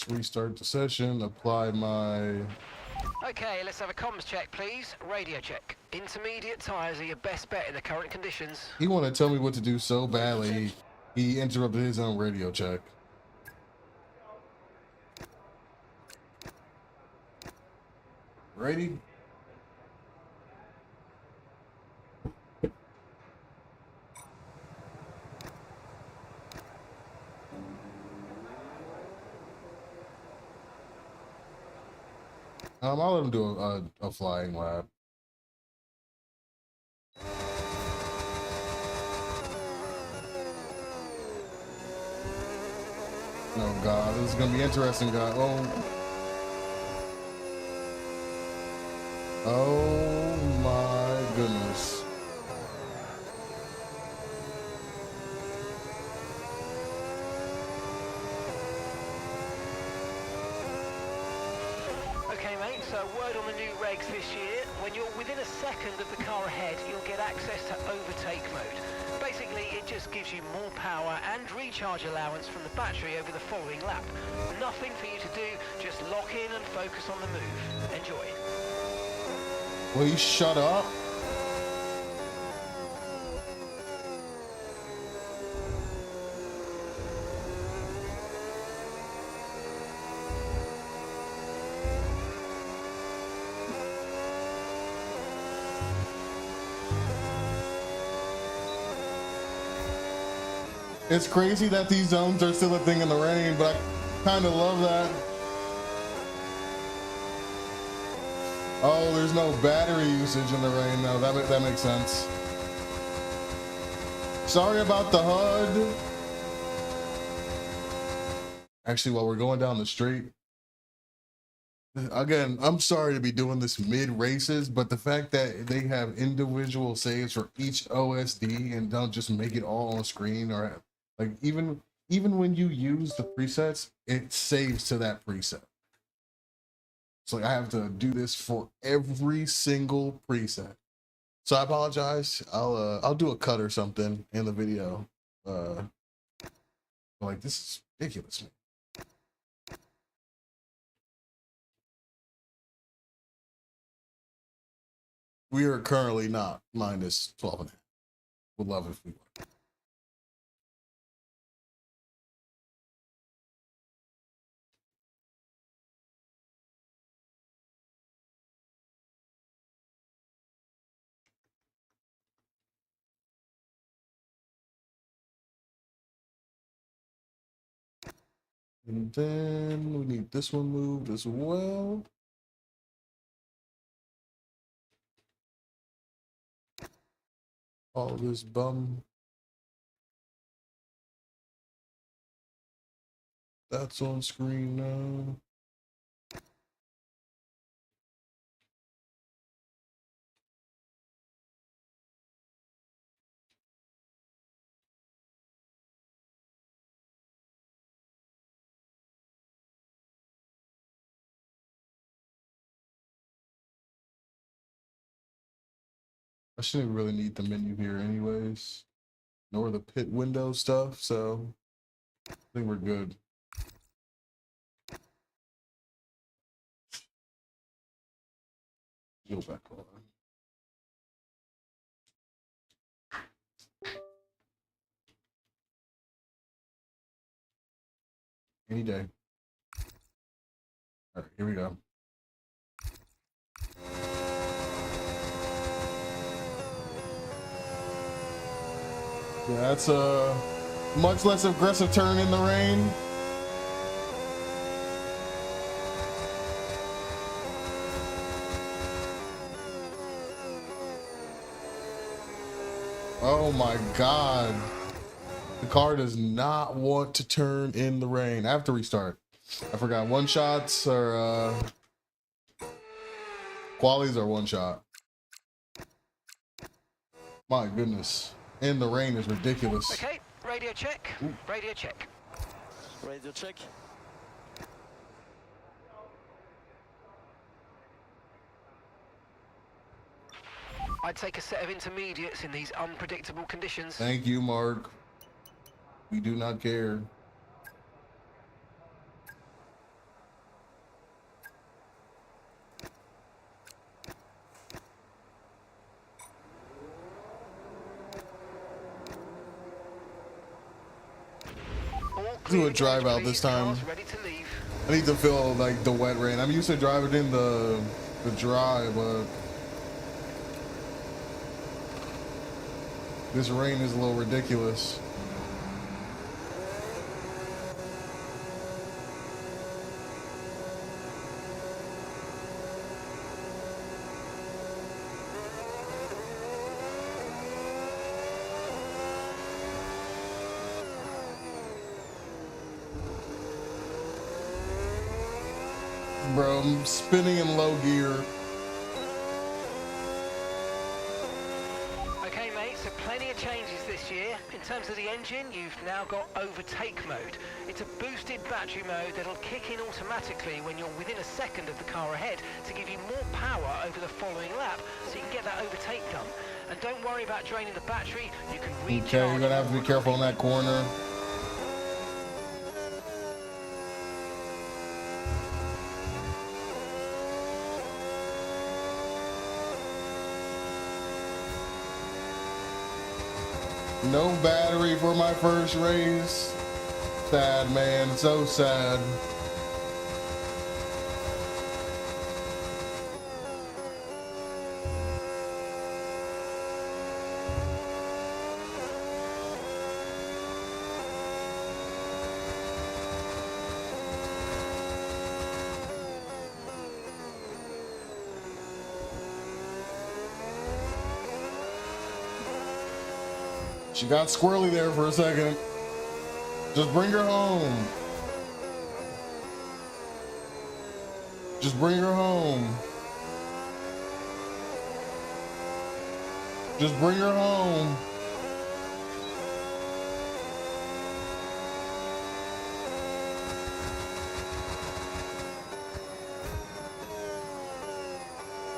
Let's restart the session, apply my... Okay, let's have a comms check, please. Radio check. Intermediate tyres are your best bet in the current conditions. He wanted to tell me what to do so badly, he interrupted his own radio check. Ready? I'll let him do a flying lap. Oh God, this is gonna be interesting, guys. Oh my goodness. Okay, mate, so word on the new regs this year. When you're within a second of the car ahead, you'll get access to overtake mode. Basically, it just gives you more power and recharge allowance from the battery over the following lap. Nothing for you to do, just lock in and focus on the move. Enjoy. Will you shut up? It's crazy that these zones are still a thing in the rain, but I kind of love that. Oh, there's no battery usage in the rain now. That makes sense. Sorry about the HUD. Actually, while we're going down the street, again, I'm sorry to be doing this mid races, but the fact that they have individual saves for each OSD and don't just make it all on screen, or like even when you use the presets, it saves to that preset. So like I have to do this for every single preset. So I apologize. I'll do a cut or something in the video. Like this is ridiculous. We are currently not minus 12 and a half. Would love if we were. And then we need this one moved as well. All this bum. That's on screen now. I shouldn't really need the menu here anyways, nor the pit window stuff, so I think we're good. Go back on. Any day. All right, here we go. Yeah, that's a much less aggressive turn in the rain. Oh my God. The car does not want to turn in the rain. I have to restart. I forgot one shots or qualities are one shot. My goodness. In the rain is ridiculous. Okay, radio check. Ooh. Radio check. Radio check. I'd take a set of intermediates in these unpredictable conditions. Thank you, Mark. We do not care. Do a drive out this time. Ready to leave. I need to feel like the wet rain. I'm used to driving in the dry, but this rain is a little ridiculous. Bro, I'm spinning in low gear. Okay, mate, so plenty of changes this year. In terms of the engine, you've now got overtake mode. It's a boosted battery mode that'll kick in automatically when you're within a second of the car ahead to give you more power over the following lap, so you can get that overtake done. And don't worry about draining the battery, you can recharge. Okay, you're gonna have to be careful on that corner. No battery for my first race. Sad, man. So sad. She got squirrely there for a second. Just bring her home. Just bring her home. Just bring her home.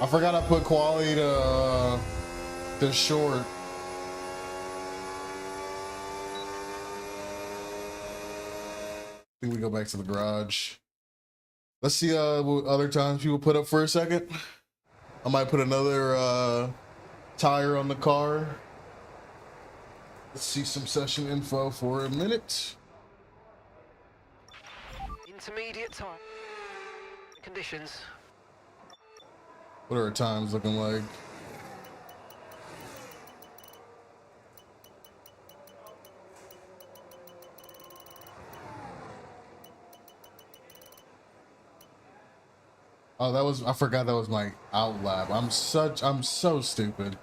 I forgot I put quality to short. I think we go back to the garage. Let's see what other times people put up for a second. I might put another tire on the car. Let's see some session info for a minute. Intermediate time. Conditions. What are our times looking like? Oh, that was, I forgot that was my out lap. I'm so stupid.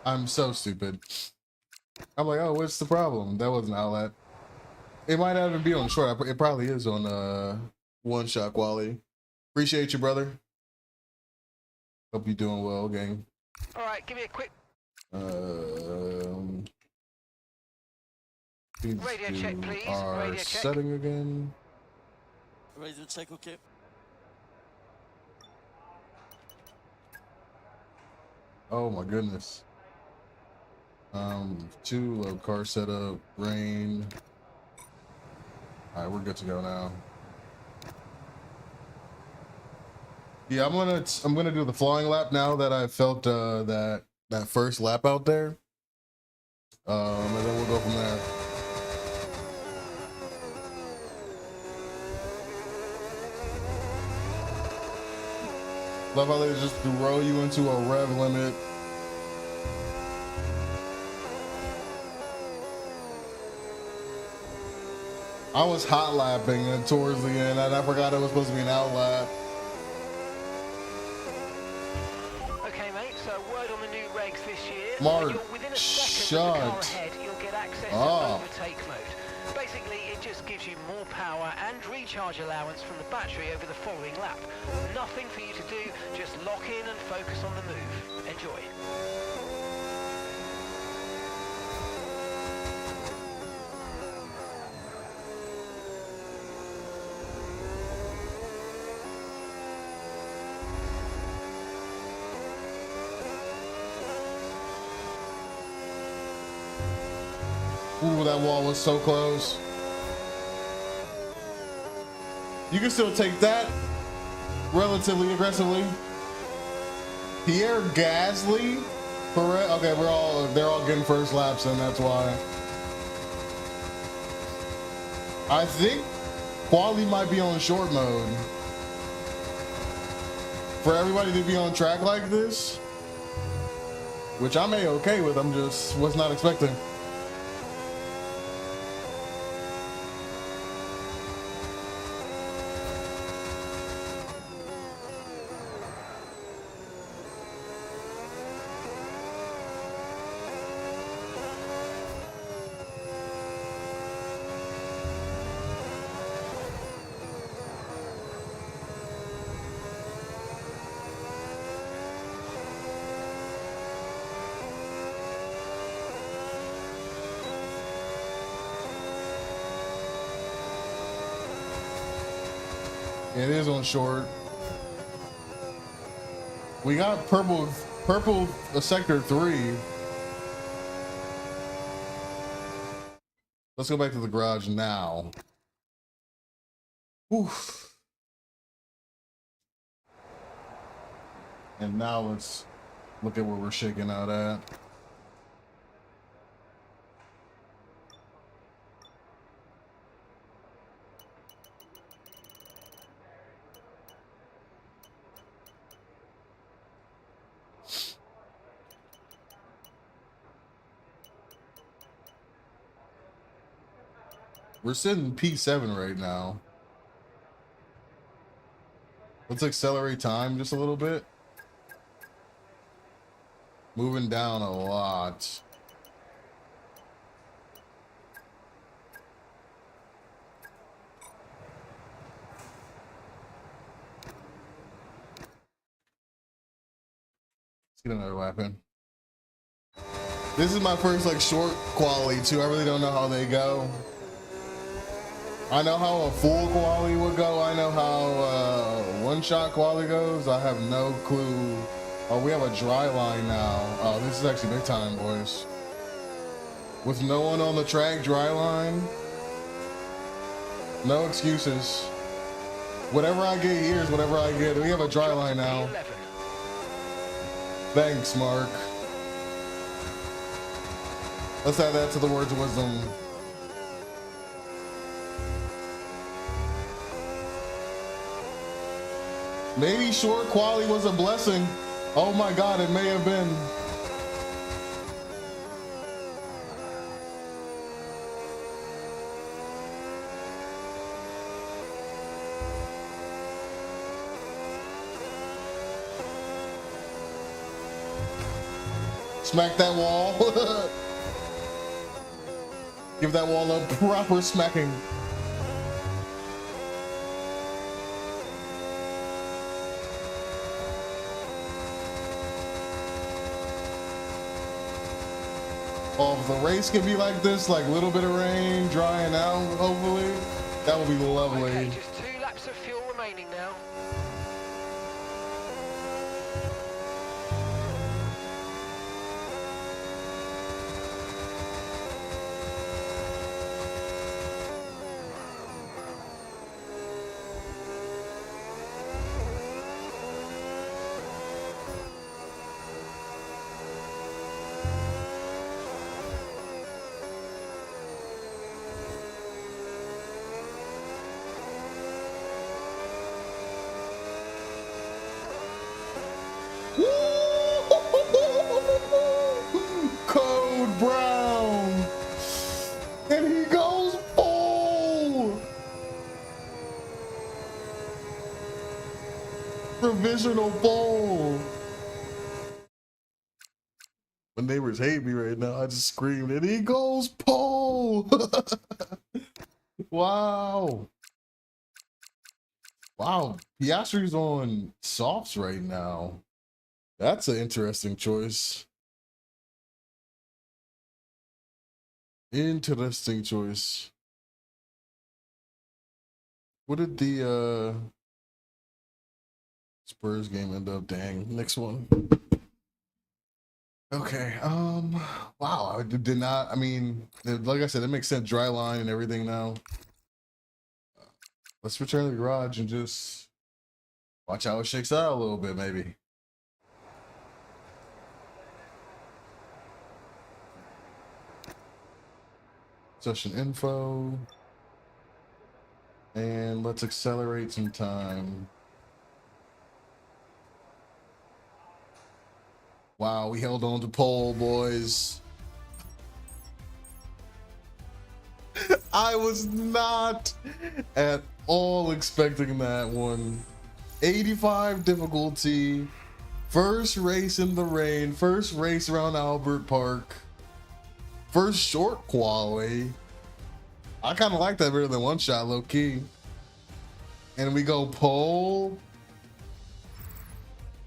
I'm so stupid. I'm like, oh, what's the problem? That wasn't out lap. It might not even be on short. It probably is on one shot quality. Appreciate you, brother. Hope you're doing well, gang. All right, give me a quick radio check, please. Our Radio check. setting again. Radio check, okay. Oh my goodness. 2 low car setup, rain. All right, we're good to go now. Yeah, I'm gonna do the flying lap now that I felt that first lap out there. And then we'll go from there. Love how they just throw you into a rev limit. I was hot lapping towards the end, and I forgot it was supposed to be an out lap. Okay, mate, so word on the new regs this year. Mark, when you're within a second of the car shut ahead, you'll get access to up. overtake mode. Basically, it just gives you more power and recharge allowance from the battery over the following lap. Nothing for you to do, just lock in and focus on the move. Enjoy. Ooh, that wall was so close. You can still take that relatively aggressively. Pierre Gasly, correct? Okay, they're all getting first laps, and that's why. I think quali might be on short mode. For everybody to be on track like this, which I'm okay with, I'm just was not expecting. It is on short. We got purple sector 3. Let's go back to the garage now. Oof. And now let's look at where we're shaking out at. We're sitting P7 right now. Let's accelerate time just a little bit. Moving down a lot. Let's get another weapon. This is my first like short quali too. I really don't know how they go. I know how a full quali would go. I know how one-shot quali goes. I have no clue. Oh, we have a dry line now. Oh, this is actually big time, boys. With no one on the track, dry line. No excuses. Whatever I get here is whatever I get. We have a dry line now. Thanks, Mark. Let's add that to the words of wisdom. Maybe short quali was a blessing. Oh my God, it may have been. Smack that wall. Give that wall a proper smacking. Oh, if the race could be like this, like a little bit of rain, drying out, hopefully, that would be lovely. Okay, just 2 laps of fuel remaining now. provisional pole. My neighbors hate me right now. I just screamed, and he goes pole. Wow. Wow. Piastri's on softs right now. That's an interesting choice. Interesting choice. What did the Spurs game end up? Dang. Next one. Okay. Wow. I did not. I mean, like I said, it makes sense. Dry line and everything now. Let's return to the garage and just watch how it shakes out a little bit, maybe. Session info. And let's accelerate some time. Wow, we held on to pole, boys. I was not at all expecting that one. 85 difficulty. First race in the rain. First race around Albert Park. First short quali. I kind of like that better than one shot, low key. And we go pole.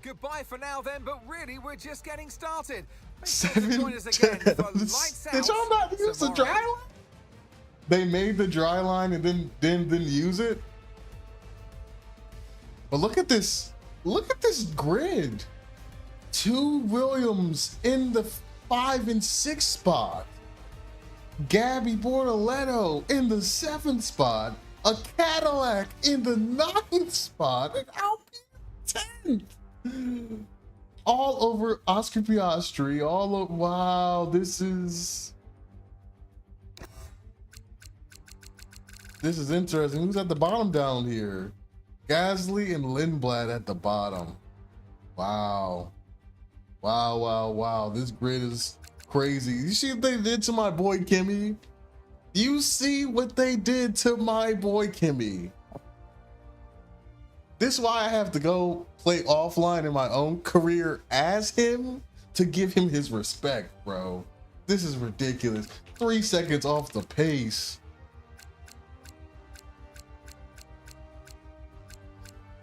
Goodbye for now then, but really we're just getting started. Make sure to 7 join us again for Lights Out Did y'all not use the tomorrow. dry line? They made the dry line and then didn't use it. But look at this. Look at this grid. 2 Williams in the 5 and 6 spot. Gabby Bortoletto in the 7th spot. A Cadillac in the 9th spot. And Alpine 10th. All over Oscar Piastri. All over. Wow, this is interesting. Who's at the bottom down here? Gasly and Lindblad at the bottom. Wow. Wow, wow, wow. This grid is crazy. You see what they did to my boy Kimmy? You see what they did to my boy Kimmy? This is why I have to go play offline in my own career as him to give him his respect, bro. This is ridiculous. 3 seconds off the pace.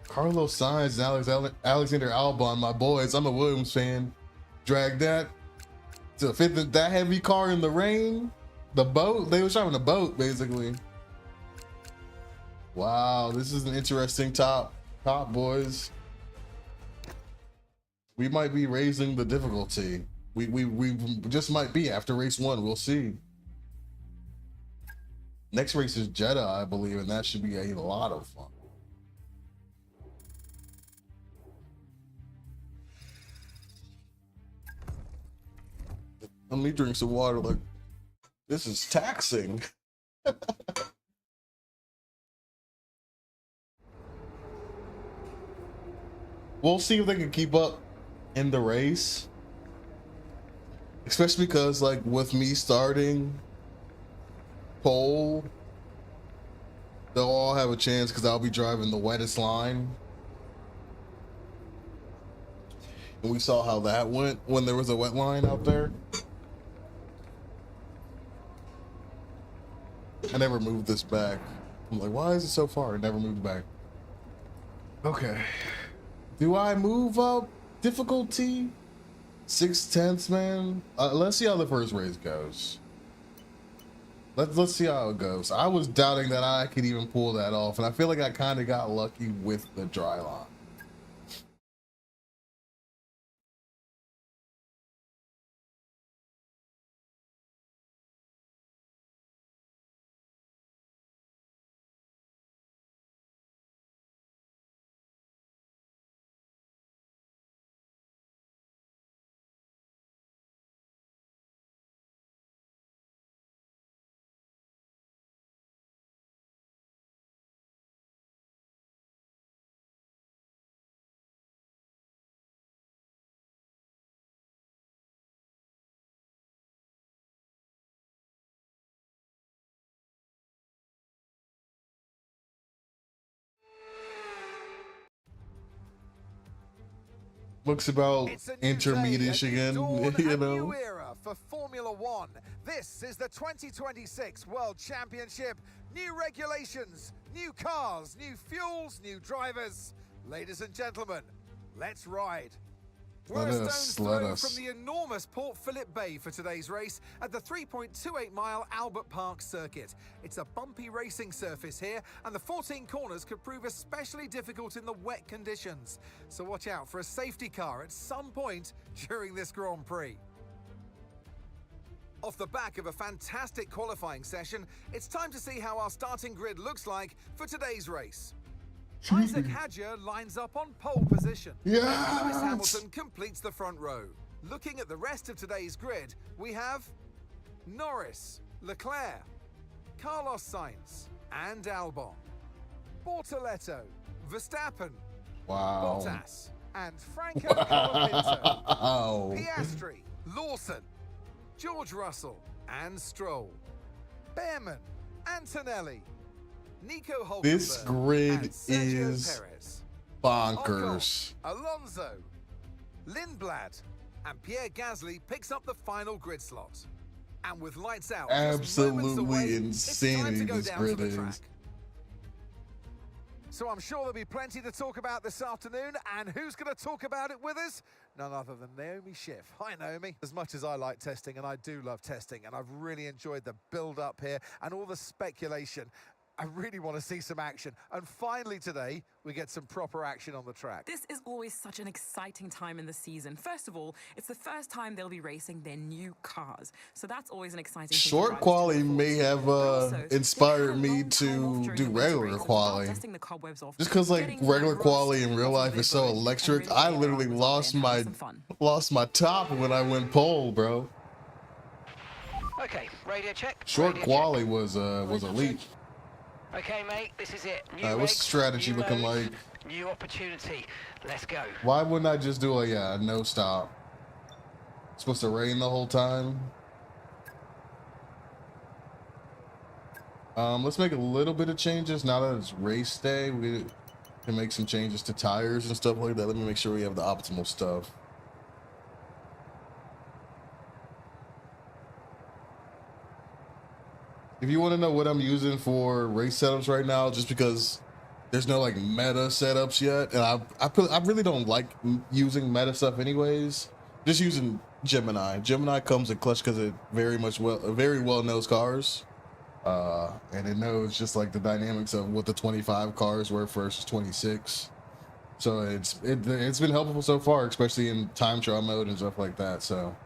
Carlos Sainz and Alexander Albon, my boys. I'm a Williams fan. Drag that to fit that heavy car in the rain. The boat. They were driving a boat, basically. Wow, this is an interesting top, boys. We might be raising the difficulty. We just might be after race 1. We'll see. Next race is Jeddah, I believe, and that should be a lot of fun. Let me drink some water. Like, this is taxing. We'll see if they can keep up in the race, especially because, like, with me starting pole, they'll all have a chance because I'll be driving the wettest line. And we saw how that went when there was a wet line out there. I never moved this back. I'm like, why is it so far? I never moved back. Okay. Do I move up difficulty? 6/10, man. Let's see how the first race goes. Let's see how it goes. I was doubting that I could even pull that off, and I feel like I kind of got lucky with the dry line. looks about It's a new intermediate day, a new again, dawn, you a know. new era for Formula One. This is the 2026 World Championship. New regulations, new cars, new fuels, new drivers. Ladies and gentlemen, let's ride. We're a stone's throw from the enormous Port Phillip Bay for today's race at the 3.28-mile Albert Park circuit. It's a bumpy racing surface here, and the 14 corners could prove especially difficult in the wet conditions. So watch out for a safety car at some point during this Grand Prix. Off the back of a fantastic qualifying session, it's time to see how our starting grid looks like for today's race. Isaac Hadjar lines up on pole position. Yes! Lewis Hamilton completes the front row. Looking at the rest of today's grid, we have Norris, Leclerc, Carlos Sainz, and Albon, Bortoletto, Verstappen, Wow. Bottas, and Franco Colapinto, Wow. Piastri, Lawson, George Russell, and Stroll, Behrman, Antonelli, Nico Hulkenberg, This grid and Sergio is Perez. bonkers. Ocon, Alonso, Lindblad, and Pierre Gasly picks up the final grid slot. And with lights out, just moments Absolutely away, insanity it's time to go this down grid to the is. track. So I'm sure there'll be plenty to talk about this afternoon, and who's going to talk about it with us? None other than Naomi Schiff. Hi, Naomi. As much as I like testing, and I do love testing, and I've really enjoyed the build-up here and all the speculation, I really want to see some action. And finally today, we get some proper action on the track. This is always such an exciting time in the season. First of all, it's the first time they'll be racing their new cars. So that's always an exciting thing. Short quali may have inspired me to do regular quali. Just because like regular quali in real life is so electric, I literally lost my top when I went pole, bro. Okay, radio check. Short radio quali check. was elite. Okay, mate, this is it. New What's regs, the strategy new looking modes, like? New opportunity. Let's go. Why wouldn't I just do a no stop? It's supposed to rain the whole time. Let's make a little bit of changes now that it's race day. We can make some changes to tires and stuff like that. Let me make sure we have the optimal stuff. If you want to know what I'm using for race setups right now, just because there's no like meta setups yet, and I really don't like using meta stuff anyways. Just using Gemini. Gemini comes in clutch because it very well knows cars, and it knows just like the dynamics of what the 25 cars were versus 26. So it's been helpful so far, especially in time trial mode and stuff like that. So.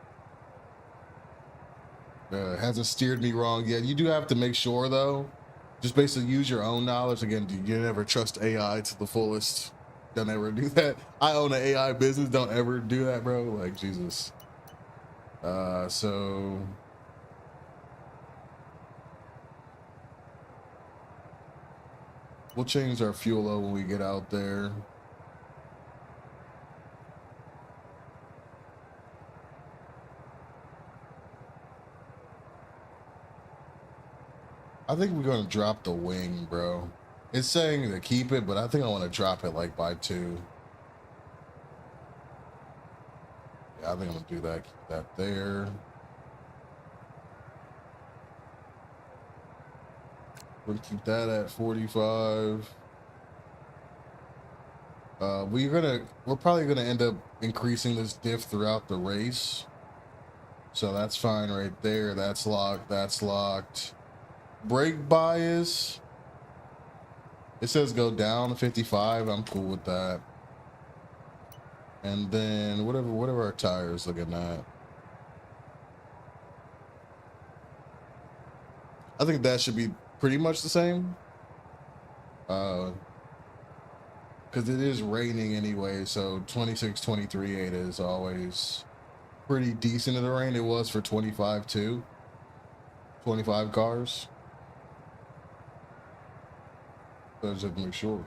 Hasn't steered me wrong yet. You do have to make sure though, just basically use your own knowledge. Again, you never trust AI to the fullest. Don't ever do that. I own an AI business. Don't ever do that, bro. Like Jesus. So we'll change our fuel load when we get out there. I think we're going to drop the wing, bro. It's saying to keep it, but I think I want to drop it like by 2. Yeah, I think I'm going to do that. Keep that there. We're going to keep that at 45. We're probably going to end up increasing this diff throughout the race. So that's fine right there. That's locked. That's locked. Brake bias, it says go down to 55. I'm cool with that. And then what are our tires looking at? I think that should be pretty much the same, because it is raining anyway. So 26, 23, 8 is always pretty decent in the rain. It was for 25 too. 25 cars. So just to make sure.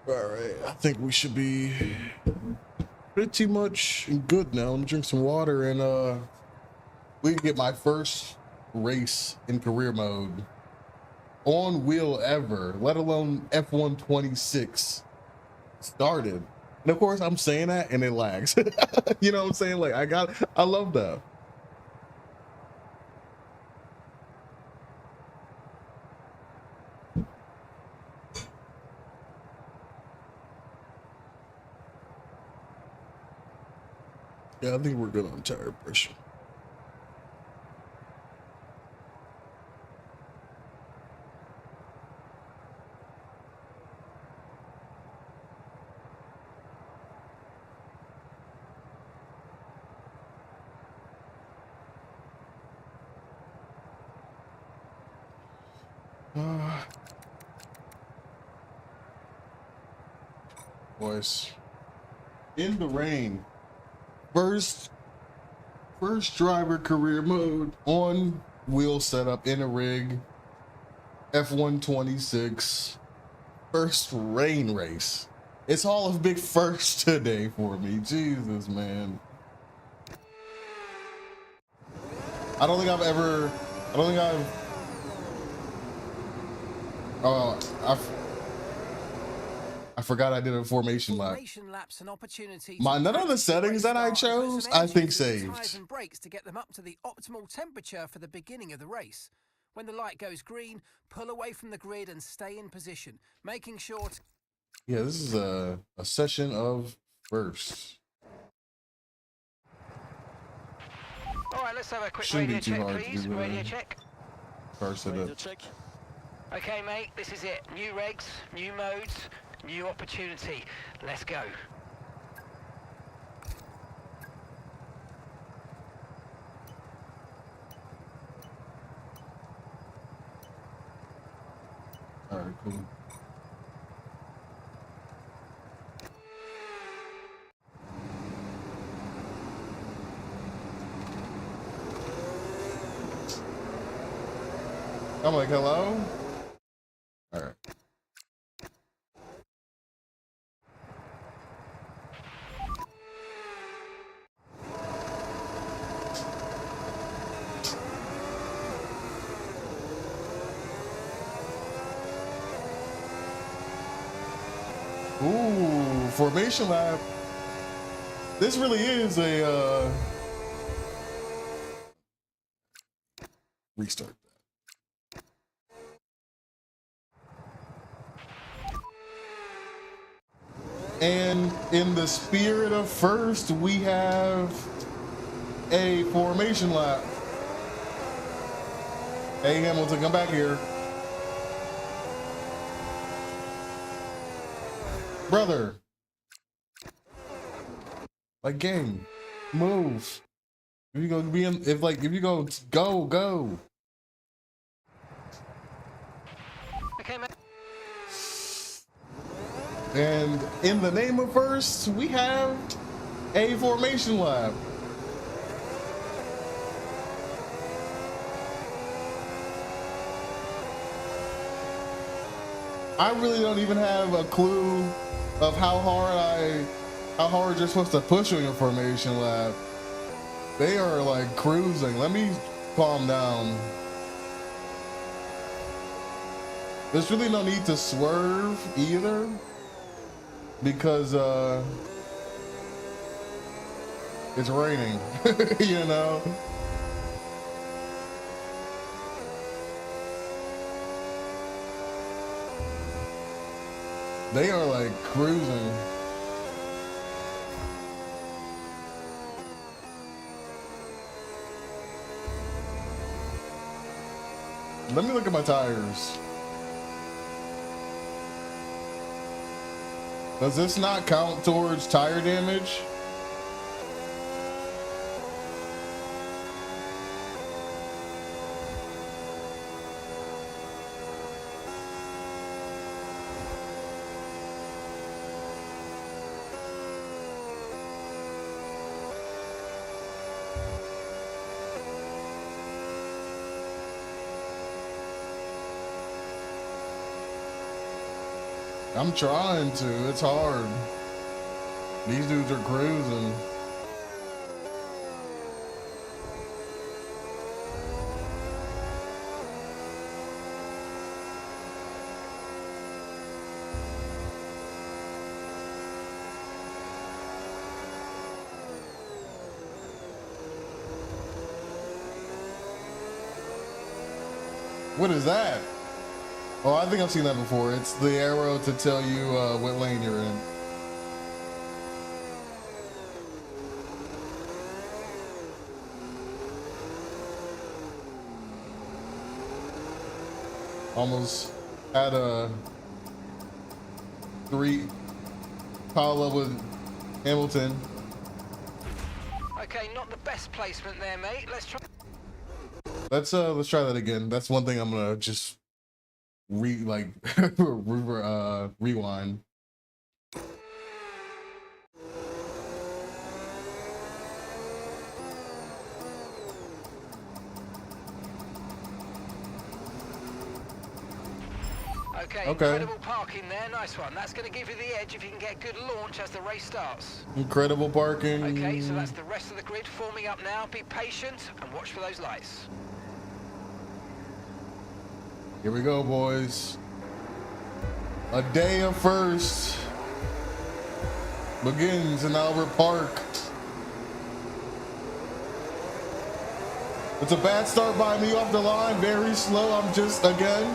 All right, I think we should be pretty much good now. Let me drink some water and we can get my first race in career mode on wheel ever, let alone F126 started. And of course I'm saying that and it lags. You know what I'm saying? Like I love that. Yeah, I think we're good on tire pressure. Boys, in the rain, first driver career mode on wheel setup in a rig, F126, first rain race. It's all of big first today for me. Jesus, man. I don't think I forgot I did a formation lap. None of the settings that I chose, I think saved. Tires and brakes to get them up to the optimal temperature for the beginning of the race. When the light goes green, pull away from the grid and stay in position, making sure to... Yeah, this is a session of first. All right, let's have a quick Shouldn't radio be too check, hard to please. do, Radio check. First setup. Okay, mate, this is it. New regs, new modes, new opportunity. Let's go. All right, cool. I'm like, hello? All right. Ooh, formation lap. This really is a restart. And in the spirit of first, we have a formation lap. Hey, Hamilton, come back here. Brother. Like, game. Move. If you go be in, if you go, go. Okay, mate. And in the name of first, we have a formation lap. I really don't even have a clue of how hard you're supposed to push on your formation lap. They are like cruising. Let me calm down. There's really no need to swerve either, because it's raining, you know? They are like cruising. Let me look at my tires. Does this not count towards tire damage? I'm trying to, it's hard. These dudes are cruising. What is that? Oh, I think I've seen that before. It's the arrow to tell you what lane you're in. Almost had a 3 pile up with Hamilton. Okay, not the best placement there, mate. Let's try. Let's try that again. That's one thing I'm gonna just rewind. Okay, Okay. incredible parking there. Nice one. That's going to give you the edge if you can get good launch as the race starts. Incredible parking. Okay, so that's the rest of the grid forming up now. Be patient and watch for those lights. Here we go, boys. A day of first begins in Albert Park. It's a bad start by me off the line, very slow. I'm just, again,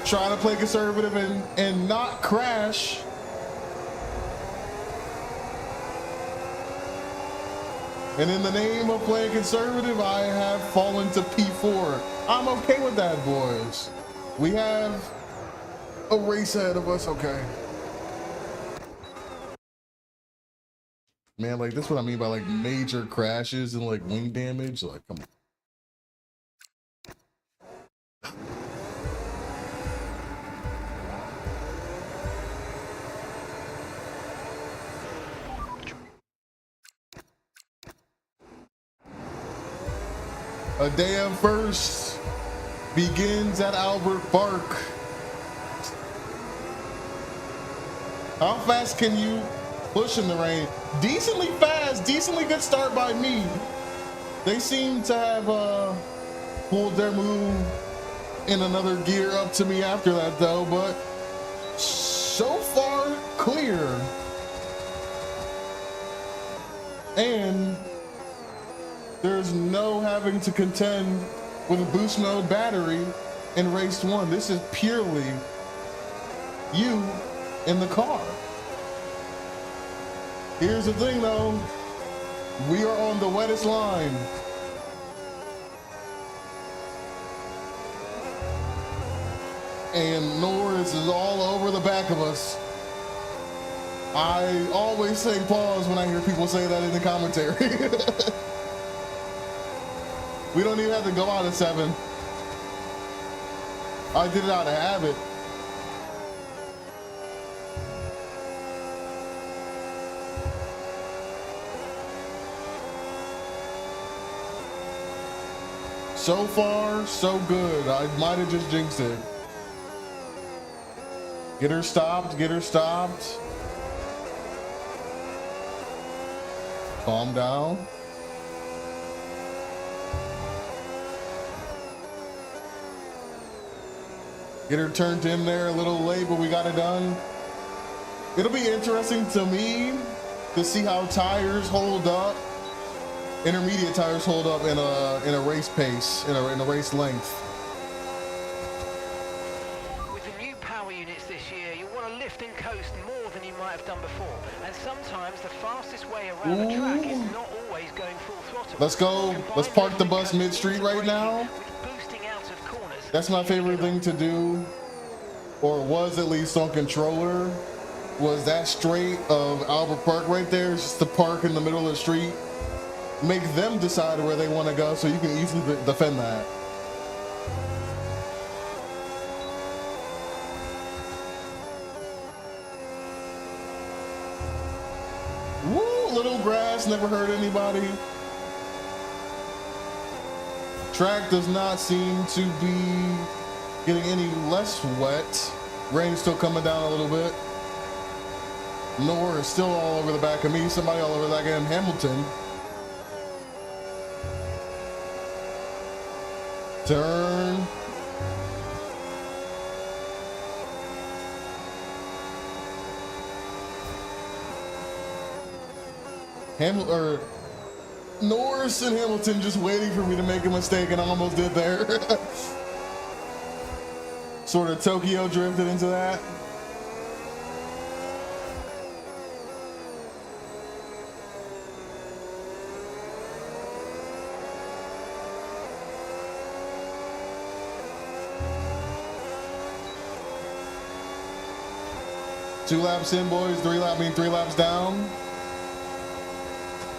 trying to play conservative and not crash. And in the name of playing conservative, I have fallen to P4. I'm okay with that, boys. We have a race ahead of us, okay. Man, like, this is what I mean by, like, major crashes and, like, wing damage. Like, come on. A day of first begins at Albert Park. How fast can you push in the rain? Decently fast, decently good start by me. They seem to have pulled their move in another gear up to me after that though, but so far clear. And there's no having to contend with a boost mode battery in race 1. This is purely you in the car. Here's the thing though, we are on the wettest line. And Norris is all over the back of us. I always say pause when I hear people say that in the commentary. We don't even have to go out of 7. I did it out of habit. So far, so good. I might have just jinxed it. Get her stopped, get her stopped. Calm down. Get her turned in there a little late, but we got it done. It'll be interesting to me to see how tires hold up, intermediate tires hold up in a race pace, in a race length. With the new power units this year, you want to lift and coast more than you might have done before. And sometimes the fastest way around the track is not always going full throttle. Let's go. Let's park the bus mid-street right now. That's my favorite thing to do, or was at least on controller, was that straight of Albert Park right there, just to park in the middle of the street. Make them decide where they want to go so you can easily defend that. Woo, little grass, never hurt anybody. Track does not seem to be getting any less wet. Rain's still coming down a little bit. Noor is still all over the back of me. Somebody all over the back of him. Hamilton. Turn. Norris and Hamilton just waiting for me to make a mistake, and I almost did there. Sort of Tokyo drifted into that. Two laps in, boys. Three laps down.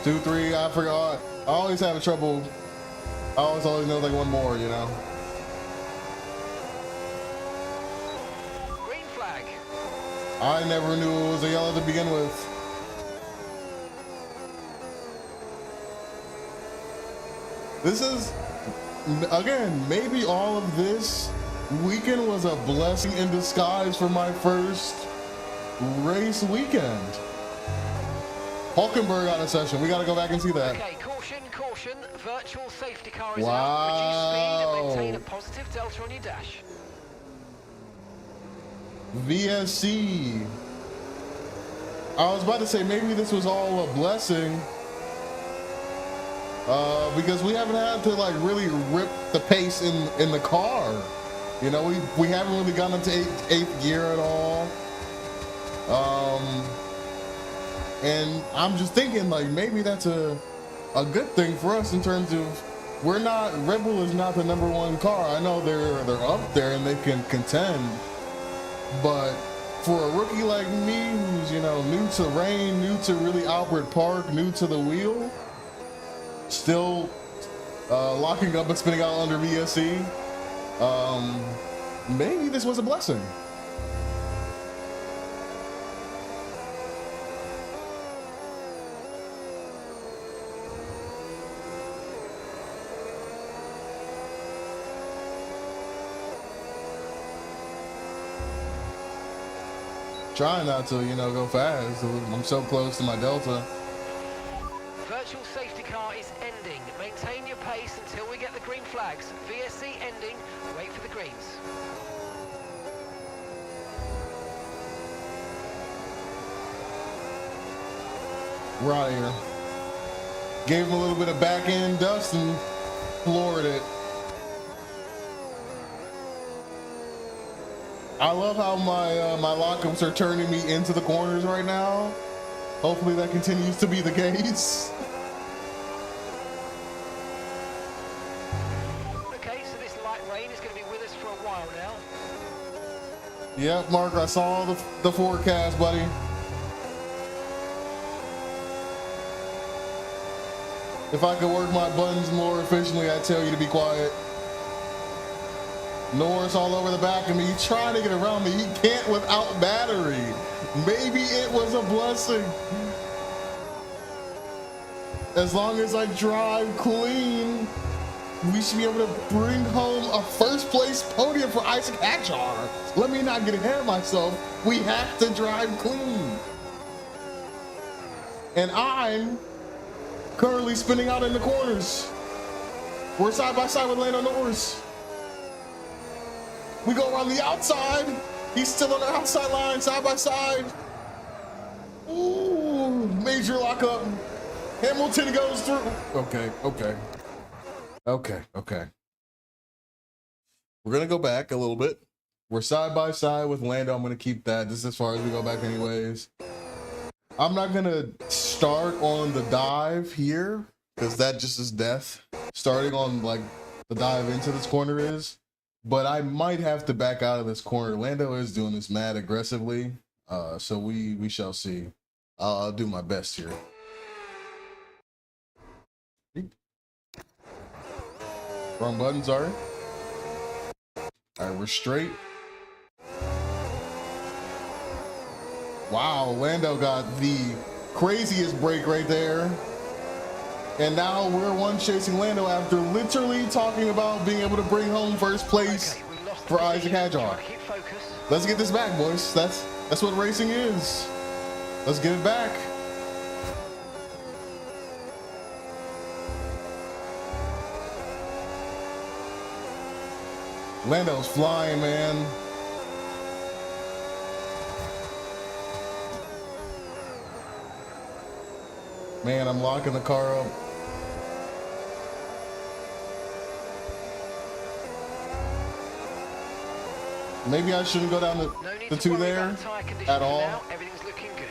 2, 3. I forgot. I always have trouble. I always know like one more, you know. Green flag. I never knew it was a yellow to begin with. This is, again, maybe all of this weekend was a blessing in disguise for my first race weekend. Hulkenberg out of session. We got to go back and see that. Okay, caution, caution. Virtual safety car is Wow. out. Reduce speed and maintain a positive delta on your dash. VSC. I was about to say maybe this was all a blessing. Because we haven't had to like really rip the pace in the car. You know, we haven't really gotten into eighth gear at all. And I'm just thinking like maybe that's a good thing for us in terms of Red Bull is not the #1 car. I know they're up there and they can contend, but for a rookie like me who's, you know, new to rain, new to really Albert Park, new to the wheel, still locking up and spinning out under VSC, maybe this was a blessing. Trying not to, you know, go fast. I'm so close to my delta. Virtual safety car is ending. Maintain your pace until we get the green flags. VSC ending. Wait for the greens. We're out of here. Gave him a little bit of back end dust and floored it. I love how my lockups are turning me into the corners right now. Hopefully that continues to be the case. Okay, so this light rain is going to be with us for a while now. Yep, Mark, I saw the forecast, buddy. If I could work my buttons more efficiently, I'd tell you to be quiet. Norris all over the back of me. He's trying to get around me. He can't without battery. Maybe it was a blessing. As long as I drive clean, we should be able to bring home a first place podium for Isaac Hadjar. Let me not get ahead of myself. We have to drive clean. And I'm currently spinning out in the corners. We're side by side with Lando Norris. We go around the outside. He's still on the outside line, side by side. Ooh, major lockup. Hamilton goes through. Okay. We're gonna go back a little bit. We're side by side with Lando. I'm gonna keep that. This is as far as we go back anyways. I'm not gonna start on the dive here because that just is death. Starting on like the dive into this corner is. But I might have to back out of this corner. Lando is doing this mad aggressively, so we shall see. I'll do my best here. Wrong button, sorry. All right, we're straight. Wow, Lando got the craziest break right there. And now we're one chasing Lando after literally talking about being able to bring home first place for Isaac Hadjar. Let's get this back, boys. That's what racing is. Let's get it back. Lando's flying, man. Man, I'm locking the car up. Maybe I shouldn't go down No need the to two worry there about tyre conditions at for all. now. Everything's looking good.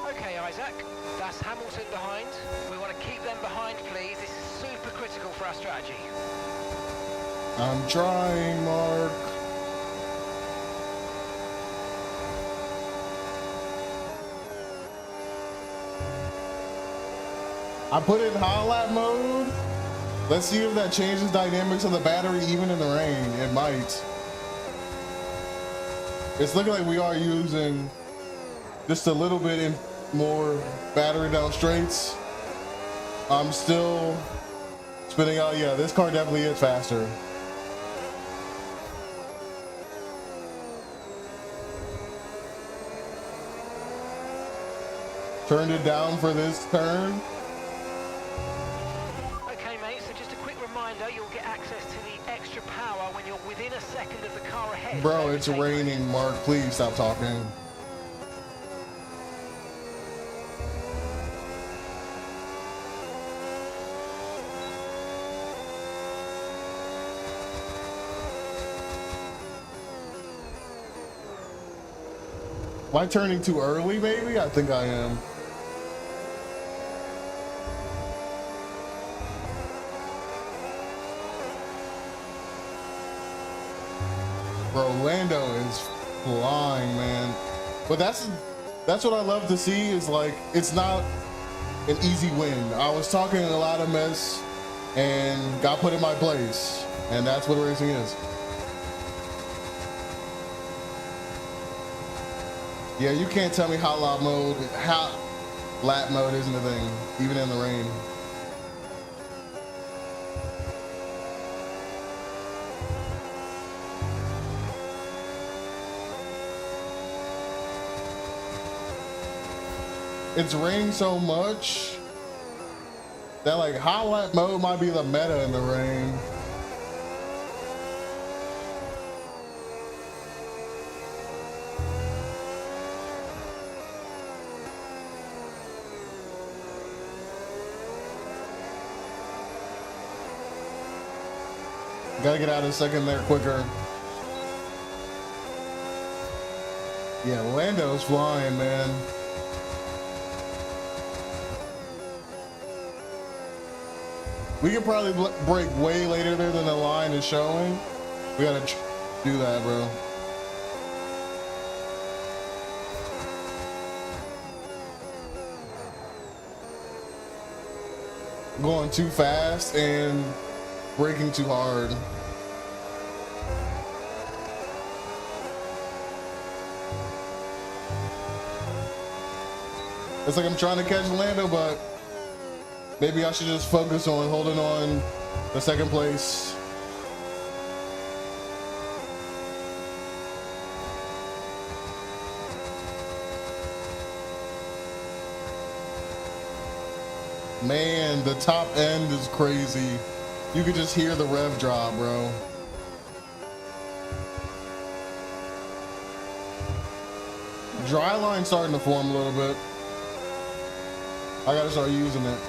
Okay, Isaac, that's Hamilton behind. We want to keep them behind, please. This is super critical for our strategy. I'm trying, Mark. I put it in high lap mode. Let's see if that changes dynamics of the battery even in the rain. It might. It's looking like we are using just a little bit more battery down straights. I'm still spinning out. Yeah, this car definitely is faster. Turned it down for this turn. Okay, mate, so just a quick reminder, you'll get access to the extra power when you're within a second of the car ahead. Bro, it's raining, Mark. Please stop talking. Am I turning too early, maybe? I think I am. Bro, Lando is flying, man. But that's what I love to see is like, it's not an easy win. I was talking a lot of mess and got put in my place. And that's what racing is. Yeah, you can't tell me hot lap mode isn't a thing, even in the rain. It's raining so much that like hot lap mode might be the meta in the rain. Gotta get out of second there quicker. Yeah, Lando's flying, man. We can probably break way later there than the line is showing. We gotta do that, bro. Going too fast and braking too hard. It's like I'm trying to catch Lando, but maybe I should just focus on holding on the second place. Man, the top end is crazy. You could just hear the rev drop, bro. Dry line starting to form a little bit. I gotta start using it.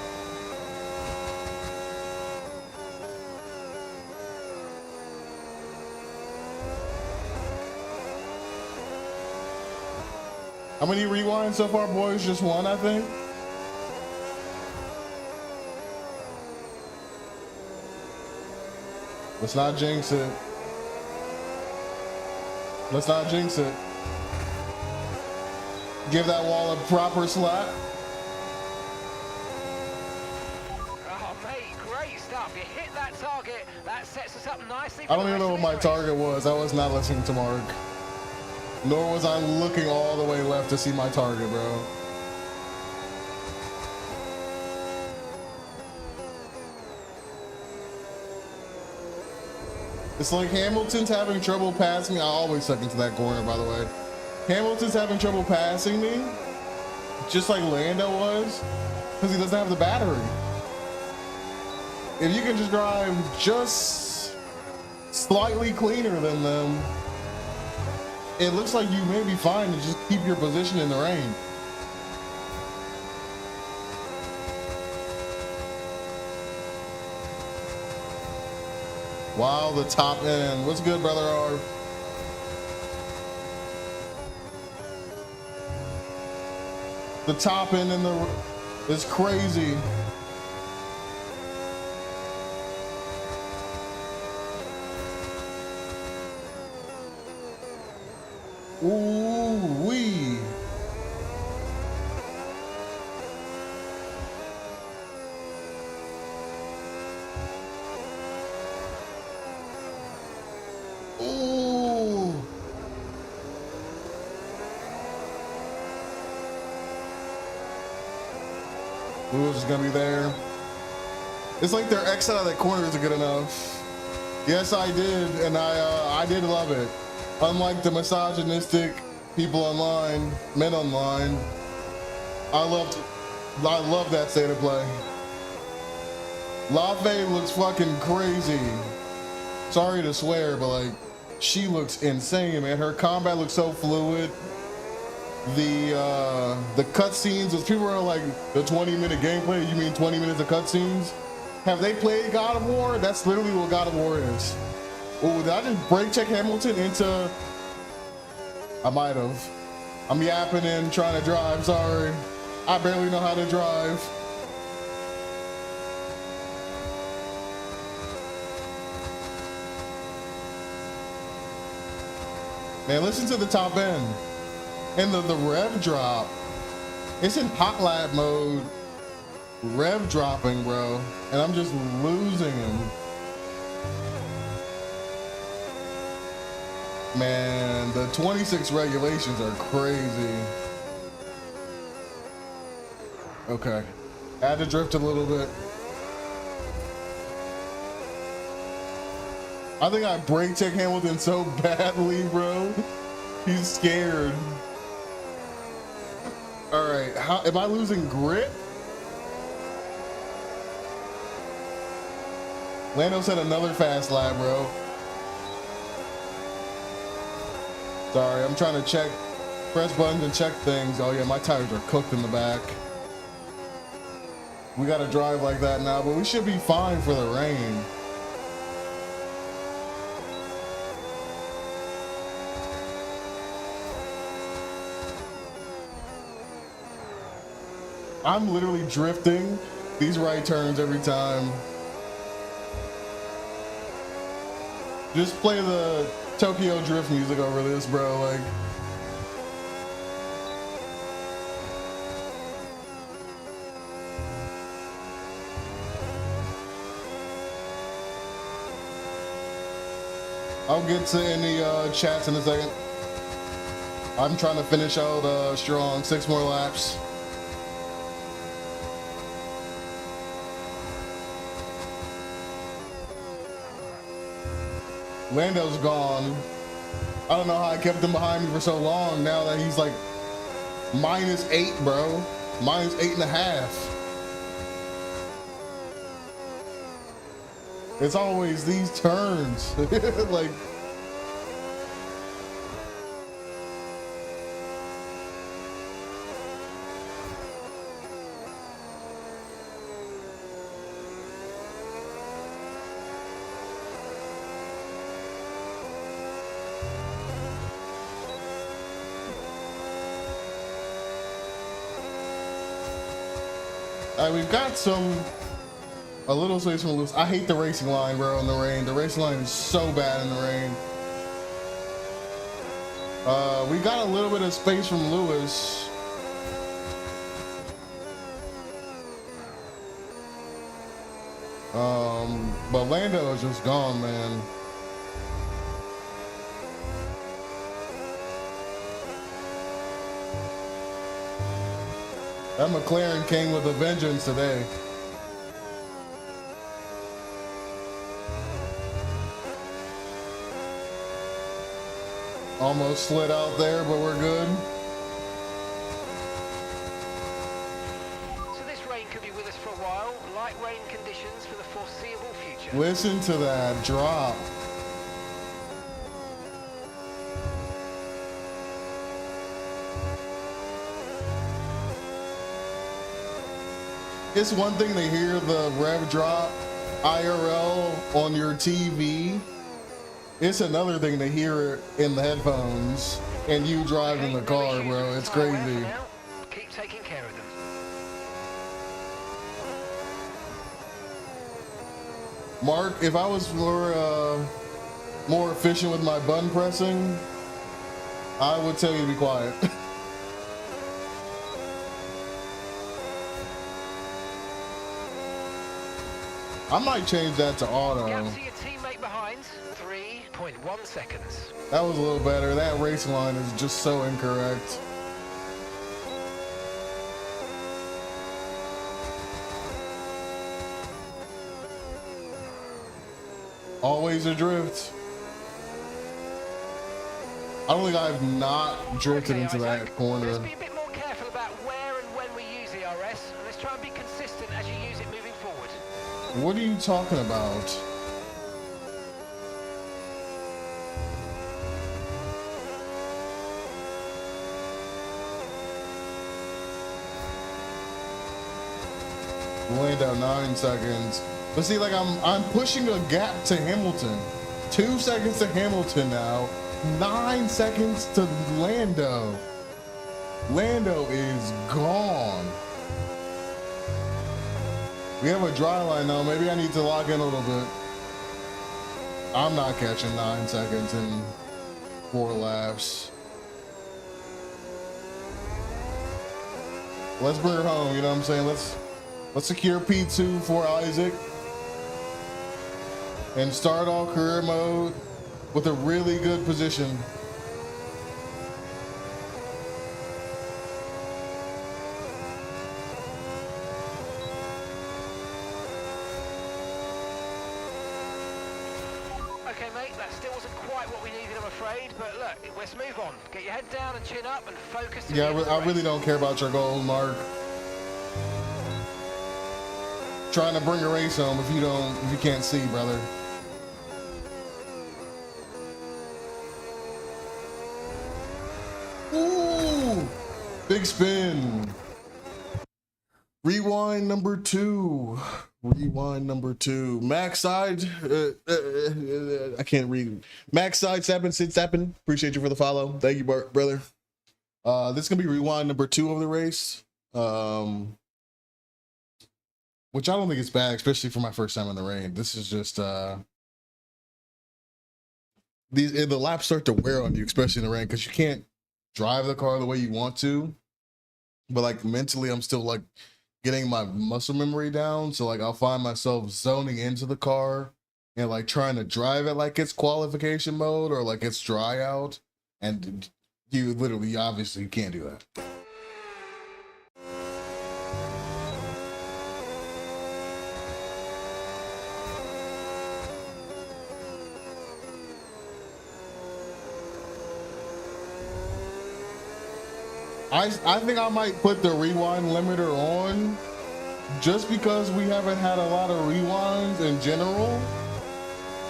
How many rewinds so far, boys? Just one, I think. Let's not jinx it. Let's not jinx it. Give that wall a proper slap. Oh, mate, great stuff. You hit that target. That sets us up nicely. I don't even know what my target was. I was not listening to Mark. Nor was I looking all the way left to see my target, bro. It's like Hamilton's having trouble passing me. I always suck into that corner, by the way. Hamilton's having trouble passing me, just like Lando was, because he doesn't have the battery. If you can just drive just slightly cleaner than them, it looks like you may be fine to just keep your position in the rain. Wow, the top end. What's good, brother R? The top end in the is crazy. Ooh wee. Ooh. Lewis is gonna be there. It's like their exit out of that corner isn't good enough. Yes, I did, and I did love it. Unlike the misogynistic people online, men online, I love that state of play. LaFay looks fucking crazy. Sorry to swear, but like, she looks insane, man. Her combat looks so fluid. The cutscenes, as people are like, the 20-minute gameplay, you mean 20 minutes of cutscenes? Have they played God of War? That's literally what God of War is. Oh, did I just brake check Hamilton into... I might have. I'm yapping and trying to drive, sorry. I barely know how to drive. Man, listen to the top end. And the rev drop. It's in hot lap mode. Rev dropping, bro. And I'm just losing him. Man, the 26 regulations are crazy. Okay. Had to drift a little bit. I think I brake check Hamilton so badly, bro. He's scared. All right, how am I losing grip? Lando said another fast lap, bro. Sorry, I'm trying to check, press buttons and check things. Oh yeah, my tires are cooked in the back. We gotta drive like that now, but we should be fine for the rain. I'm literally drifting these right turns every time. Just play the Tokyo Drift music over this, bro. Like, I'll get to any chats in a second. I'm trying to finish out strong, 6 more laps. Lando's gone. I don't know how I kept him behind me for so long now that he's like -8, bro. -8.5. It's always these turns. Like, we've got a little space from Lewis. I hate the racing line, bro, in the rain. The racing line is so bad in the rain. We got a little bit of space from Lewis. But Lando is just gone, man. That McLaren came with a vengeance today. Almost slid out there, but we're good. So this rain could be with us for a while. Light rain conditions for the foreseeable future. Listen to that drop. It's one thing to hear the rev drop IRL on your TV, it's another thing to hear it in the headphones and you driving the car, bro. It's crazy. Keep taking care of them. Mark, if I was more efficient with my button pressing, I would tell you to be quiet. I might change that to auto. Gap to your teammate behind, 3.1 seconds. That was a little better. That race line is just so incorrect. Always adrift. I don't think I've not drifted into that corner. Let's be a bit more careful about where and when we use ERS, and let's try and be consistent as you use it moving forward. What are you talking about? Lando 9 seconds. But see, like I'm pushing a gap to Hamilton. 2 seconds to Hamilton now. 9 seconds to Lando. Lando is gone. We have a dry line now. Maybe I need to lock in a little bit. I'm not catching 9 seconds in 4 laps. Let's bring her home, you know what I'm saying? Let's secure P2 for Isaac and start all career mode with a really good position. Okay, mate, that still wasn't quite what we needed, I'm afraid, but look, let's move on. Get your head down and chin up and focus. Yeah, I really don't care about your goals, Mark. Trying to bring a race home if you can't see, brother. Ooh, big spin. Rewind number 2. Rewind number 2. Max side. I can't read. Max side. Sappin. Appreciate you for the follow. Thank you, brother. This is gonna be rewind number 2 of the race. Which I don't think is bad, especially for my first time in the rain. This is just the laps start to wear on you, especially in the rain, because you can't drive the car the way you want to. But like mentally, I'm still like getting my muscle memory down. So like I'll find myself zoning into the car and like trying to drive it like it's qualification mode or like it's dry out. And you literally, obviously, you can't do that. I think I might put the rewind limiter on just because we haven't had a lot of rewinds in general.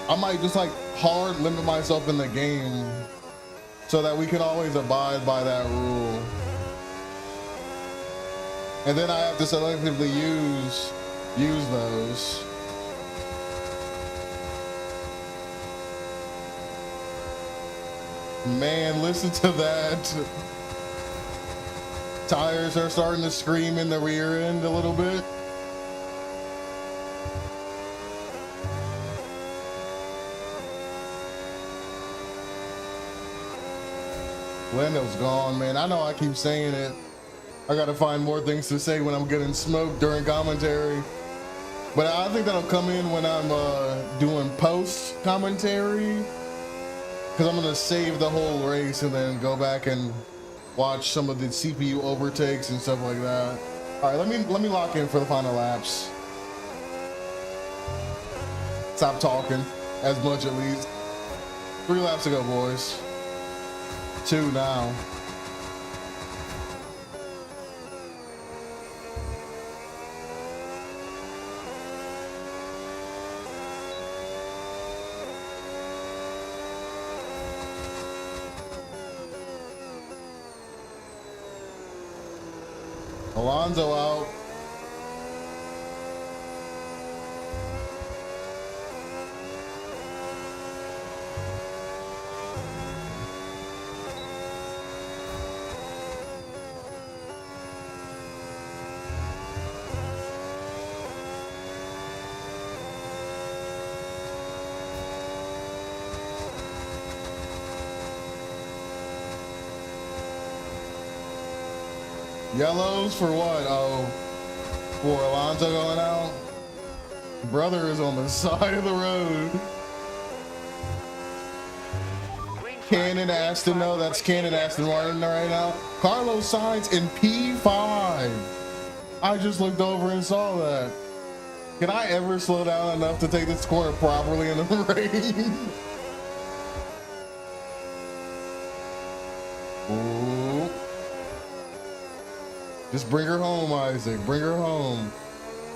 I might just like hard limit myself in the game so that we can always abide by that rule. And then I have to selectively use those. Man, listen to that. Tires are starting to scream in the rear end a little bit. Lando's gone, man. I know I keep saying it. I gotta find more things to say when I'm getting smoked during commentary. But I think that'll come in when I'm doing post commentary. Because I'm gonna save the whole race and then go back and watch some of the CPU overtakes and stuff like that. All right, let me lock in for the final laps. Stop talking as much at least. 3 laps to go, boys. 2 now. Alonso out. Yellows for what? Oh, for Alonso going out. Brother is on the side of the road. Cannon Aston, no, that's Cannon Aston Martin right now. Carlos Sainz in P5. I just looked over and saw that. Can I ever slow down enough to take this corner properly in the rain? Ooh. Just bring her home, Isaac. Bring her home.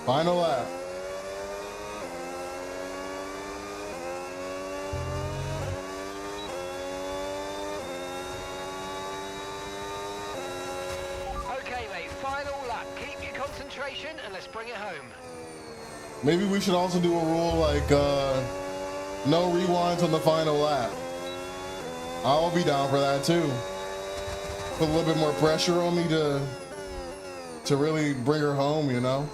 Final lap. Okay, mate, final lap. Keep your concentration and let's bring it home. Maybe we should also do a rule like no rewinds on the final lap. I'll be down for that too. Put a little bit more pressure on me to really bring her home, you know?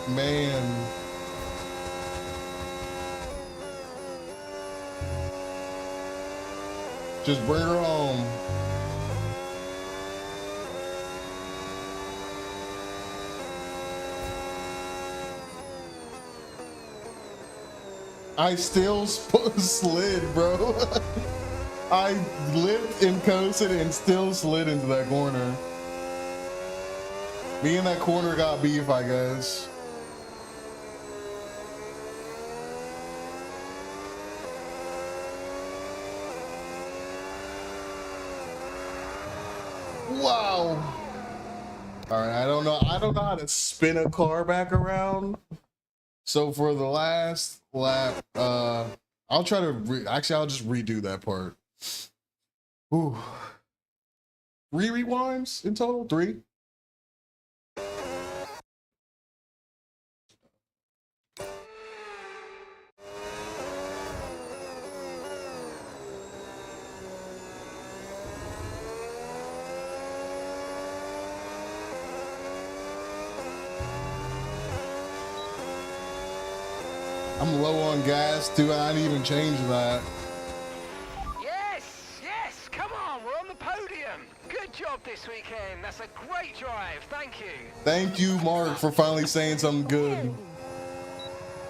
Man. Just bring her home. I still slid, bro. I lipped and coasted and still slid into that corner. Me and that corner got beef, I guess. Wow. All right, I don't know how to spin a car back around. So for the last lap, I'll try to actually I'll just redo that part. Ooh. 3 rewinds in total? 3? I'm low on gas too, I didn't even change that. Yes, yes, come on, we're on the podium. Good job this weekend. That's a great drive. Thank you. Thank you, Mark, for finally saying something good.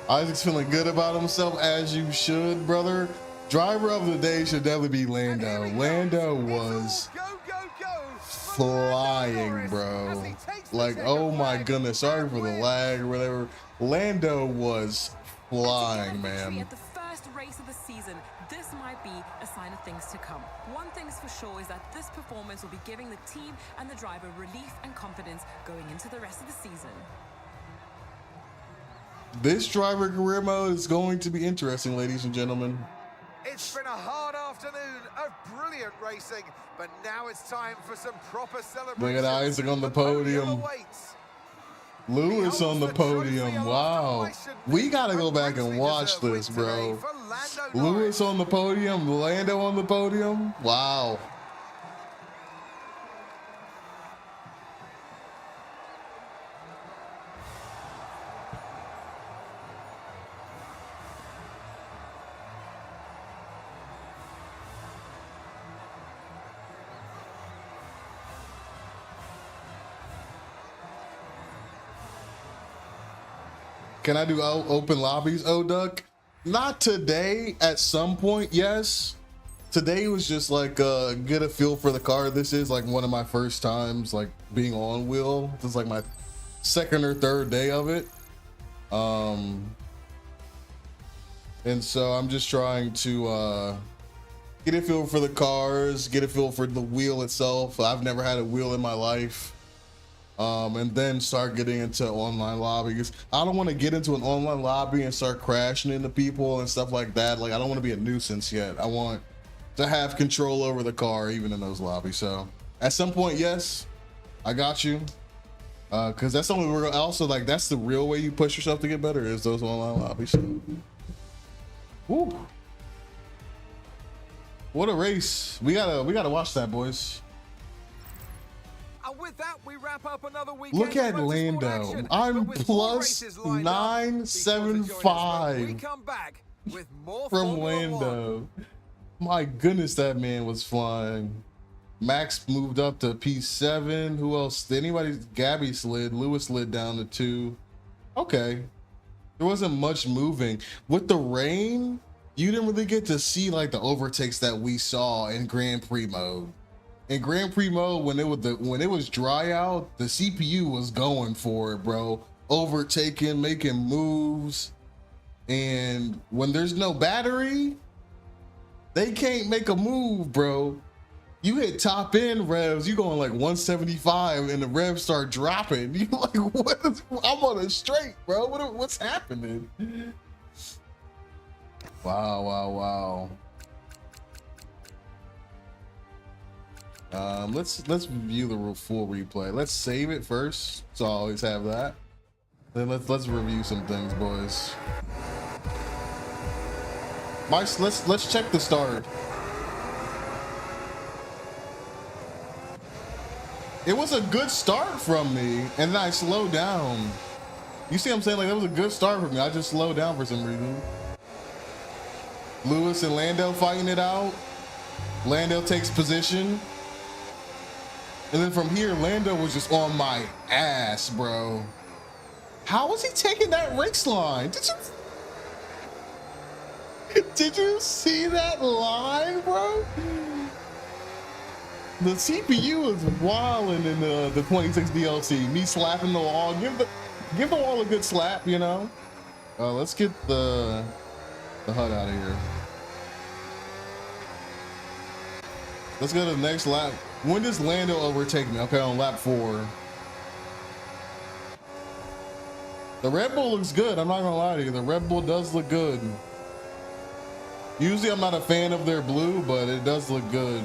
Isaac's feeling good about himself, as you should, brother. Driver of the day should definitely be Lando. Lando was flying, bro. Like, oh my goodness, sorry for the lag or whatever. Lando was flying, man. At the first race of the season, this might be a sign of things to come. One thing's for sure is that this performance will be giving the team and the driver relief and confidence going into the rest of the season. This driver career mode is going to be interesting, ladies and gentlemen. It's been a hard afternoon of brilliant racing, but now it's time for some proper celebration. Look at Isaac on the podium. Lewis on the podium. Wow. We gotta go back and watch this, bro. Lewis on the podium, Lando on the podium. Wow. Can I do open lobbies, O-Duck? Not today. At some point, yes. Today was just like get a feel for the car. This is like one of my first times like being on wheel. This is like my second or third day of it. And so I'm just trying to get a feel for the cars, get a feel for the wheel itself. I've never had a wheel in my life. And then start getting into online lobbies. I don't want to get into an online lobby and start crashing into people and stuff like that. Like, I don't want to be a nuisance yet. I want to have control over the car even in those lobbies. So at some point, yes, I got you. Cause that's the only real, also like that's the real way you push yourself to get better is those online lobbies. Woo. What a race. We gotta watch that, boys. And with that, we wrap up another weekend. Look at of motorsport Lando. action. I'm But with plus more races lined up, be sure to join us when 975 we come back with more from Formula One. Lando. My goodness, that man was flying. Max moved up to P7. Who else? Anybody? Gabby slid. Lewis slid down to 2. Okay. There wasn't much moving. With the rain, you didn't really get to see like the overtakes that we saw in Grand Prix mode. In Grand Prix mode, when it was dry out, the CPU was going for it, bro. Overtaking, making moves. And when there's no battery, they can't make a move, bro. You hit top end revs, you going like 175 and the revs start dropping. You like, what is, I'm on a straight, bro. What's happening? Wow. Let's review the full replay. Let's save it first, so I always have that. Then let's review some things, boys. Mice, let's check the start. It was a good start from me, and then I slowed down. You see what I'm saying? Like, that was a good start for me. I just slowed down for some reason. Lewis and Lando fighting it out. Lando takes position. And then from here, Lando was just on my ass, bro. How was he taking that race line? Did you see that line, bro? The CPU is wilding in the 26 DLC. Me slapping the wall. Give the wall a good slap, you know? Let's get the HUD out of here. Let's go to the next lap. When does Lando overtake me? Okay, on lap 4. The Red Bull looks good. I'm not gonna lie to you. The Red Bull does look good. Usually I'm not a fan of their blue, but it does look good.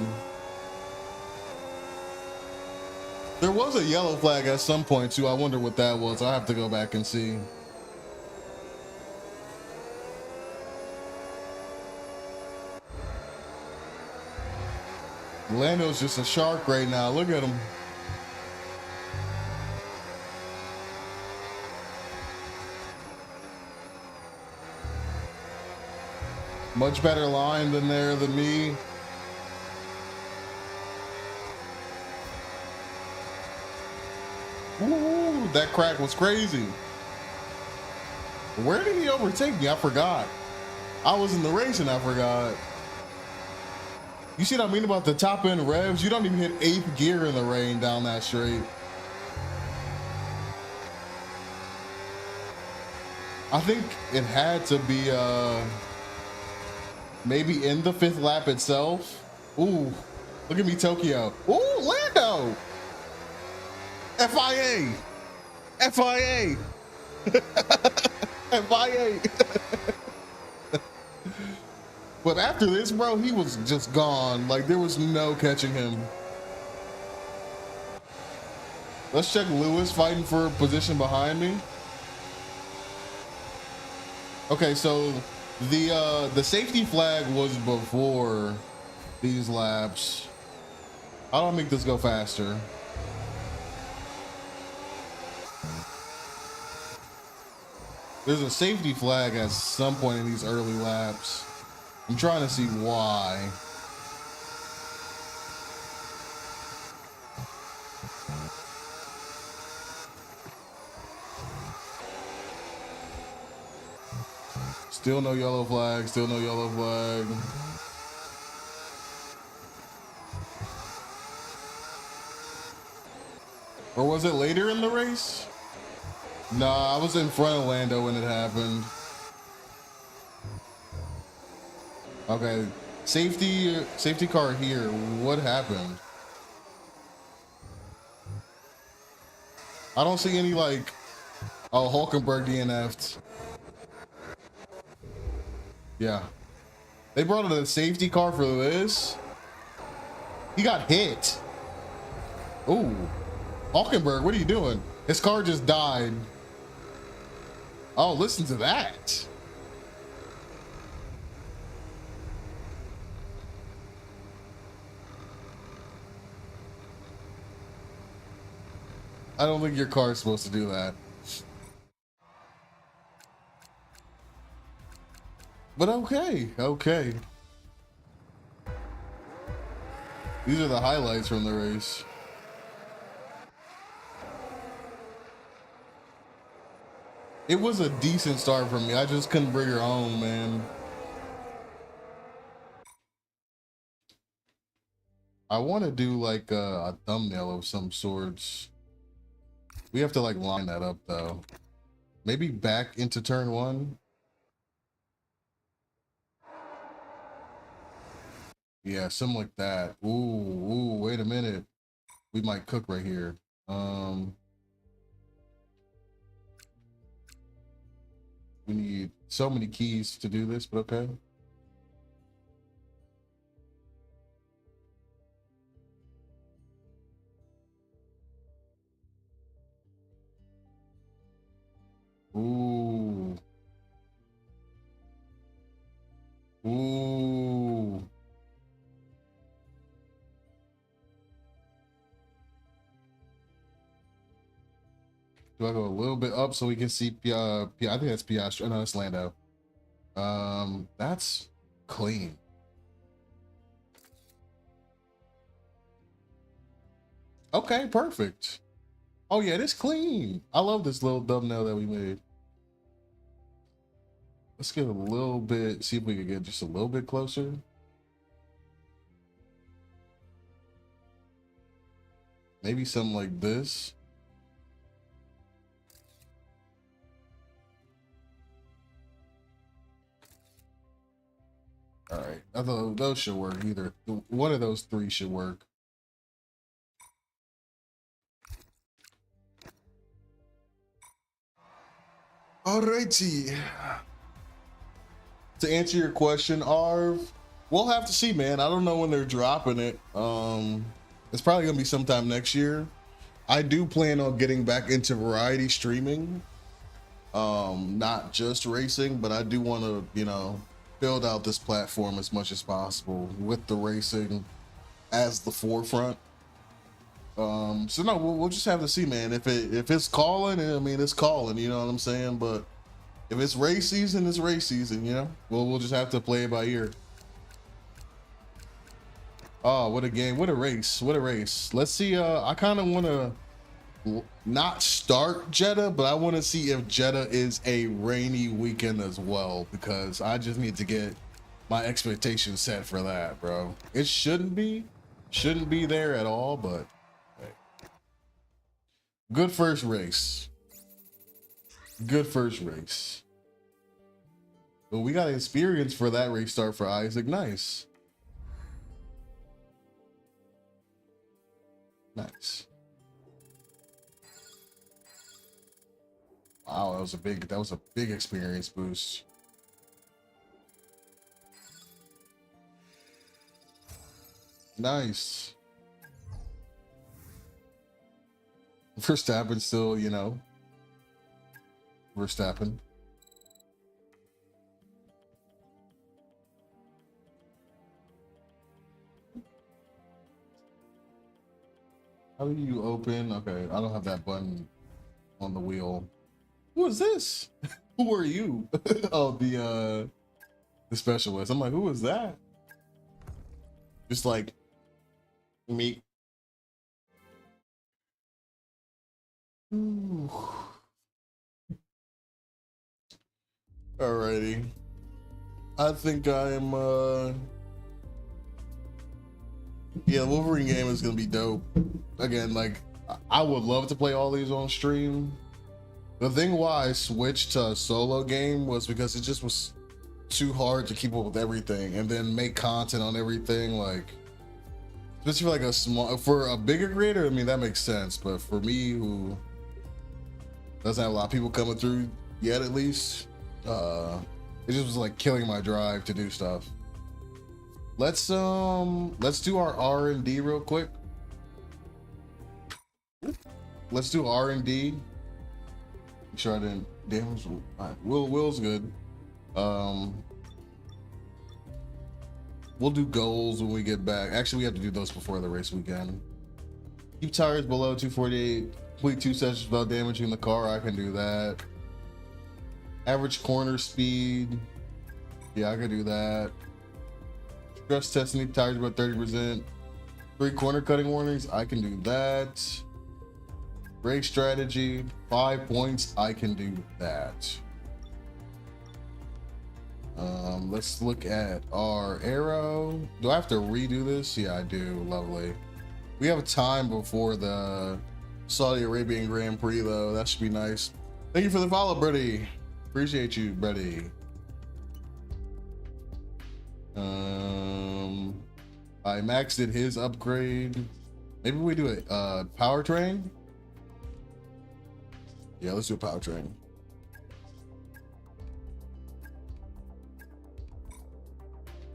There was a yellow flag at some point too. I wonder what that was. I have to go back and see. Lando's just a shark right now. Look at him. Much better line than me. Ooh, that crack was crazy. Where did he overtake me? I forgot. I was in the race and I forgot. You see what I mean about the top end revs? You don't even hit 8th gear in the rain down that straight. I think it had to be maybe in the 5th lap itself. Ooh, look at me, Tokyo. Ooh, Lando. FIA. FIA. FIA. But after this, bro, he was just gone. Like, there was no catching him. Let's check Lewis fighting for a position behind me. Okay, so the safety flag was before these laps. How do I make this go faster? There's a safety flag at some point in these early laps. I'm trying to see why. Still no yellow flag, still no yellow flag. Or was it later in the race? Nah, I was in front of Lando when it happened. Okay, safety car here. What happened? I don't see any like, oh, Hulkenberg DNF'd. Yeah, they brought in a safety car for this. He got hit. Ooh, Hulkenberg, what are you doing? His car just died. Oh, listen to that. I don't think your car is supposed to do that. But okay, okay. These are the highlights from the race. It was a decent start for me. I just couldn't bring her home, man. I want to do like a thumbnail of some sorts. We have to like line that up though. Maybe back into turn one. Yeah, something like that. Ooh, wait a minute. We might cook right here. We need so many keys to do this, but okay. Ooh. Ooh. Do I go a little bit up so we can see I think that's Piastri. No, that's Lando. That's clean. Okay, perfect. Oh yeah, it's clean. I love this little thumbnail that we made. Let's get a little bit, see if we can get just a little bit closer. Maybe something like this. All right, I thought those should work. Either one of those three should work. Alrighty. To answer your question, Arv, we'll have to see, man. I don't know when they're dropping it. It's probably gonna be sometime next year. I do plan on getting back into variety streaming, not just racing, but I do want to, you know, build out this platform as much as possible with the racing as the forefront. So no, we'll just have to see, man. If it's calling, I mean, it's calling, you know what I'm saying? But if it's race season, it's race season, you know? We'll just have to play it by ear. Oh, what a game. What a race. What a race. Let's see. I kind of want to not start Jeddah, but I want to see if Jeddah is a rainy weekend as well, because I just need to get my expectations set for that, bro. It shouldn't be there at all, but hey. Good first race. Good first race. But we got experience for that race start for Isaac. Nice. Nice. Wow, that was a big experience boost. Nice. Verstappen still, you know. Verstappen. How do you open? Okay, I don't have that button on the wheel. Who is this? Who are you? Oh, the specialist. I'm like, who is that? Just like me. Ooh. Alrighty. I think I am yeah, the Wolverine game is gonna be dope. Again, like I would love to play all these on stream. The thing why I switched to a solo game was because it just was too hard to keep up with everything and then make content on everything. Like, especially for a bigger creator, I mean, that makes sense. But for me, who doesn't have a lot of people coming through yet, at least, it just was like killing my drive to do stuff. Let's do our R&D real quick. let's do R&D. Make sure I didn't damage. All right, Will's good. We'll do goals when we get back. Actually, we have to do those before the race weekend. Keep tires below 248. Complete 2 sessions without damaging the car. I can do that. Average corner speed. Yeah, I can do that. Stress testing tires about 30%. 3 corner cutting warnings. I can do that. Brake strategy. 5 points. I can do that. Let's look at our arrow. Do I have to redo this? Yeah, I do. Lovely. We have time before the Saudi Arabian Grand Prix, though. That should be nice. Thank you for the follow, Brady. Appreciate you, Brady. Max did his upgrade. Maybe we do a powertrain. Yeah, let's do a powertrain.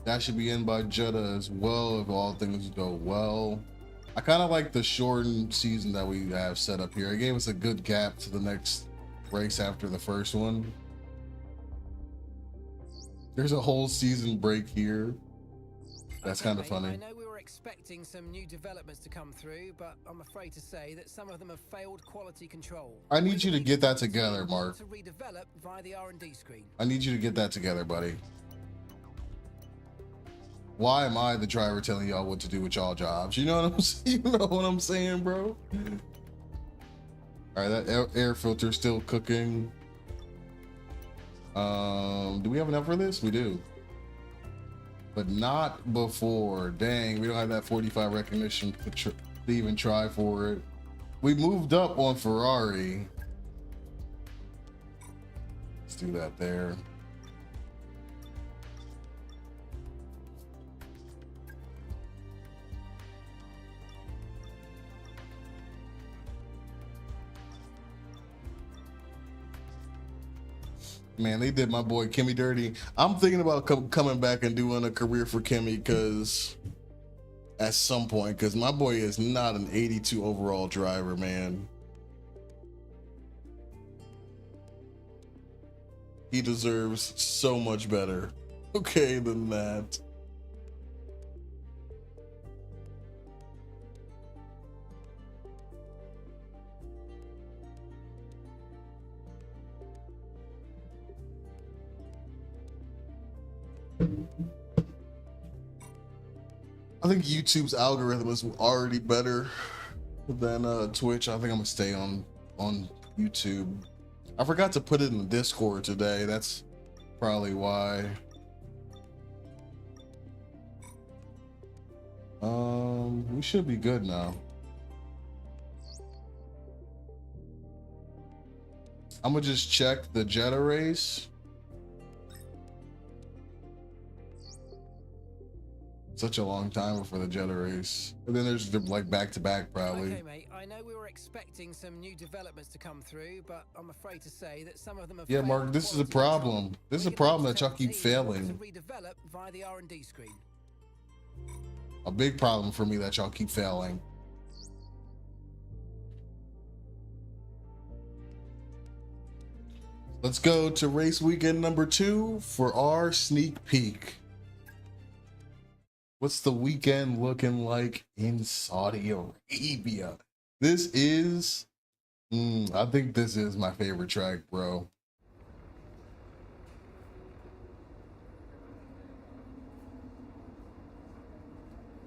That should be in by Jeddah as well if all things go well. I kind of like the shortened season that we have set up here. It gave us a good gap to the next race after the first one. There's a whole season break here. That's kind of funny. I know we were expecting some new developments to come through, but I'm afraid to say that some of them have failed quality control. I need you to get that together, Mark. To redevelop via the R&D screen. I need you to get that together, buddy. Why am I the driver telling y'all what to do with y'all jobs? You know what I'm saying? You know what I'm saying, bro? All right, that air filter is still cooking. Do we have enough for this? We do. But not before. Dang, we don't have that 45 recognition to even try for it. We moved up on Ferrari. Let's do that there. Man, they did my boy Kimmy dirty. I'm thinking about coming back and doing a career for Kimmy because at some point, because my boy is not an 82 overall driver, man. He deserves so much better, okay, than that. I think YouTube's algorithm is already better than Twitch. I think I'm gonna stay on YouTube. I forgot to put it in the Discord today. That's probably why. We should be good now. I'm gonna just check the Jeddah race. Such a long time before the Jeddah race. And then there's like back-to-back probably. Okay, mate. I know we were expecting some new developments to come through, but I'm afraid to say that some of them have. Yeah, Mark, this is a problem. This is a problem that y'all keep failing. To redevelop via the R&D screen. A big problem for me that y'all keep failing. Let's go to race weekend number 2 for our sneak peek. What's the weekend looking like in Saudi Arabia? This is, I think this is my favorite track, bro.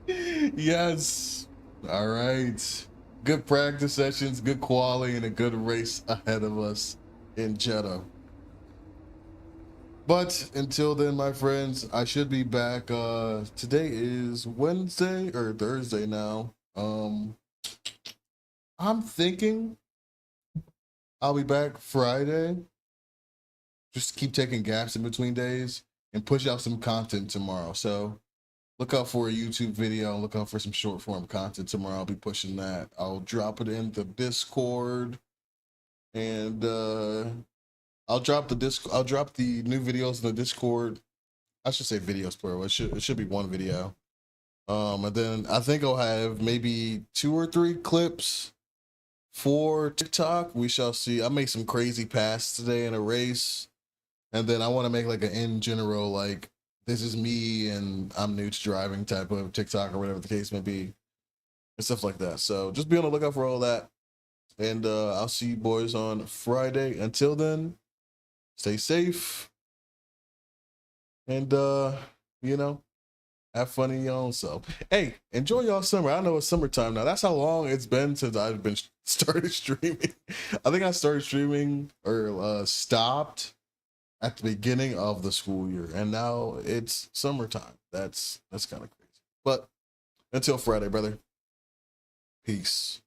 Yes. All right. Good practice sessions, good quality, and a good race ahead of us in Jeddah. But until then, my friends, I should be back. Today is Wednesday or Thursday now. I'm thinking I'll be back Friday. Just keep taking gaps in between days and push out some content tomorrow. So look out for a YouTube video. Look out for some short form content tomorrow. I'll be pushing that. I'll drop it in the Discord, and I'll drop the new videos in the Discord. I should say videos plural. It should be one video. And then I think I'll have maybe 2 or 3 clips for TikTok, we shall see. I made some crazy passes today in a race, and then I want to make like an in general, like, this is me and I'm new to driving type of TikTok or whatever the case may be, and stuff like that. So just be on the lookout for all that. And I'll see you boys on Friday. Until then, stay safe. And, you know, have fun in your own self. Hey, enjoy y'all summer. I know it's summertime now. That's how long it's been since I've been started streaming. I think I started streaming or stopped at the beginning of the school year. And now it's summertime. That's kind of crazy. But until Friday, brother. Peace.